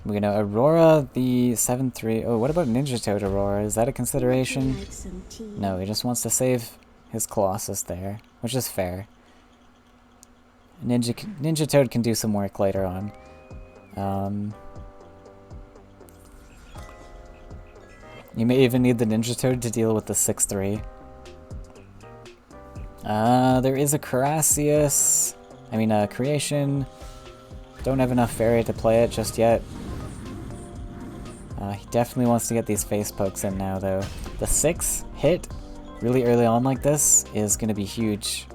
We're gonna Aurora the 7-3. Oh, what about Ninja Toad Aurora? Is that a consideration?
Would you like some tea?
No, he just wants to save his Colossus there, which is fair. Ninja Toad can do some work later on. You may even need the Ninja Toad to deal with the 6-3. There is a Crassius. I mean, a Creation. Don't have enough Faeria to play it just yet. He definitely wants to get these face pokes in now, though. The 6 hit really early on like this is going to be huge.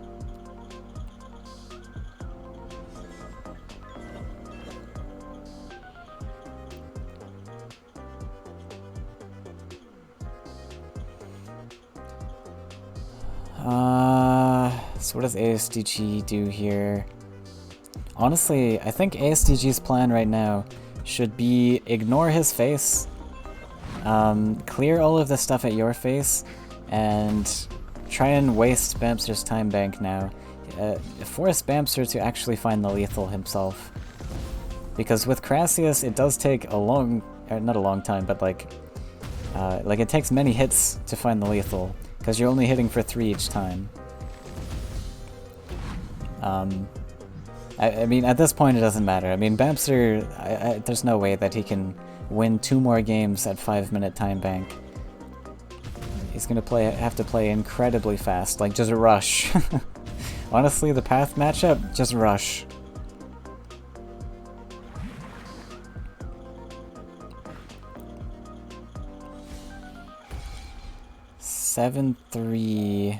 So what does ASDG do here? Honestly, I think ASDG's plan right now should be ignore his face, clear all of the stuff at your face, and try and waste bamserr's time bank now. Force bamserr to actually find the lethal himself. Because with Crassius, it does take a long, not a long time, but like it takes many hits to find the lethal, because you're only hitting for 3 each time. I mean, at this point it doesn't matter. I mean, bamserr, there's no way that he can win 2 more games at 5-minute time bank. He's gonna have to play incredibly fast, like just rush. Honestly, the path matchup, just rush. (7-3)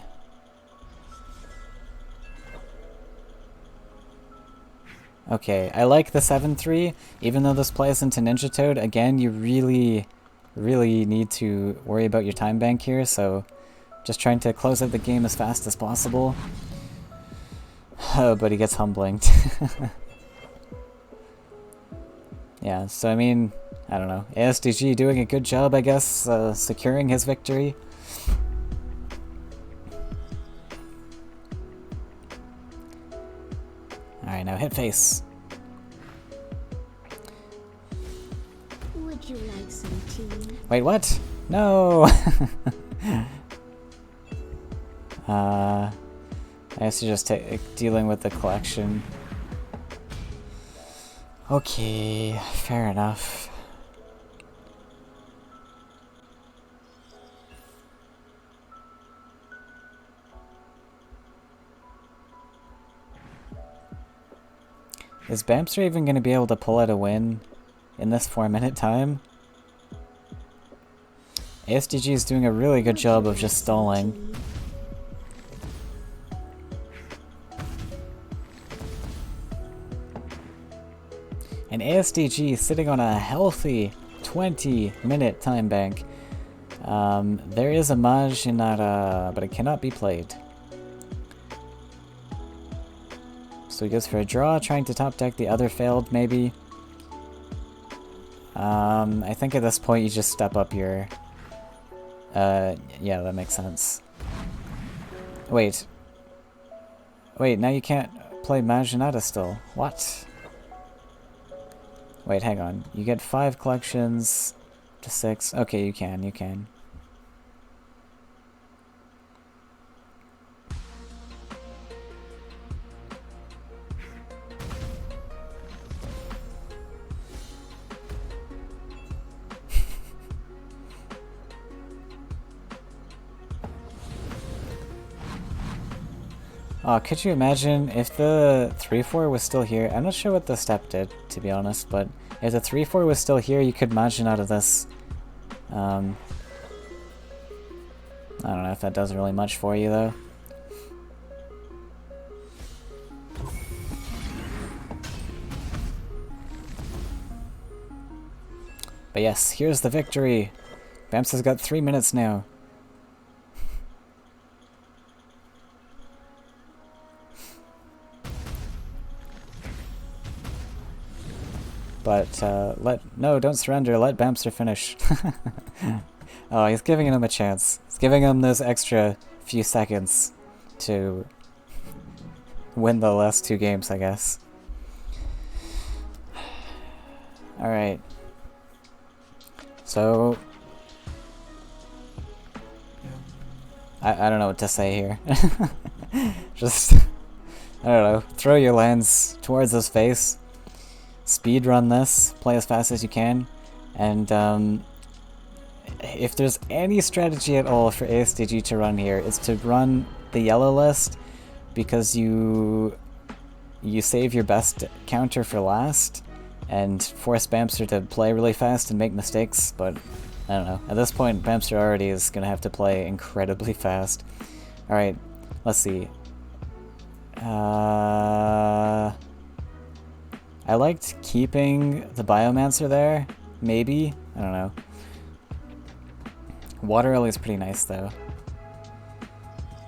Okay, I like the 7-3, even though this plays into Ninja Toad. Again, you really need to worry about your time bank here, so just trying to close out the game as fast as possible. Oh, but he gets humblinged. Yeah, so I mean, I don't know. ASDG doing a good job, I guess, securing his victory. Alright, now hit face.
Would you like some tea?
Wait, what? No! I guess you're just dealing with the collection. Okay, fair enough. Is bamserr even going to be able to pull out a win in this 4-minute time? ASDG is doing a really good job of just stalling. And ASDG sitting on a healthy 20-minute time bank. There is a mage in that, but it cannot be played. So he goes for a draw, trying to top deck the other failed, maybe. I think at this point you just step up your... yeah, that makes sense. Wait. Wait, now you can't play Maginata still. What? Wait, hang on. You get 5 collections to 6. Okay, you can, you can. Oh, could you imagine if the 3-4 was still here? I'm not sure what the step did, to be honest, but if the 3-4 was still here, you could imagine out of this. I don't know if that does really much for you, though. But yes, here's the victory. bamserr's got 3 minutes now. But, no, don't surrender, let bamserr finish. Oh, he's giving him a chance. He's giving him those extra few seconds to win the last 2 games, I guess. Alright. So... I don't know what to say here. Just, I don't know, throw your lands towards his face. Speed run this, play as fast as you can, and if there's any strategy at all for ASDG to run here, it's to run the yellow list, because you save your best counter for last, and force bamserr to play really fast and make mistakes, but I don't know. At this point, bamserr already is going to have to play incredibly fast. Alright, let's see. I liked keeping the Biomancer there, maybe? I don't know. Water Lily is pretty nice, though.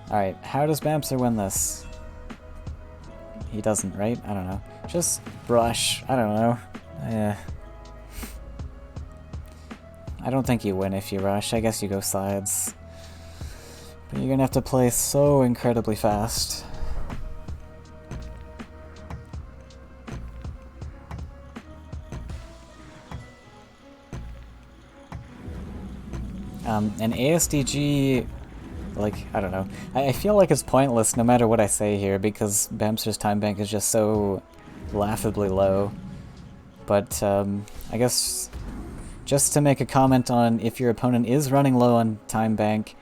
Alright, how does bamserr win this? He doesn't, right? I don't know. Just brush. I don't know. I don't think you win if you rush. I guess you go sides. But you're gonna have to play so incredibly fast. And ASDG, like, I don't know. I feel like it's pointless no matter what I say here, because bamserr's time bank is just so laughably low. But, I guess, just to make a comment on if your opponent is running low on time bank,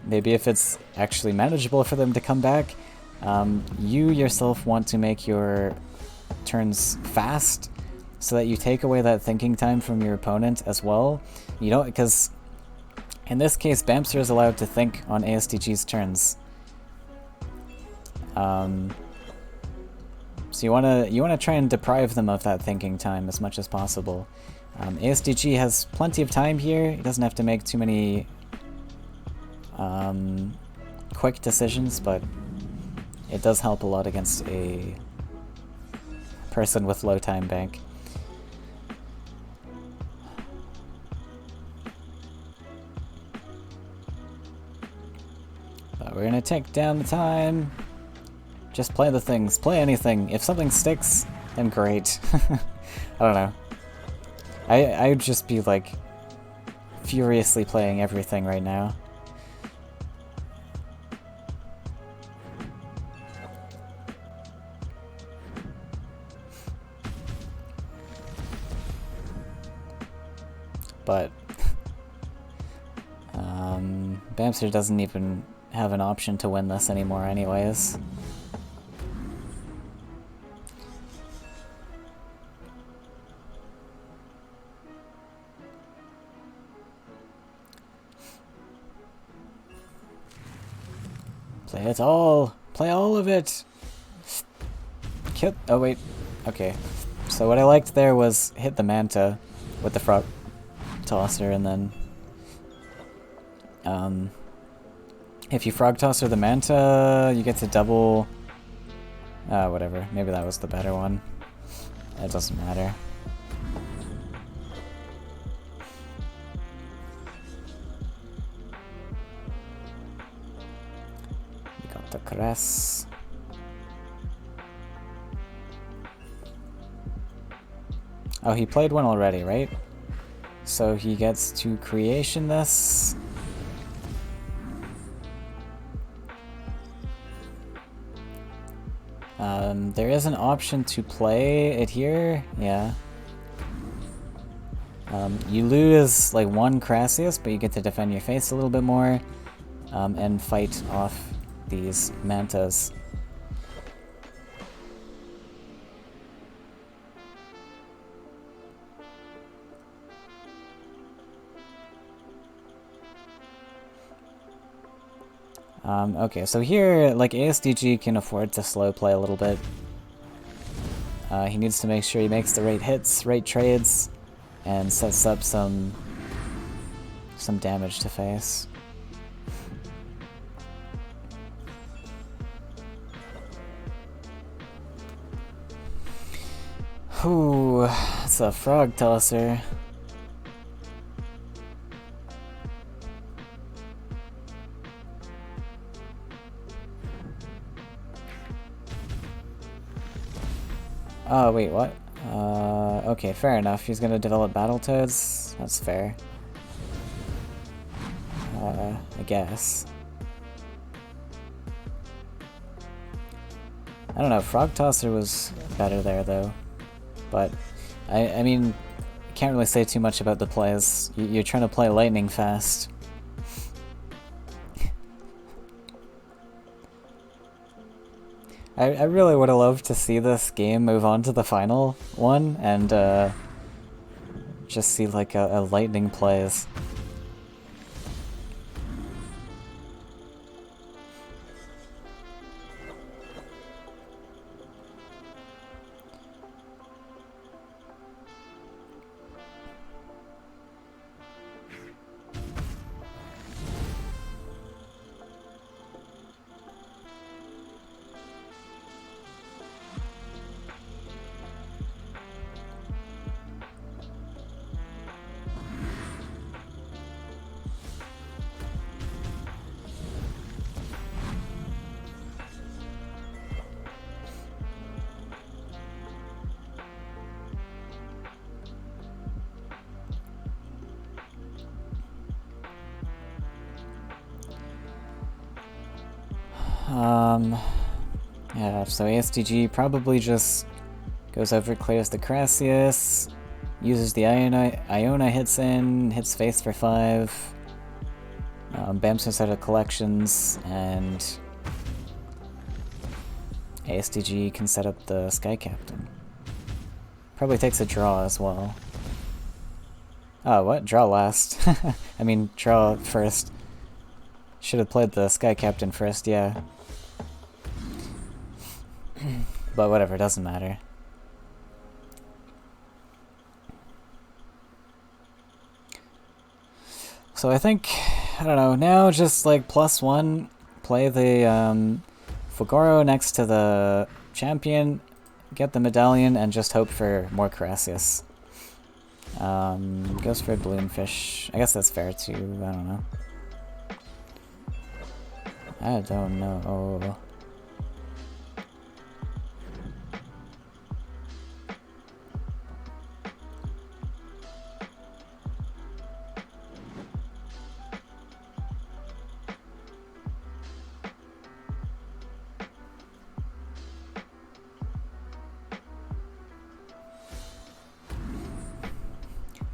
maybe if it's actually manageable for them to come back, you yourself want to make your turns fast, so that you take away that thinking time from your opponent as well. You don't, because... in this case, bamserr is allowed to think on So you wanna try and deprive them of that thinking time as much as possible. ASDG has plenty of time here. He doesn't have to make too many quick decisions, but it does help a lot against a person with low time bank. But we're gonna take down the time. Just play the things. Play anything. If something sticks, then great. I don't know. I would just be like furiously playing everything right now. But bamserr doesn't even have an option to win this anymore anyways. Play it all! Play all of it! Oh wait, okay. So what I liked there was hit the Manta with the frog tosser, and then if you frog tosser the Manta, you get to double. Whatever. Maybe that was the better one. It doesn't matter. You got the caress. Oh, he played one already, right? So he gets to creation this. There is an option to play it here, yeah. You lose like one Crassius, but you get to defend your face a little bit more, and fight off these Mantas. Okay, so here, like, ASDG can afford to slow play a little bit. He needs to make sure he makes the right hits, right trades, and sets up some damage to face. Ooh, it's a frog tosser. Oh, wait, what? Okay, fair enough. He's gonna develop Battletoads. That's fair. I guess. I don't know, Frog Tosser was better there, though. But, I mean, can't really say too much about the plays. You're trying to play lightning fast. I really would have loved to see this game move on to the final one, and just see like a lightning plays. Yeah, so ASDG probably just goes over, clears the Crassius, uses the Iona hits in, hits face for 5, bamserr out of collections, and ASDG can set up the Sky Captain. Probably takes a draw as well. Oh, what? Draw last. I mean, draw first. Should have played the Sky Captain first, yeah. But whatever, doesn't matter. So I think, I don't know, now just like +1, play the Fugoro next to the champion, get the medallion, and just hope for more Carassius. Goes for Balloonfish. I guess that's fair too, I don't know. I don't know.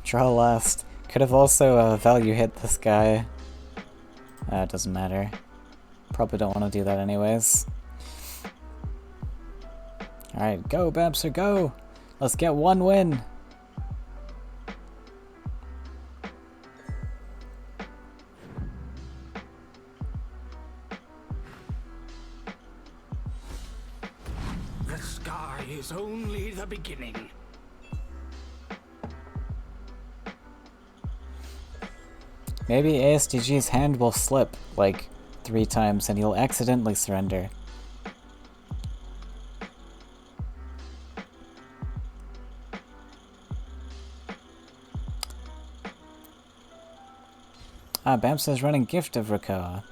Draw last. Could have also value hit this guy. It doesn't matter. Probably don't want to do that anyways. Alright, go bamserr, go! Let's get one win!
The sky is only the beginning.
Maybe ASDG's hand will slip, like, 3 times and he'll accidentally surrender. Ah, bamserr's running Gift of Rakoa.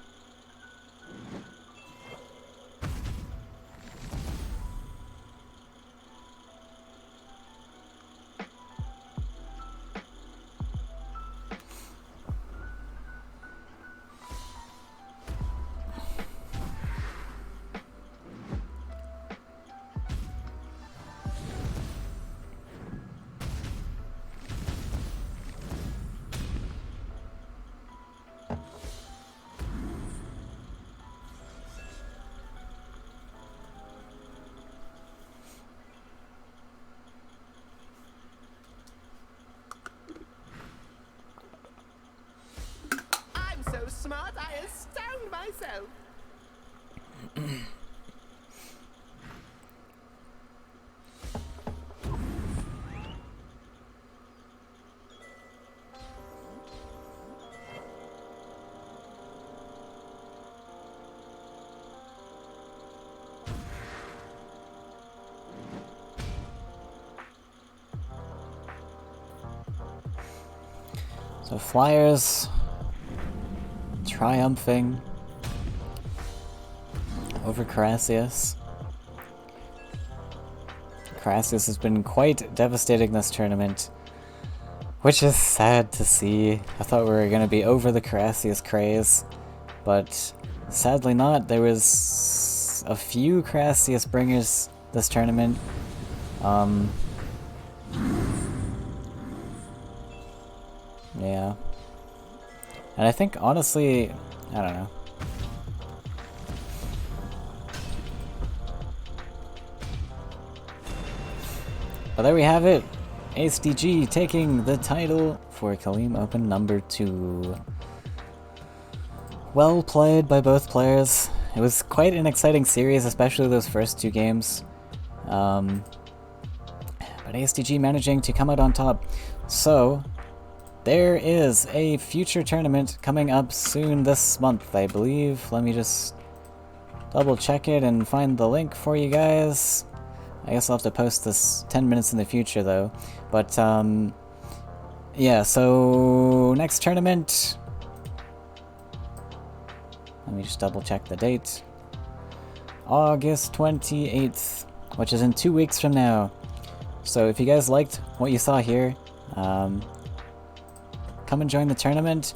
I'm so smart, I astound myself.
So Flyers triumphing over Carassius. Carassius has been quite devastating this tournament, which is sad to see. I thought we were going to be over the Carassius craze, but sadly not. There was a few Carassius bringers this tournament. Yeah. And I think, honestly, I don't know. But there we have it. ASDG taking the title for Khalim Open number 2. Well played by both players. It was quite an exciting series, especially those first 2 games. But ASDG managing to come out on top. So, there is a future tournament coming up soon this month, I believe. Let me just double check it and find the link for you guys. I guess I'll have to post this 10 minutes in the future though. But yeah, so next tournament, let me just double check the date. August 28th, which is in 2 weeks from now. So if you guys liked what you saw here, come and join the tournament.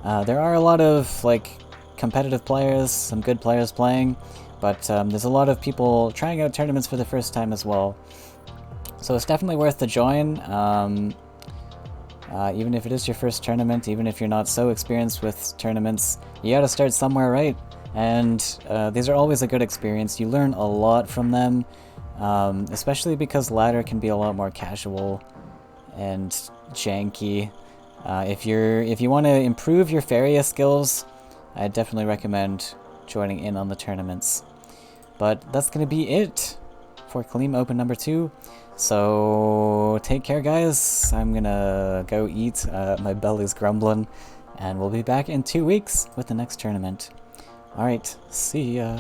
There are a lot of like competitive players, some good players playing, but there's a lot of people trying out tournaments for the first time as well. So it's definitely worth the join. Even if it is your first tournament, even if you're not so experienced with tournaments, you gotta start somewhere, right? And these are always a good experience. You learn a lot from them, especially because ladder can be a lot more casual and janky. If you want to improve your Faeria skills, I definitely recommend joining in on the tournaments. But that's going to be it for Khalim Open number 2. So take care, guys. I'm gonna go eat. My belly's grumbling. And we'll be back in 2 weeks with the next tournament. Alright, see ya.